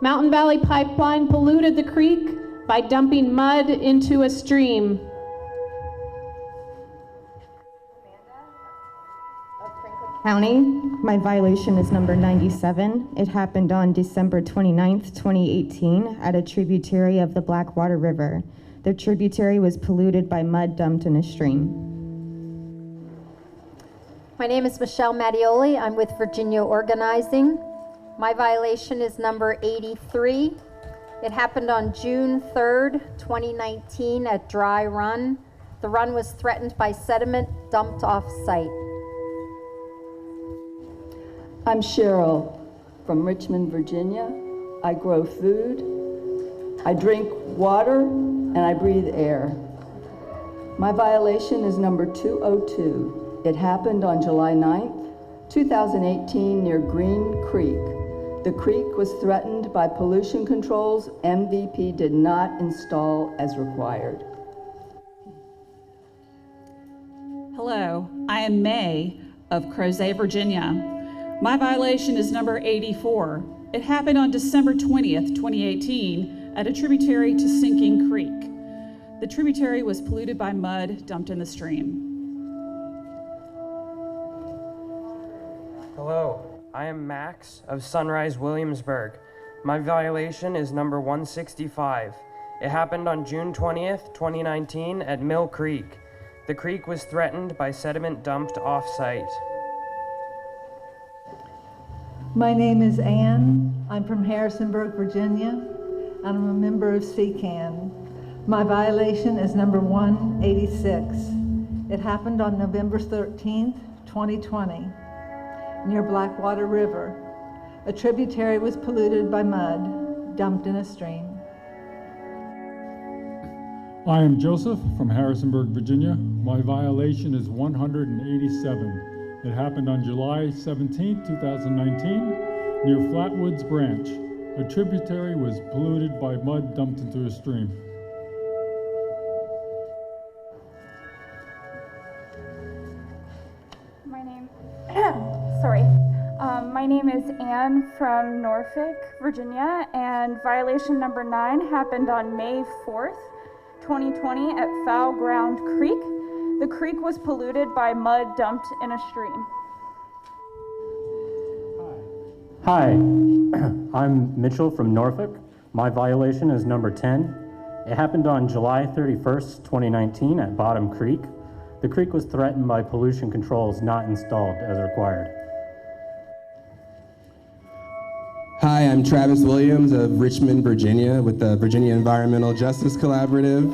Speaker 29: Mountain Valley Pipeline polluted the creek by dumping mud into a stream.
Speaker 1: County. My violation is number 97. It happened on December 29th, 2018 at a tributary of the Blackwater River. The tributary was polluted by mud dumped in a stream.
Speaker 2: My name is Michelle Mattioli. I'm with Virginia Organizing. My violation is number 83. It happened on June 3rd, 2019 at Dry Run. The run was threatened by sediment dumped off-site.
Speaker 3: I'm Cheryl from Richmond, Virginia. I grow food, I drink water, and I breathe air. My violation is number 202. It happened on July 9th, 2018 near Green Creek. The creek was threatened by pollution controls MVP did not install as required.
Speaker 7: Hello, I am May of Crozet, Virginia. My violation is number 84. It happened on December 20th, 2018 at a tributary to Sinking Creek. The tributary was polluted by mud dumped in the stream.
Speaker 11: Hello, I am Max of Sunrise, Williamsburg. My violation is number 165. It happened on June 20th, 2019 at Mill Creek. The creek was threatened by sediment dumped off-site.
Speaker 15: My name is Ann. I'm from Harrisonburg, Virginia, and I'm a member of CCAN. My violation is number 186. It happened on November 13th, 2020, near Blackwater River. A tributary was polluted by mud dumped in a stream.
Speaker 21: I am Joseph from Harrisonburg, Virginia. My violation is 187. It happened on July 17, 2019, near Flatwoods Branch. A tributary was polluted by mud dumped into a stream.
Speaker 26: My name is Anne from Norfolk, Virginia, and violation number 9 happened on May 4th, 2020 at Foul Ground Creek. The creek was polluted by mud dumped in a stream.
Speaker 28: Hi, I'm Mitchell from Norfolk. My violation is number 10. It happened on July 31st, 2019 at Bottom Creek. The creek was threatened by pollution controls not installed as required.
Speaker 30: Hi, I'm Travis Williams of Richmond, Virginia with the Virginia Environmental Justice Collaborative.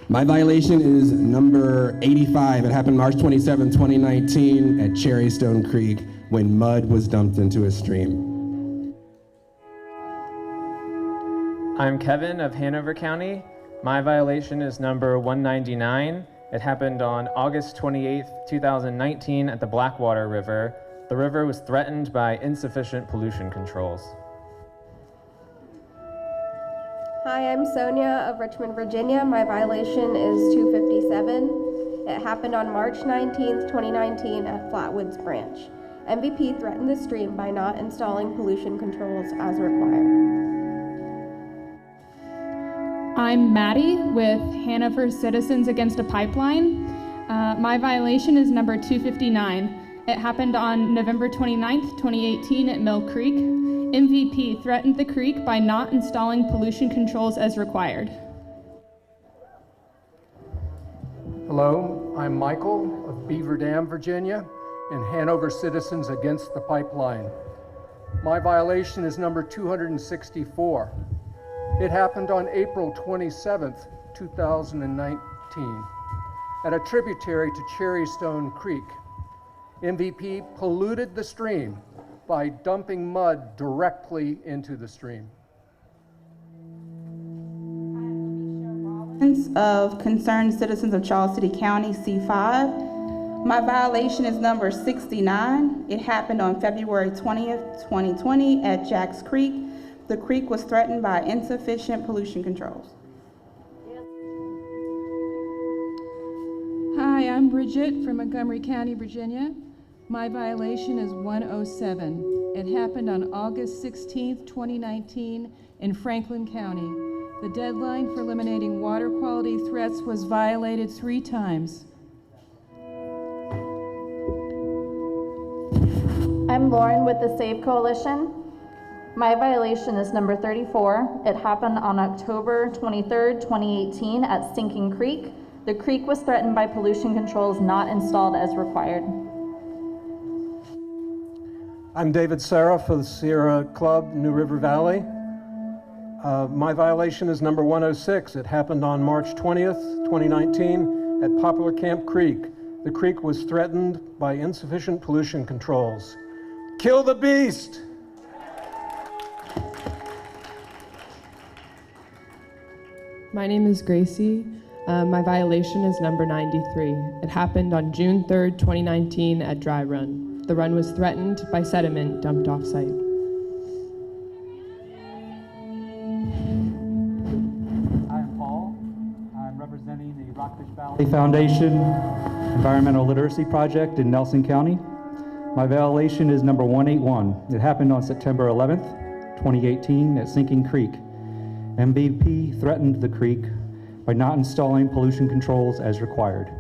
Speaker 30: My violation is number 85. It happened March 27, 2019 at Cherrystone Creek when mud was dumped into a stream.
Speaker 31: I'm Kevin of Hanover County. My violation is number 199. It happened on August 28, 2019 at the Blackwater River. The river was threatened by insufficient pollution controls.
Speaker 32: Hi, I'm Sonia of Richmond, Virginia. My violation is 257. It happened on March 19th, 2019 at Flatwoods Branch. MVP threatened the stream by not installing pollution controls as required.
Speaker 24: I'm Maddie with Hanover Citizens Against a Pipeline. My violation is number 259. It happened on November 29th, 2018 at Mill Creek. MVP threatened the creek by not installing pollution controls as required.
Speaker 33: Hello, I'm Michael of Beaver Dam, Virginia, and Hanover Citizens Against the Pipeline. My violation is number 264. It happened on April 27th, 2019, at a tributary to Cherrystone Creek. MVP polluted the stream by dumping mud directly into the stream.
Speaker 34: Of Concerned Citizens of Charles City County, C5. My violation is number 69. It happened on February 20th, 2020 at Jacks Creek. The creek was threatened by insufficient pollution controls.
Speaker 35: Hi, I'm Bridget from Montgomery County, Virginia. My violation is 107. It happened on August 16th, 2019 in Franklin County. The deadline for eliminating water quality threats was violated 3 times.
Speaker 5: Lauren with the Save Coalition. My violation is number 34. It happened on October 23rd, 2018 at Sinking Creek. The creek was threatened by pollution controls not installed as required.
Speaker 6: I'm David Serra for the Sierra Club, New River Valley. My violation is number 106. It happened on March 20th, 2019 at Poplar Camp Creek. The creek was threatened by insufficient pollution controls. Kill the beast!
Speaker 8: My name is Gracie. My violation is number 93. It happened on June 3rd, 2019 at Dry Run. The run was threatened by sediment dumped off-site.
Speaker 9: I'm Paul. I'm representing the Rockfish Valley Foundation Environmental Literacy Project in Nelson County. My violation is number 181. It happened on September 11th, 2018 at Sinking Creek. MVP threatened the creek by not installing pollution controls as required.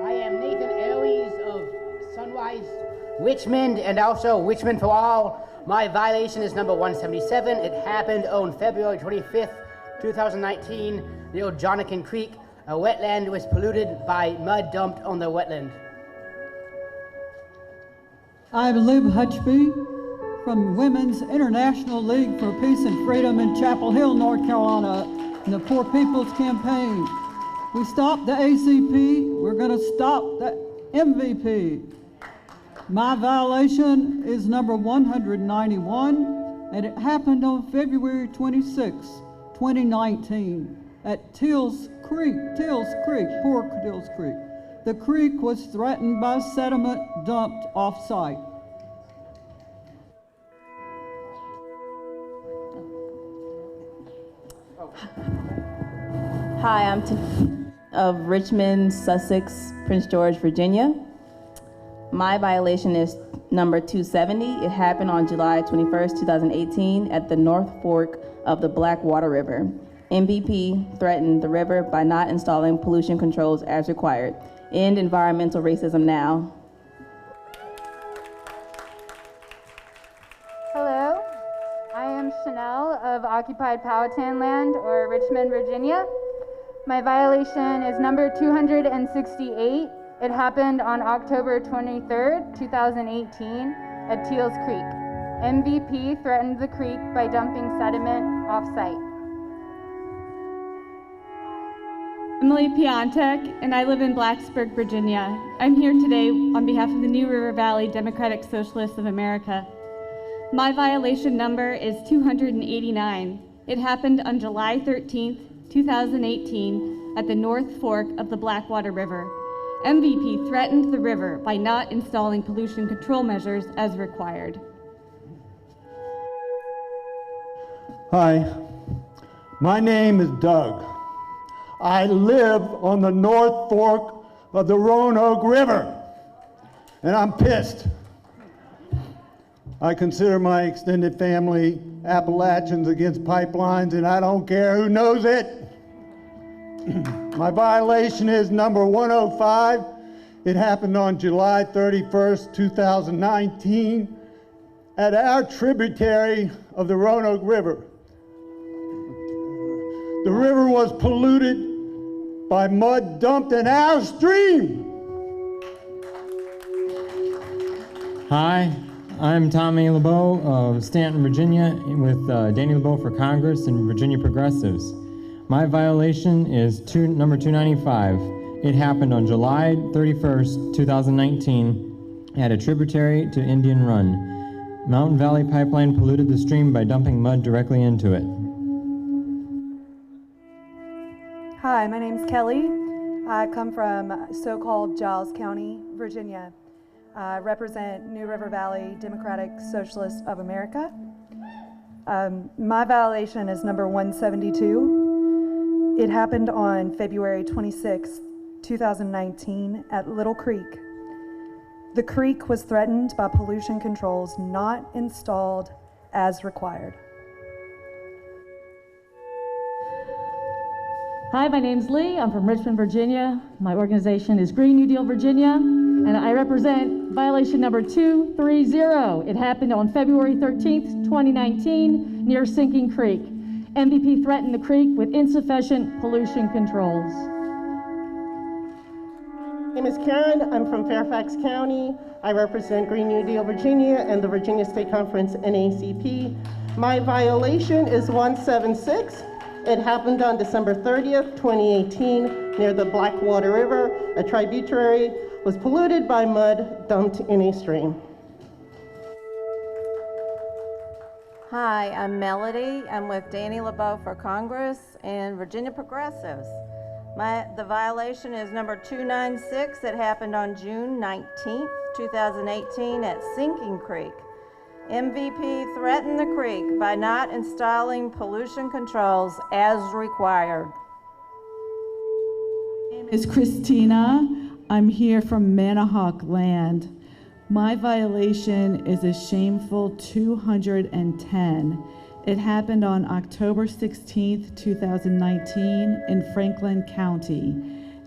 Speaker 10: I am Nathan Airways of Sunrise, Richmond, and also Richmond for All. My violation is number 177. It happened on February 25th, 2019, near Jonathan Creek. A wetland was polluted by mud dumped on the wetland.
Speaker 12: I'm Lib Hutchby from Women's International League for Peace and Freedom in Chapel Hill, North Carolina, and the Poor People's Campaign. We stopped the ACP, we're going to stop the MVP. My violation is number 191, and it happened on February 26, 2019, at Tills Creek, poor Tills Creek. The creek was threatened by sediment dumped off-site.
Speaker 14: Hi, I'm of Richmond, Sussex, Prince George, Virginia. My violation is number 270. It happened on July 21st, 2018 at the North Fork of the Blackwater River. MVP threatened the river by not installing pollution controls as required. End environmental racism now.
Speaker 16: Hello, I am Chanel of Occupied Powhatan Land, or Richmond, Virginia. My violation is number 268. It happened on October 23rd, 2018 at Teals Creek. MVP threatened the creek by dumping sediment off-site.
Speaker 17: Emily Piontek, and I live in Blacksburg, Virginia. I'm here today on behalf of the New River Valley Democratic Socialists of America. My violation number is 289. It happened on July 13th, 2018 at the North Fork of the Blackwater River. MVP threatened the river by not installing pollution control measures as required.
Speaker 18: Hi, my name is Doug. I live on the North Fork of the Roanoke River, and I'm pissed. I consider my extended family Appalachians against pipelines, and I don't care who knows it. My violation is number 105. It happened on July 31st, 2019 at our tributary of the Roanoke River. The river was polluted by mud dumped in our stream.
Speaker 19: Hi, I'm Tommy LeBeau of Stanton, Virginia, with Danny LeBeau for Congress and Virginia Progressives. My violation is number 295. It happened on July 31st, 2019 at a tributary to Indian Run. Mountain Valley Pipeline polluted the stream by dumping mud directly into it.
Speaker 20: Hi, my name's Kelly. I come from so-called Giles County, Virginia. I represent New River Valley Democratic Socialists of America. My violation is number 172. It happened on February 26, 2019 at Little Creek. The creek was threatened by pollution controls not installed as required.
Speaker 22: Hi, my name's Lee. I'm from Richmond, Virginia. My organization is Green New Deal Virginia.
Speaker 1: and I represent violation number 230. It happened on February 13th, 2019, near Sinking Creek. MVP threatened the creek with insufficient pollution controls.
Speaker 2: My name is Karen. I'm from Fairfax County. I represent Green New Deal Virginia and the Virginia State Conference NACP. My violation is 176. It happened on December 30th, 2018, near the Blackwater River. A tributary was polluted by mud dumped in a stream.
Speaker 3: Hi, I'm Melody. I'm with Danny LeBeau for Congress and Virginia Progressives. The violation is number 296. It happened on June 19th, 2018 at Sinking Creek. MVP threatened the creek by not installing pollution controls as required.
Speaker 4: My name is Christina. I'm here from Manahawk Land. My violation is a shameful 210. It happened on October 16th, 2019 in Franklin County.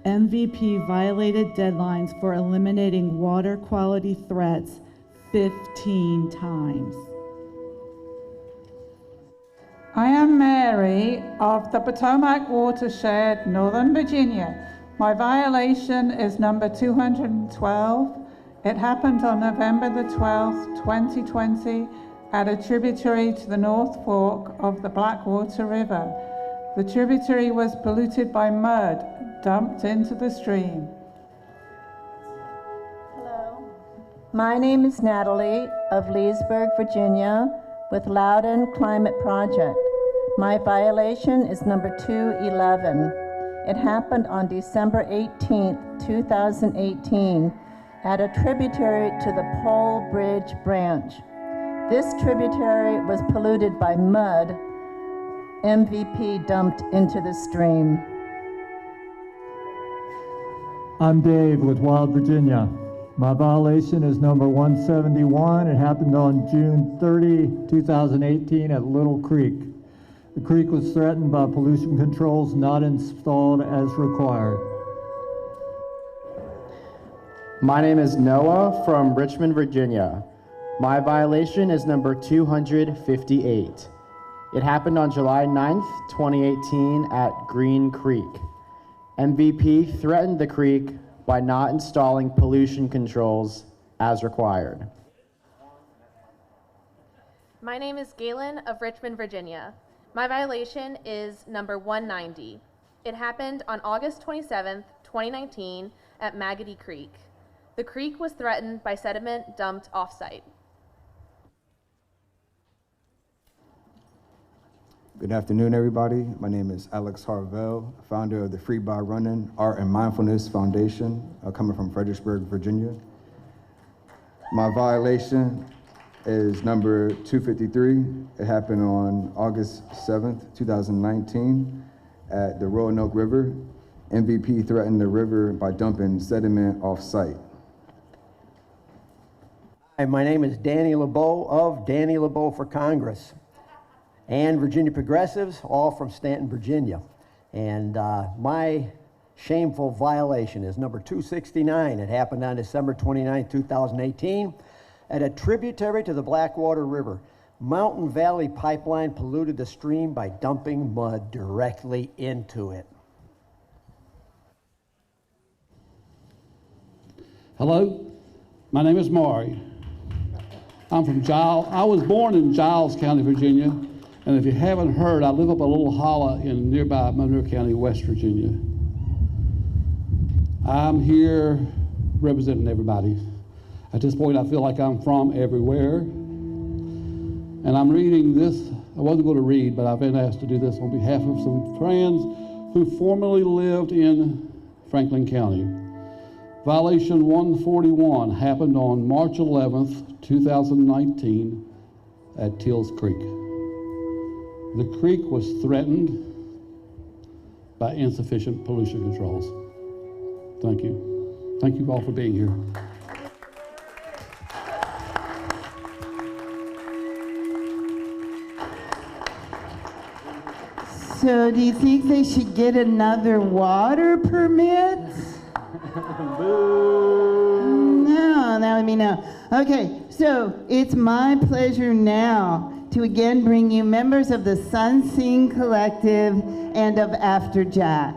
Speaker 4: MVP violated deadlines for eliminating water quality threats 15 times.
Speaker 7: I am Mary of the Potomac Watershed, Northern Virginia. My violation is number 212. It happened on November the 12th, 2020 at a tributary to the North Fork of the Blackwater River. The tributary was polluted by mud dumped into the stream.
Speaker 11: My name is Natalie of Leesburg, Virginia, with Loudon Climate Project. My violation is number 211. It happened on December 18th, 2018, at a tributary to the Pole Bridge Branch. This tributary was polluted by mud MVP dumped into the stream.
Speaker 13: I'm Dave with Wild Virginia. My violation is number 171. It happened on June 30, 2018 at Little Creek. The creek was threatened by pollution controls not installed as required.
Speaker 15: My name is Noah from Richmond, Virginia. My violation is number 258. It happened on July 9th, 2018 at Green Creek. MVP threatened the creek by not installing pollution controls as required.
Speaker 21: My name is Galen of Richmond, Virginia. My violation is number 190. It happened on August 27th, 2019 at Maggoty Creek. The creek was threatened by sediment dumped off-site.
Speaker 22: Good afternoon, everybody. My name is Alex Harvell, founder of the Free by Running Art and Mindfulness Foundation, coming from Fredericksburg, Virginia. My violation is number 253. It happened on August 7th, 2019 at the Roanoke River. MVP threatened the river by dumping sediment off-site.
Speaker 23: Hi, my name is Danny LeBeau of Danny LeBeau for Congress and Virginia Progressives, all from Stanton, Virginia. And my shameful violation is number 269. It happened on December 29, 2018 at a tributary to the Blackwater River. Mountain Valley Pipeline polluted the stream by dumping mud directly into it.
Speaker 25: Hello, my name is Maury. I'm from Giles. I was born in Giles County, Virginia, and if you haven't heard, I live up a little hollow in nearby Monroe County, West Virginia. I'm here representing everybody. At this point, I feel like I'm from everywhere, and I'm reading this. I wasn't going to read, but I've been asked to do this on behalf of some friends who formerly lived in Franklin County. Violation 141 happened on March 11th, 2019 at Teals Creek. The creek was threatened by insufficient pollution controls. Thank you. Thank you all for being here.
Speaker 26: So do you think they should get another water permit?
Speaker 25: Boo!
Speaker 26: let me know. Okay, so it's my pleasure now to again bring you members of the Sun Sing Collective and of After Jack.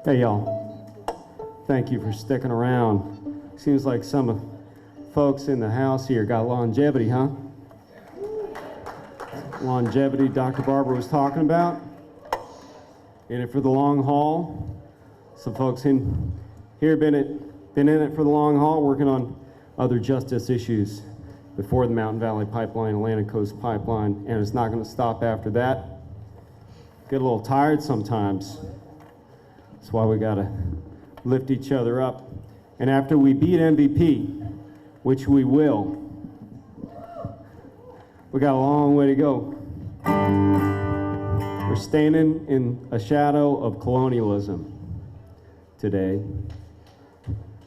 Speaker 5: Hey y'all, thank you for sticking around. Seems like some folks in the house here got longevity, huh? Longevity Dr. Barber was talking about. In it for the long haul. Some folks in here been in it for the long haul, working on other justice issues before the Mountain Valley Pipeline, Atlantic Coast Pipeline, and it's not going to stop after that. Get a little tired sometimes. That's why we got to lift each other up. And after we beat MVP, which we will, we got a long way to go. We're standing in a shadow of colonialism today,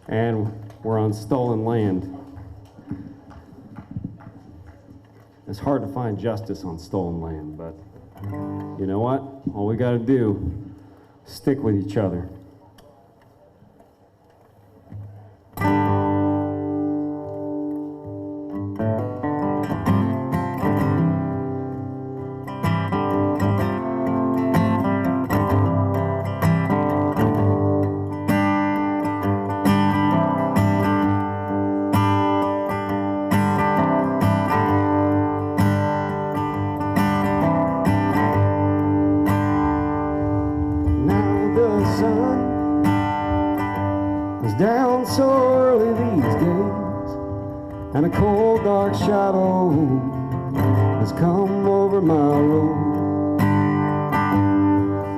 Speaker 5: and we're on stolen land. It's hard to find justice on stolen land, but you know what? All we got to do is stick with each other. Down so early these days, and a cold dark shadow has come over my road.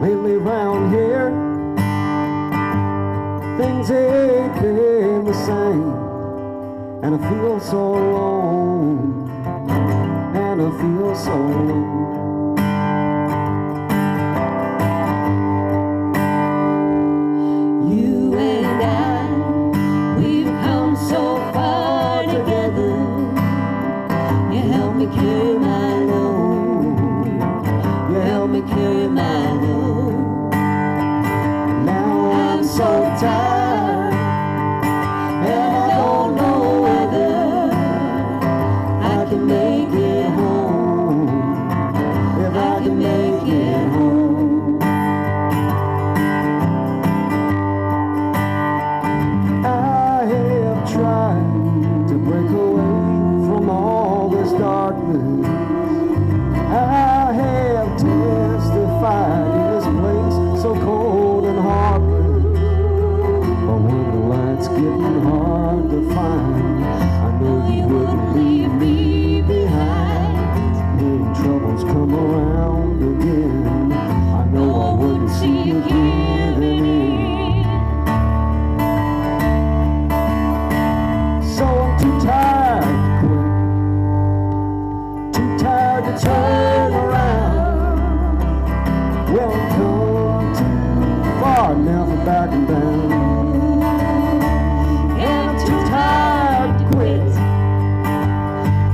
Speaker 5: Lately round here, things ain't been the same, and I feel so alone, and I feel so alone.
Speaker 6: Carry my load, you help me carry my load. Now I'm so tired, and I don't know whether I can make it home, if I can make it home. I have tried to break away from all this darkness. I have testified in this place so cold and heartless. But when the light's getting hard to find, I know you wouldn't leave me behind. When troubles come around again, I know I wouldn't see you giving in. So I'm too tired to quit, too tired to turn around. Well, I've come too far now for backing down. And I'm too tired to quit,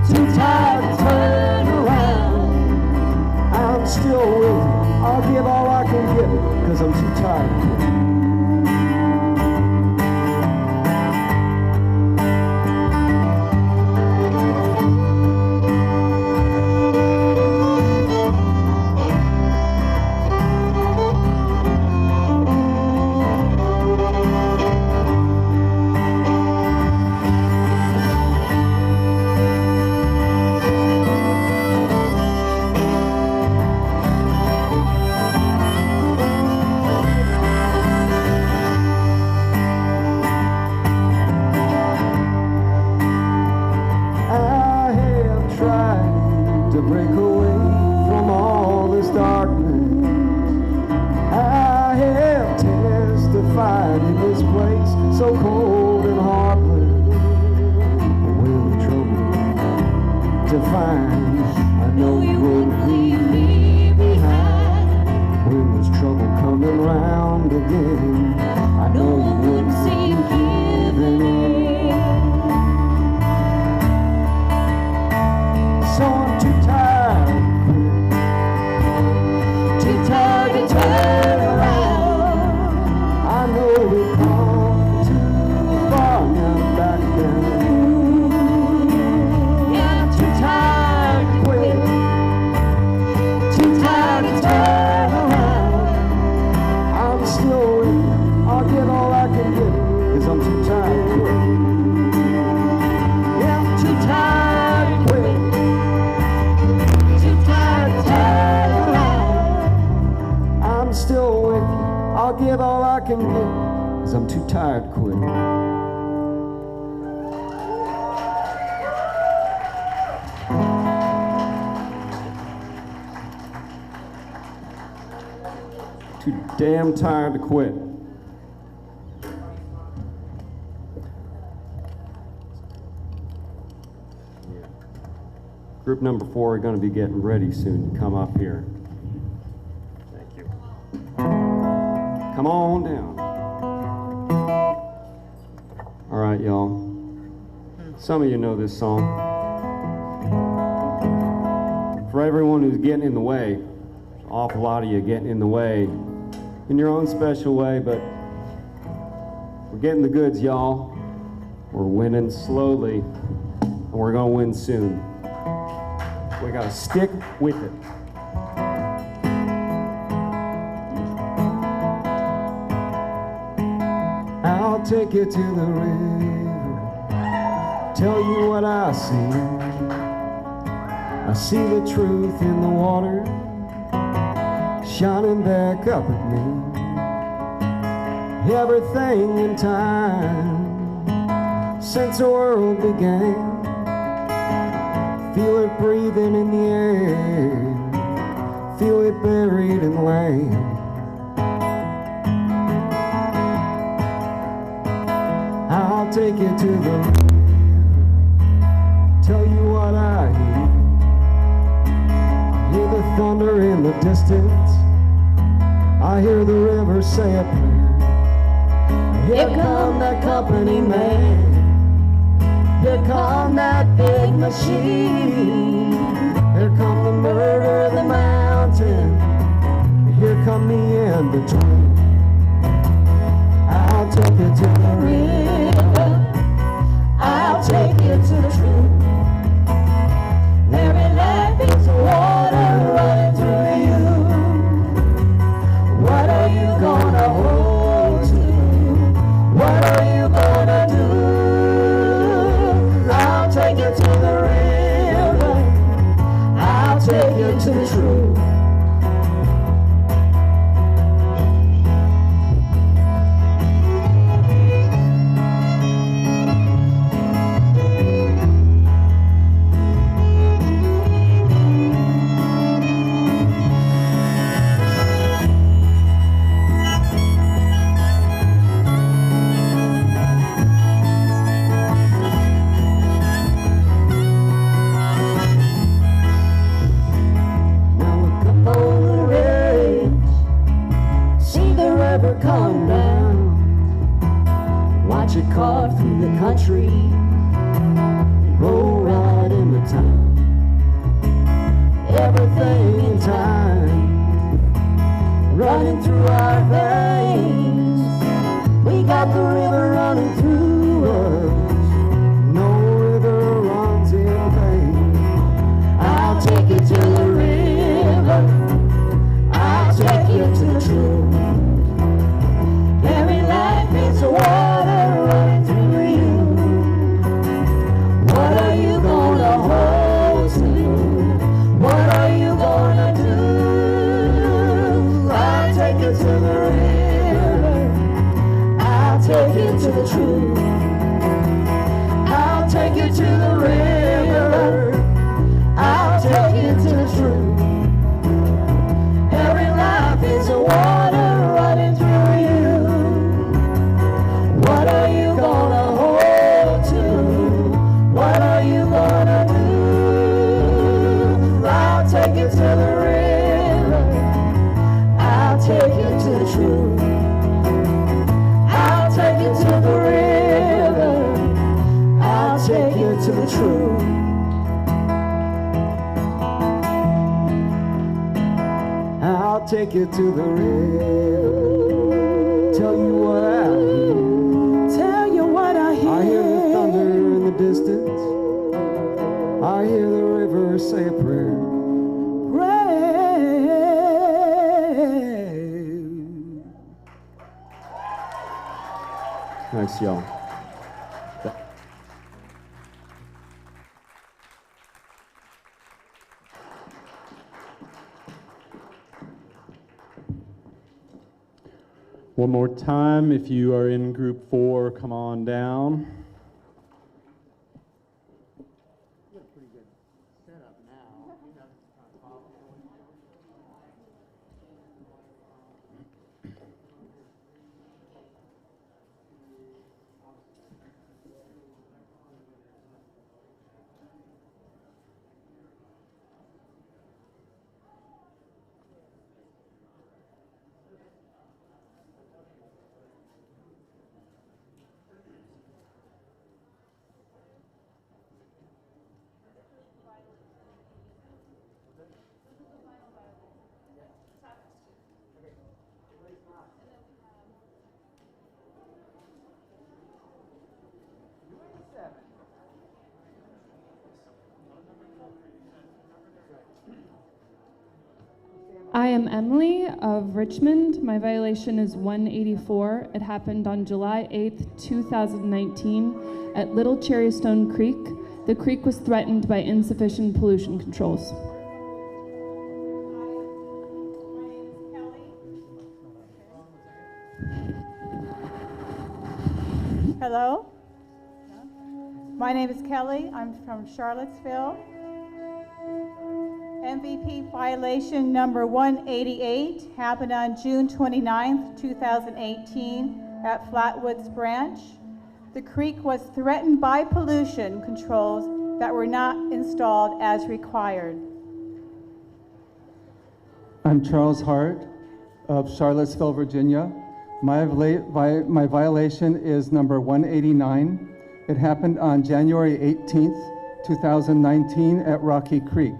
Speaker 6: too tired to turn around. I'm still waiting, I'll give all I can give it, 'cause I'm too tired to quit. to find. I know you wouldn't leave me behind. When there's trouble coming round again, I know you wouldn't seem giving in. So I'm too tired, too tired to turn around. I know we've come too far now to back down. Yeah, I'm too tired to quit, too tired to turn around. I'm still with you, I'll get all I can get, 'cause I'm too tired to quit. Yeah, I'm too tired to quit, too tired to turn around. I'm still with you, I'll give all I can get, 'cause I'm too tired to quit.
Speaker 5: Too damn tired to quit. Group number 4 are going to be getting ready soon to come up here. Thank you. Come on down. All right, y'all. Some of you know this song. For everyone who's getting in the way, an awful lot of you getting in the way in your own special way, but we're getting the goods, y'all. We're winning slowly, and we're going to win soon. We got to stick with it.
Speaker 6: I'll take you to the river, tell you what I see. I see the truth in the water, shining back up at me. Everything in time, since the world began. Feel it breathing in the air, feel it buried in land. I'll take you to the river, tell you what I hear. I hear the thunder in the distance, I hear the river say a prayer. Here come that company man, here come that big machine. Here come the murder of the mountain, here come the in-between. I'll take you to the river, I'll take you to the truth. Every life is water running through you. What are you gonna hold to? What are you gonna do? I'll take you to the river, I'll take you to the truth. Come down, watch it carve through the country, roll right into town. Everything in time, running through our veins. We got the river running through us, no river runs in vain. I'll take you to the river, I'll take you to the truth. Every life is water running through you. What are you gonna hold to? What are you gonna do? I'll take you to the river, I'll take you to the truth. I'll take you to the river, I'll take you to the truth. Every life is water running through you. What are you gonna hold to? What are you gonna do? take you to the river. Tell you what I hear.
Speaker 8: Tell you what I hear.
Speaker 6: I hear the thunder in the distance. I hear the river say a prayer. Thanks, y'all.
Speaker 9: One more time, if you are in group 4, come on down.
Speaker 10: I am Emily of Richmond. My violation is 184. It happened on July 8th, 2019 at Little Cherrystone Creek. The creek was threatened by insufficient pollution controls.
Speaker 12: Hello. My name is Kelly. I'm from Charlottesville. MVP violation number 188 happened on June 29th, 2018 at Flatwoods Branch. The creek was threatened by pollution controls that were not installed as required.
Speaker 14: I'm Charles Hart of Charlottesville, Virginia. My violation is number 189. It happened on January 18th, 2019 at Rocky Creek.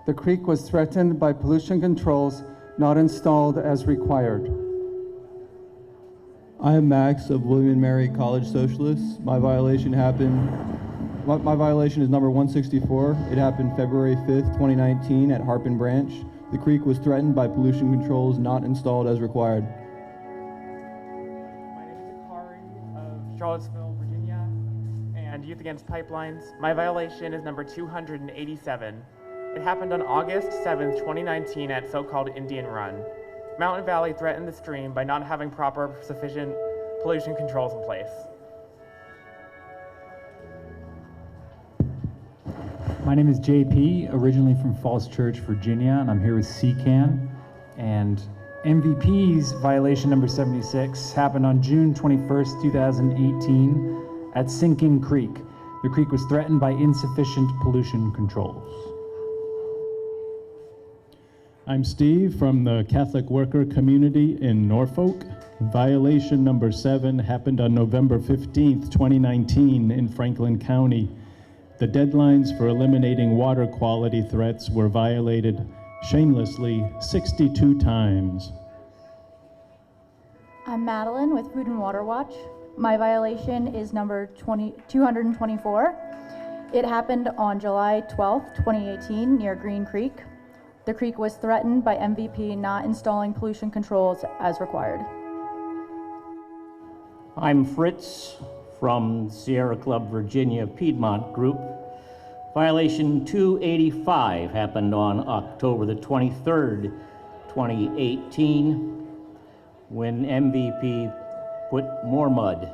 Speaker 14: The creek was threatened by pollution controls not installed as required.
Speaker 24: I am Max of William and Mary College Socialists. My violation is number 164. It happened February 5th, 2019 at Harpin Branch. The creek was threatened by pollution controls not installed as required.
Speaker 27: My name is Akari of Charlottesville, Virginia, and Youth Against Pipelines. My violation is number 287. It happened on August 7th, 2019 at so-called Indian Run. Mountain Valley threatened the stream by not having proper, sufficient pollution controls in place.
Speaker 28: My name is JP, originally from Falls Church, Virginia, and I'm here with CCAN. And MVP's violation number 76 happened on June 21st, 2018 at Sinking Creek. The creek was threatened by insufficient pollution controls.
Speaker 29: I'm Steve from the Catholic Worker Community in Norfolk. Violation number 7 happened on November 15th, 2019 in Franklin County. The deadlines for eliminating water quality threats were violated shamelessly 62 times.
Speaker 30: I'm Madeline with Food and Water Watch. My violation is number 224. It happened on July 12th, 2018 near Green Creek. The creek was threatened by MVP not installing pollution controls as required.
Speaker 31: I'm Fritz from Sierra Club Virginia Piedmont Group. Violation 285 happened on October the 23rd, 2018, when MVP put more mud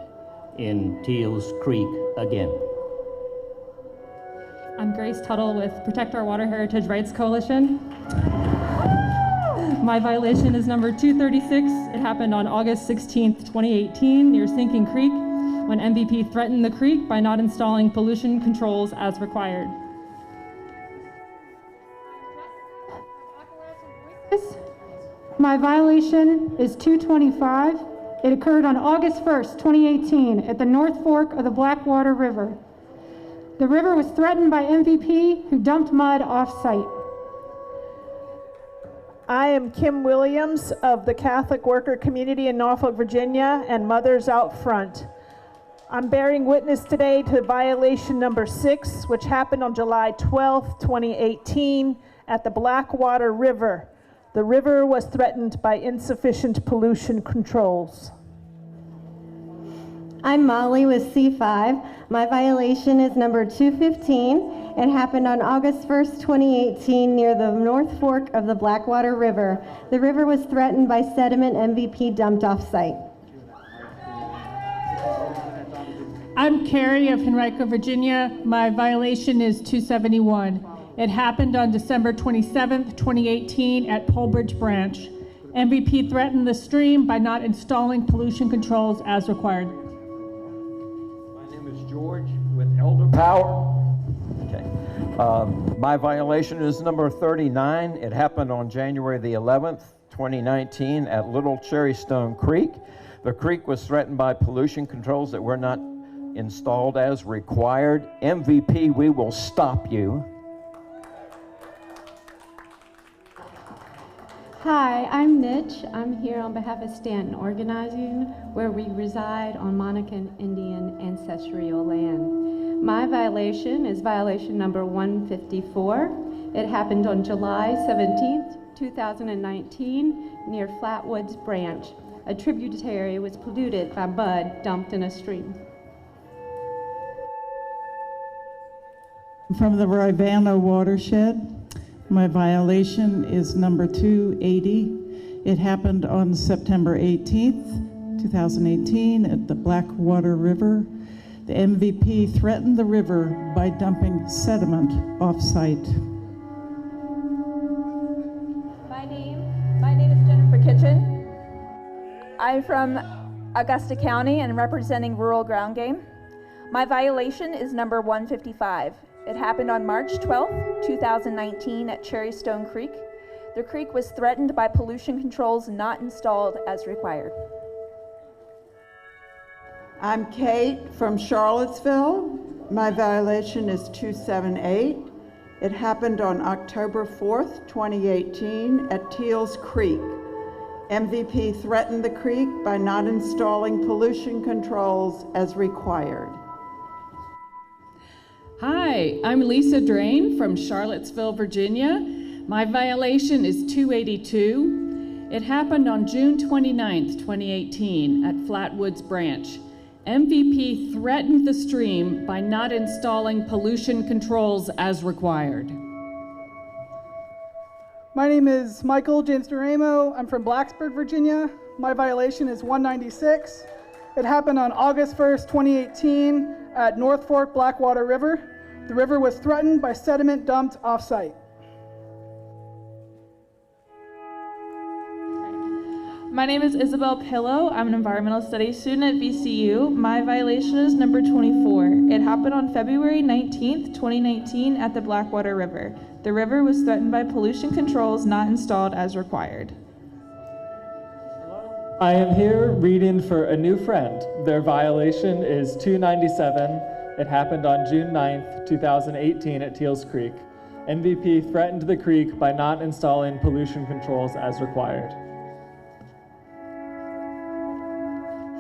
Speaker 31: in Teals Creek again.
Speaker 10: I'm Grace Tuttle with Protect Our Water Heritage Rights Coalition. My violation is number 236. It happened on August 16th, 2018 near Sinking Creek when MVP threatened the creek by not installing pollution controls as required.
Speaker 32: My violation is 225. It occurred on August 1st, 2018 at the North Fork of the Blackwater River. The river was threatened by MVP who dumped mud off-site.
Speaker 1: I am Kim Williams of the Catholic Worker Community in Norfolk, Virginia, and Mothers Out Front. I'm bearing witness today to violation number 6, which happened on July 12, 2018 at the Blackwater River. The river was threatened by insufficient pollution controls.
Speaker 2: I'm Molly with C5. My violation is number 215. It happened on August 1st, 2018 near the North Fork of the Blackwater River. The river was threatened by sediment MVP dumped off-site.
Speaker 3: I'm Carrie of Henrico, Virginia. My violation is 271. It happened on December 27th, 2018 at Polbridge Branch. MVP threatened the stream by not installing pollution controls as required.
Speaker 4: My name is George with Elder Power. Okay. My violation is number 39. It happened on January the 11th, 2019 at Little Cherrystone Creek. The creek was threatened by pollution controls that were not installed as required. MVP, we will stop you.
Speaker 7: Hi, I'm Nitch. I'm here on behalf of Stanton Organizing, where we reside on Monacan Indian ancestral land. My violation is violation number 154. It happened on July 17th, 2019, near Flatwoods Branch. A tributary was polluted by mud dumped in a stream.
Speaker 8: From the Rivanna watershed, my violation is number 280. It happened on September 18th, 2018 at the Blackwater River. The MVP threatened the river by dumping sediment off-site.
Speaker 11: My name is Jennifer Kitchen. I'm from Augusta County and representing rural ground game. My violation is number 155. It happened on March 12, 2019 at Cherrystone Creek. The creek was threatened by pollution controls not installed as required.
Speaker 16: I'm Kate from Charlottesville. My violation is 278. It happened on October 4th, 2018 at Teals Creek. MVP threatened the creek by not installing pollution controls as required.
Speaker 17: Hi, I'm Lisa Drain from Charlottesville, Virginia. My violation is 282. It happened on June 29th, 2018 at Flatwoods Branch. MVP threatened the stream by not installing pollution controls as required.
Speaker 18: My name is Michael James Duramo. I'm from Blacksburg, Virginia. My violation is 196. It happened on August 1st, 2018 at North Fork Blackwater River. The river was threatened by sediment dumped off-site.
Speaker 10: My name is Isabel Pillow. I'm an environmental studies student at VCU. My violation is number 24. It happened on February 19th, 2019 at the Blackwater River. The river was threatened by pollution controls not installed as required.
Speaker 19: I am here reading for a new friend. Their violation is 297. It happened on June 9th, 2018 at Teals Creek. MVP threatened the creek by not installing pollution controls as required.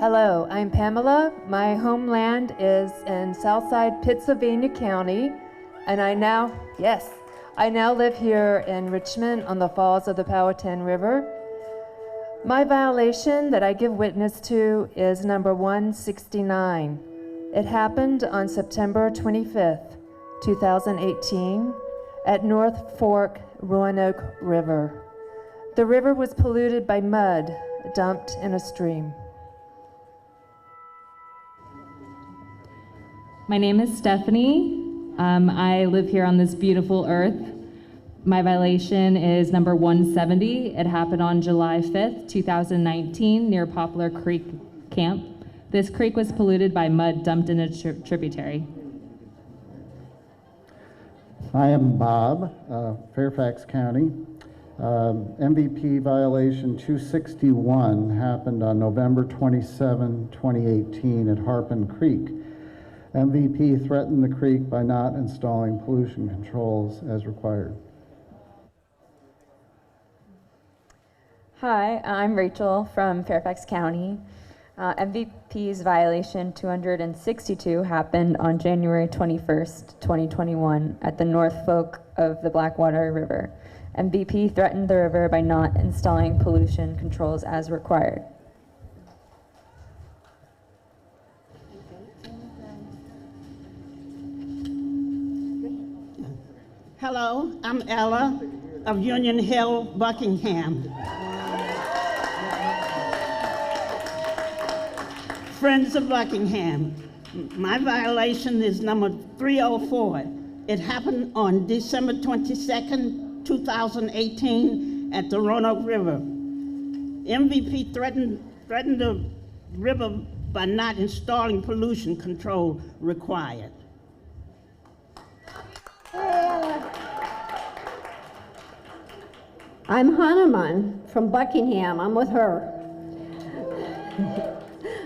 Speaker 20: Hello, I'm Pamela. My homeland is in Southside Pittsylvania County, and I now live here in Richmond on the falls of the Powhatan River. My violation that I give witness to is number 169. It happened on September 25th, 2018 at North Fork Roanoke River. The river was polluted by mud dumped in a stream.
Speaker 33: My name is Stephanie. I live here on this beautiful earth. My violation is number 170. It happened on July 5th, 2019 near Poplar Creek Camp. This creek was polluted by mud dumped in a tributary.
Speaker 34: I am Bob, Fairfax County. MVP violation 261 happened on November 27, 2018 at Harpin Creek. MVP threatened the creek by not installing pollution controls as required.
Speaker 5: Hi, I'm Rachel from Fairfax County. MVP's violation 262 happened on January 21st, 2021 at the North Fork of the Blackwater River. MVP threatened the river by not installing pollution controls as required.
Speaker 6: Hello, I'm Ella of Union Hill, Buckingham. Friends of Buckingham, my violation is number 304. It happened on December 22nd, 2018 at the Roanoke River. MVP threatened the river by not installing pollution control required.
Speaker 9: I'm Hanuman from Buckingham. I'm with her.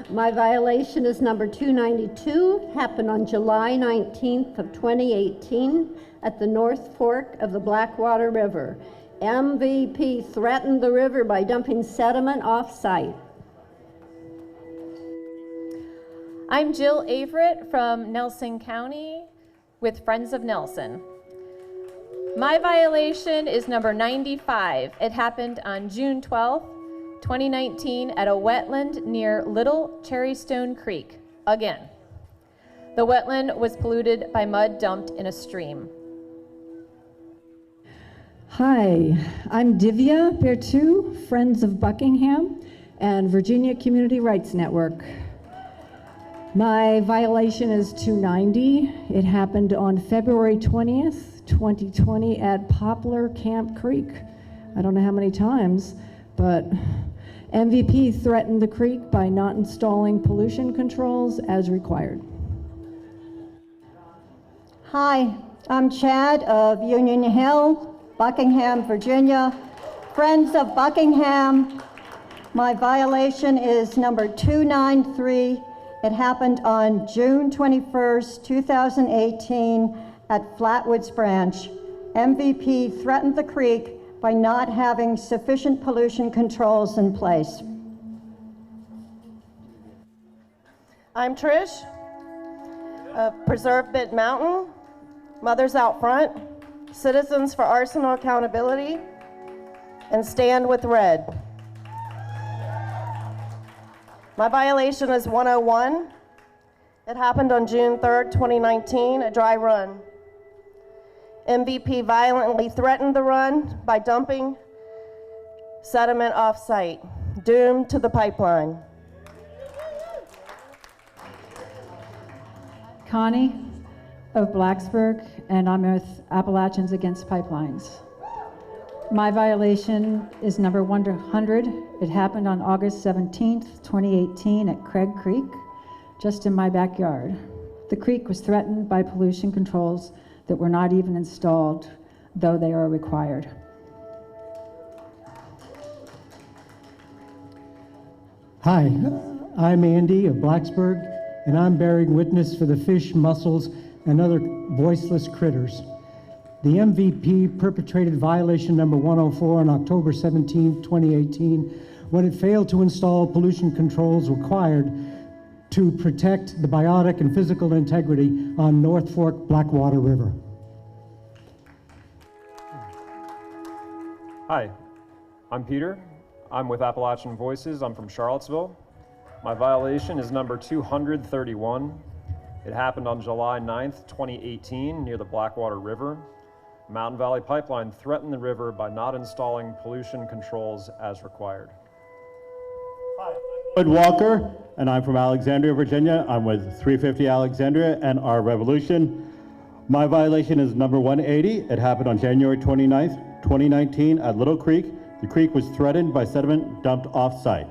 Speaker 9: My violation is number 292, happened on July 19th of 2018 at the North Fork of the Blackwater River. MVP threatened the river by dumping sediment off-site.
Speaker 12: I'm Jill Averett from Nelson County with Friends of Nelson. My violation is number 95. It happened on June 12th, 2019 at a wetland near Little Cherrystone Creek, again. The wetland was polluted by mud dumped in a stream.
Speaker 13: Hi, I'm Divya Bertu, Friends of Buckingham and Virginia Community Rights Network. My violation is 290. It happened on February 20th, 2020 at Poplar Camp Creek. I don't know how many times, but MVP threatened the creek by not installing pollution controls as required.
Speaker 9: Hi, I'm Chad of Union Hill, Buckingham, Virginia. Friends of Buckingham, my violation is number 293. It happened on June 21st, 2018 at Flatwoods Branch. MVP threatened the creek by not having sufficient pollution controls in place.
Speaker 14: I'm Trish of Preserve Bent Mountain, Mothers Out Front, Citizens for Arsenal Accountability, and Stand with Red. My violation is 101. It happened on June 3rd, 2019, a dry run. MVP violently threatened the run by dumping sediment off-site, doomed to the pipeline.
Speaker 32: Connie of Blacksburg, and I'm with Appalachians Against Pipelines. My violation is number 100. It happened on August 17th, 2018 at Craig Creek, just in my backyard. The creek was threatened by pollution controls that were not even installed, though they are required.
Speaker 15: Hi, I'm Andy of Blacksburg, and I'm bearing witness for the fish, mussels, and other voiceless critters. The MVP perpetrated violation number 104 on October 17, 2018, when it failed to install pollution controls required to protect the biotic and physical integrity on North Fork Blackwater River.
Speaker 21: Hi, I'm Peter. I'm with Appalachian Voices. I'm from Charlottesville. My violation is number 231. It happened on July 9th, 2018 near the Blackwater River. Mountain Valley Pipeline threatened the river by not installing pollution controls as required.
Speaker 22: Lloyd Walker, and I'm from Alexandria, Virginia. I'm with 350 Alexandria and Our Revolution. My violation is number 180. It happened on January 29th, 2019 at Little Creek. The creek was threatened by sediment dumped off-site.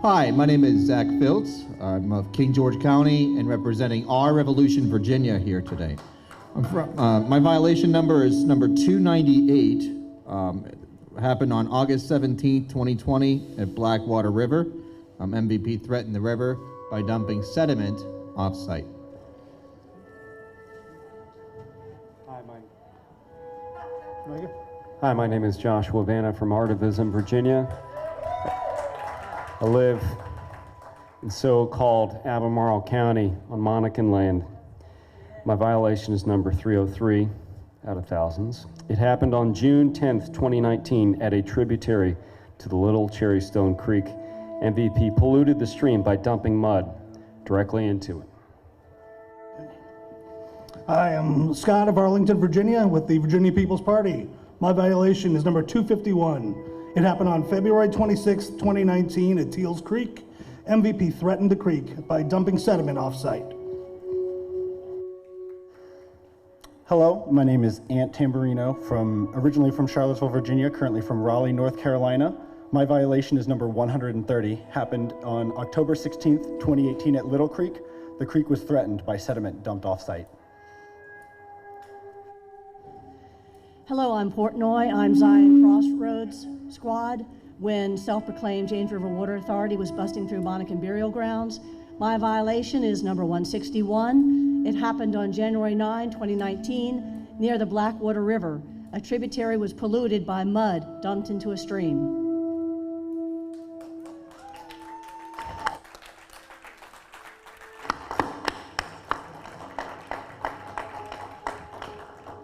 Speaker 23: Hi, my name is Zach Filtz. I'm of King George County and representing Our Revolution, Virginia here today. My violation number is number 298. Happened on August 17th, 2020 at Blackwater River. MVP threatened the river by dumping sediment off-site.
Speaker 22: Hi, Mike.
Speaker 1: Hi, my name is Joshua Vanna from Artivism, Virginia. I live in so-called Albemarle County on Monacan land. My violation is number 303 out of thousands. It happened on June 10th, 2019 at a tributary to the Little Cherrystone Creek. MVP polluted the stream by dumping mud directly into it.
Speaker 2: I am Scott of Arlington, Virginia with the Virginia People's Party. My violation is number 251. It happened on February 26, 2019 at Teals Creek. MVP threatened the creek by dumping sediment off-site.
Speaker 3: Hello, my name is Ant Tamburino, originally from Charlottesville, Virginia, currently from Raleigh, North Carolina. My violation is number 130, happened on October 16th, 2018 at Little Creek. The creek was threatened by sediment dumped off-site.
Speaker 4: Hello, I'm Portnoy. I'm Zion Crossroads Squad when self-proclaimed James River Water Authority was busting through Monacan burial grounds. My violation is number 161. It happened on January 9, 2019, near the Blackwater River. A tributary was polluted by mud dumped into a stream.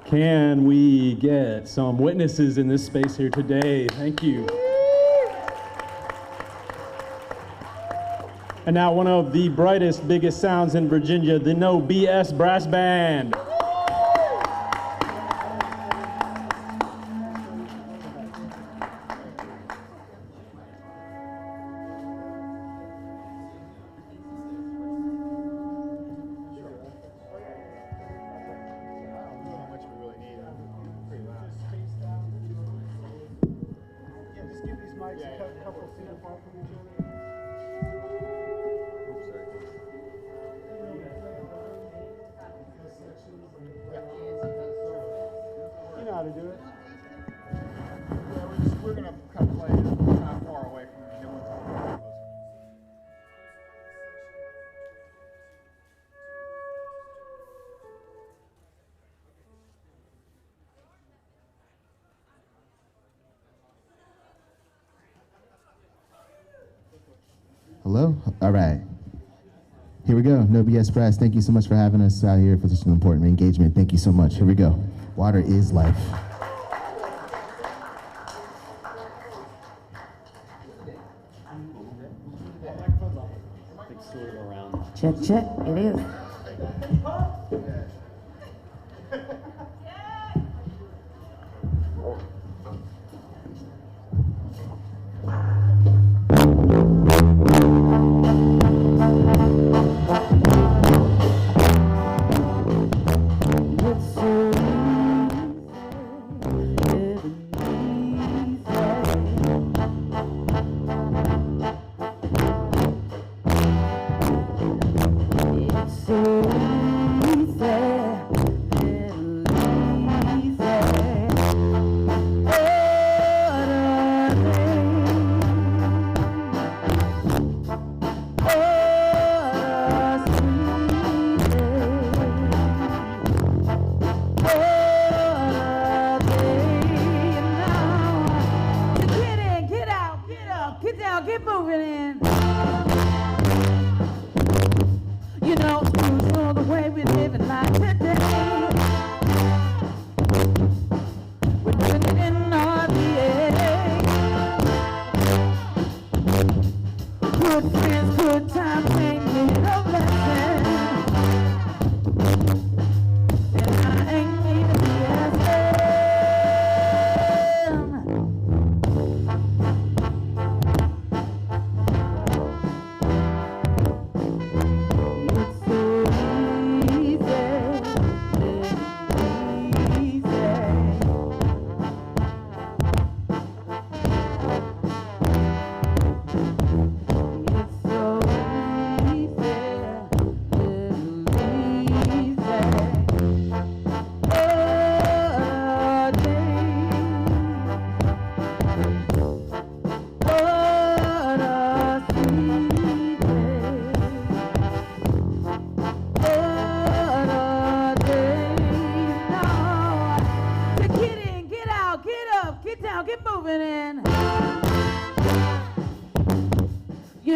Speaker 7: Can we get some witnesses in this space here today? Thank you. And now one of the brightest, biggest sounds in Virginia, the No BS Brass Band.
Speaker 8: Hello? All right. Here we go. No BS Press. Thank you so much for having us out here for such an important engagement. Thank you so much. Here we go. Water is life.
Speaker 24: Check, check. It is.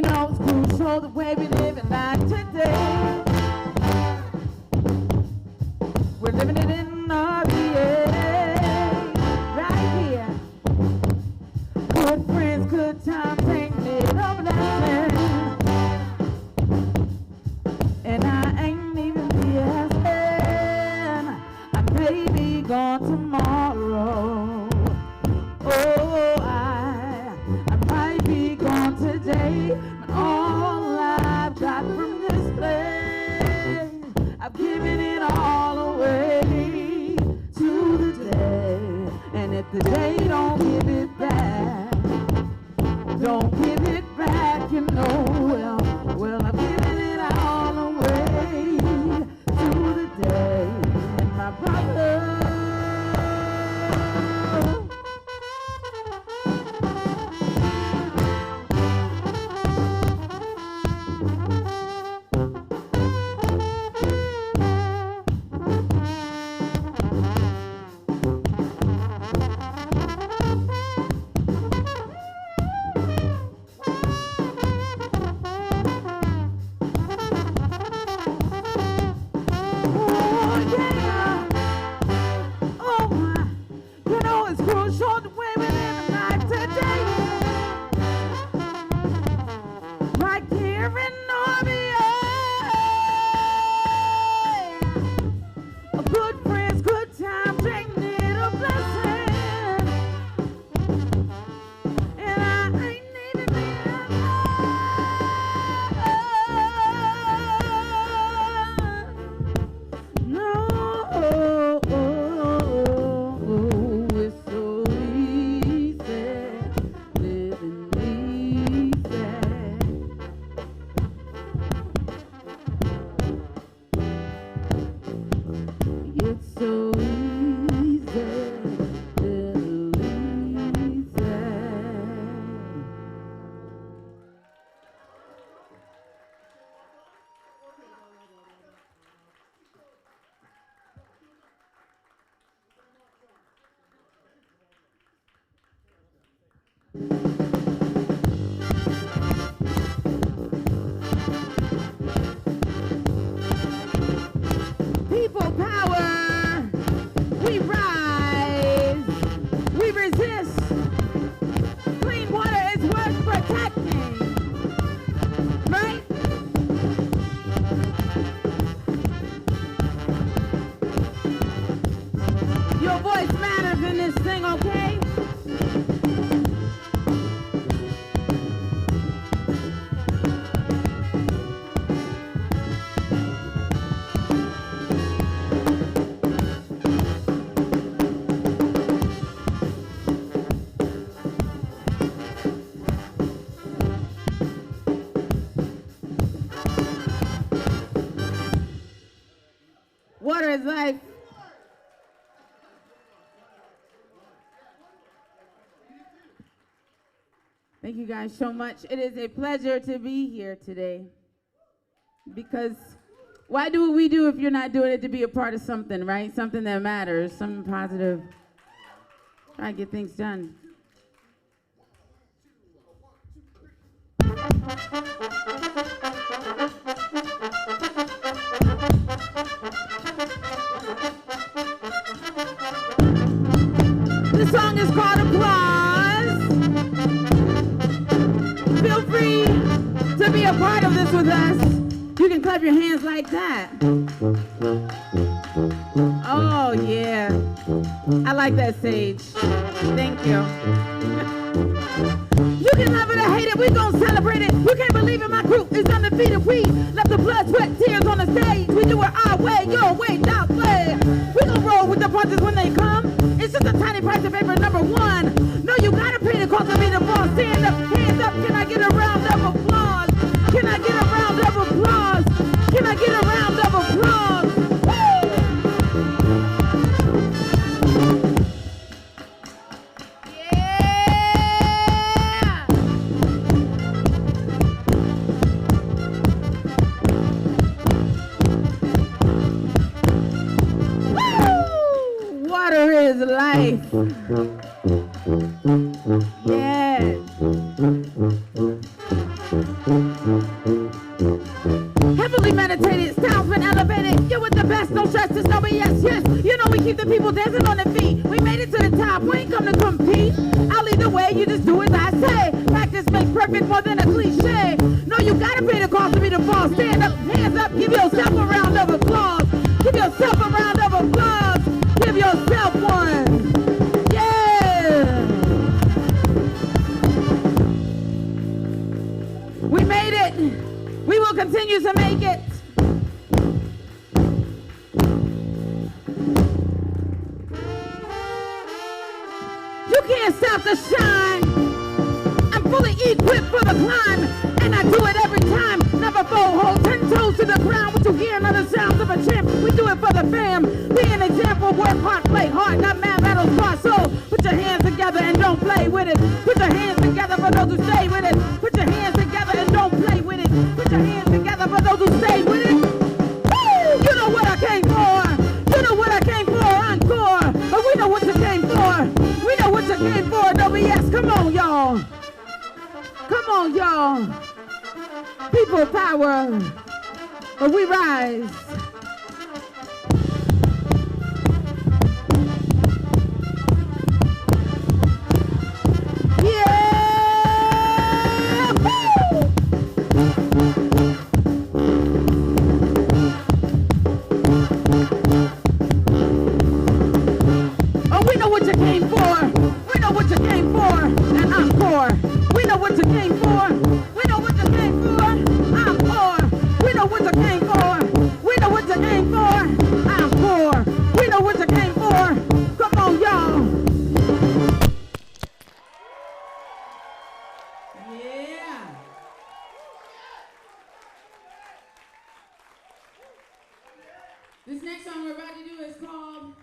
Speaker 10: You know it's crucial the way we live in life today. We're living it in RVA, right here. Good friends, good times, ain't it a blessing? And I ain't even BSing. I may be gone tomorrow. Oh, I might be gone today. But all I've got from this place, I've given it all away to the day. And if the day don't give it back, don't give it back, you know. Well, I've given it all away to the day. And my brother, people power, we rise, we resist. Clean water is worth protecting, right? Your voice matters in this thing, okay? Water is life. Thank you guys so much. It is a pleasure to be here today. Because why do what we do if you're not doing it to be a part of something, right? Something that matters, something positive. Try to get things done. This song is called Applause. Feel free to be a part of this with us. You can clap your hands like that. Oh, yeah. I like that, Sage. Thank you. You can love it or hate it, we gon' celebrate it. You can't believe it, my group is undefeated. We left the blood, sweat, tears on the stage. We do it our way, your way, not play. We gon' roll with the punches when they come. It's just a tiny price of paper, number one. No, you gotta pay the cost to be the boss. Stand up, hands up, can I get a round of applause? Can I get a round of applause? Can I get a round of applause? Water is life. Yes. Heavily meditated, styles been elevated. You're with the best, no stress, there's no BS, yes. You know we keep the people dancing on their feet. We made it to the top, we ain't come to compete. I'll lead the way, you just do as I say. Practice makes perfect more than a cliche. No, you gotta pay the cost to be the boss. Stand up, hands up, give yourself a round of applause. Give yourself a round of applause. Give yourself one. Yeah! We made it. We will continue to make it. You can't stop the shine. I'm fully equipped for the climb, and I do it every time. Never fold, hold 10 toes to the ground. What you hear are the sounds of a champ. We do it for the fam. Be an example, work hard, play hard, not mad battles, fought. So put your hands together and don't play with it. Put your hands together for those who stay with it. Put your hands together and don't play with it. Put your hands together for those who stay with it. Woo! You know what I came for. You know what I came for. Encore. But we know what you came for. We know what you came for. No BS. Come on, y'all. Come on, y'all. People power. But we rise.
Speaker 11: This next song we're about to do is called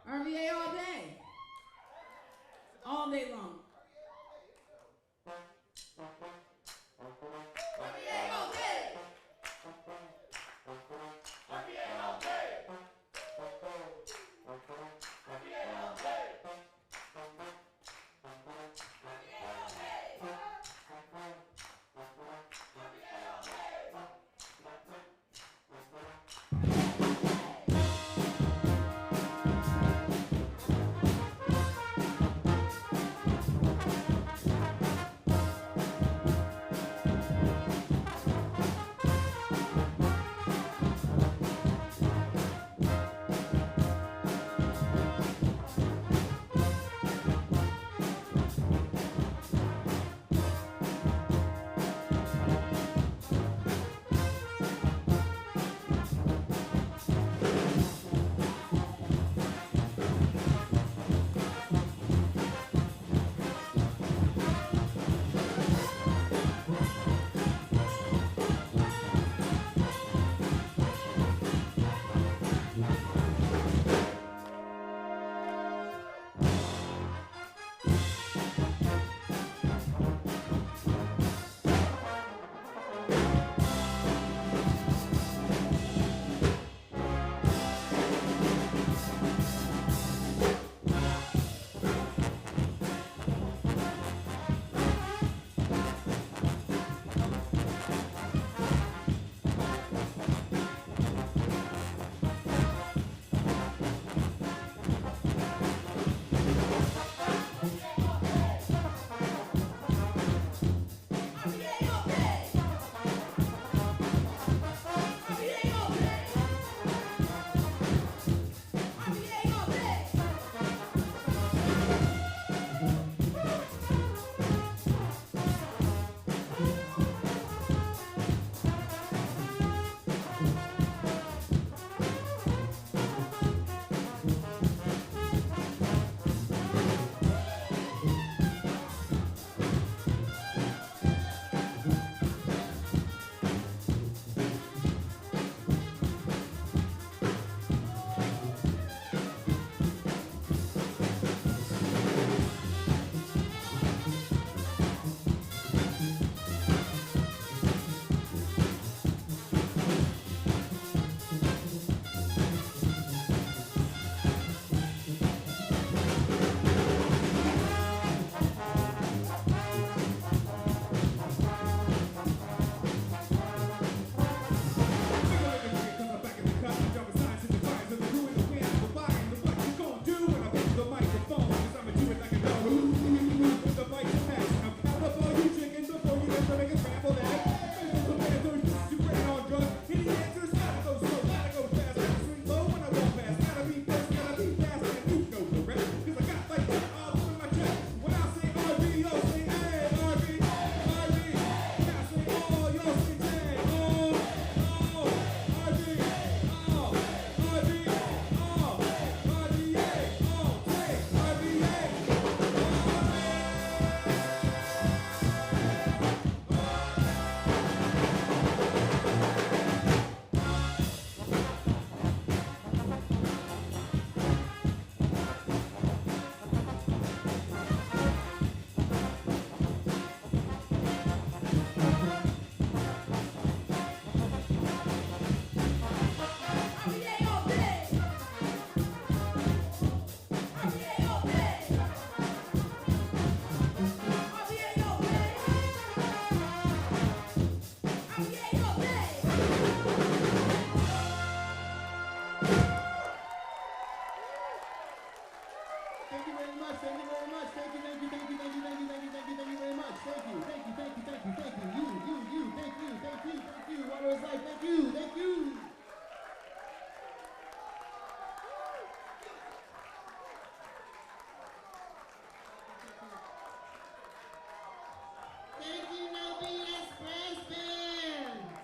Speaker 11: RVA All Day. All day long. RVA all day. RVA all day. RVA all day.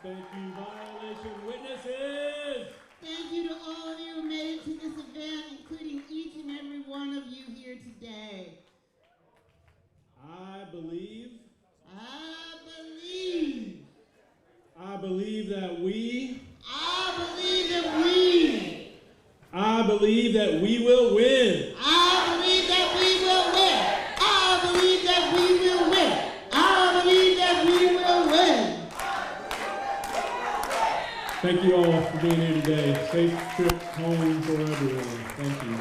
Speaker 7: Thank you, violation witnesses.
Speaker 11: Thank you to all of you who made it to this event, including each and every one of you here today.
Speaker 7: I believe that we will win.
Speaker 11: I believe that we will win. I believe that we will win. I believe that we will win.
Speaker 7: Thank you all for being here today. Safe trip home for everyone. Thank you.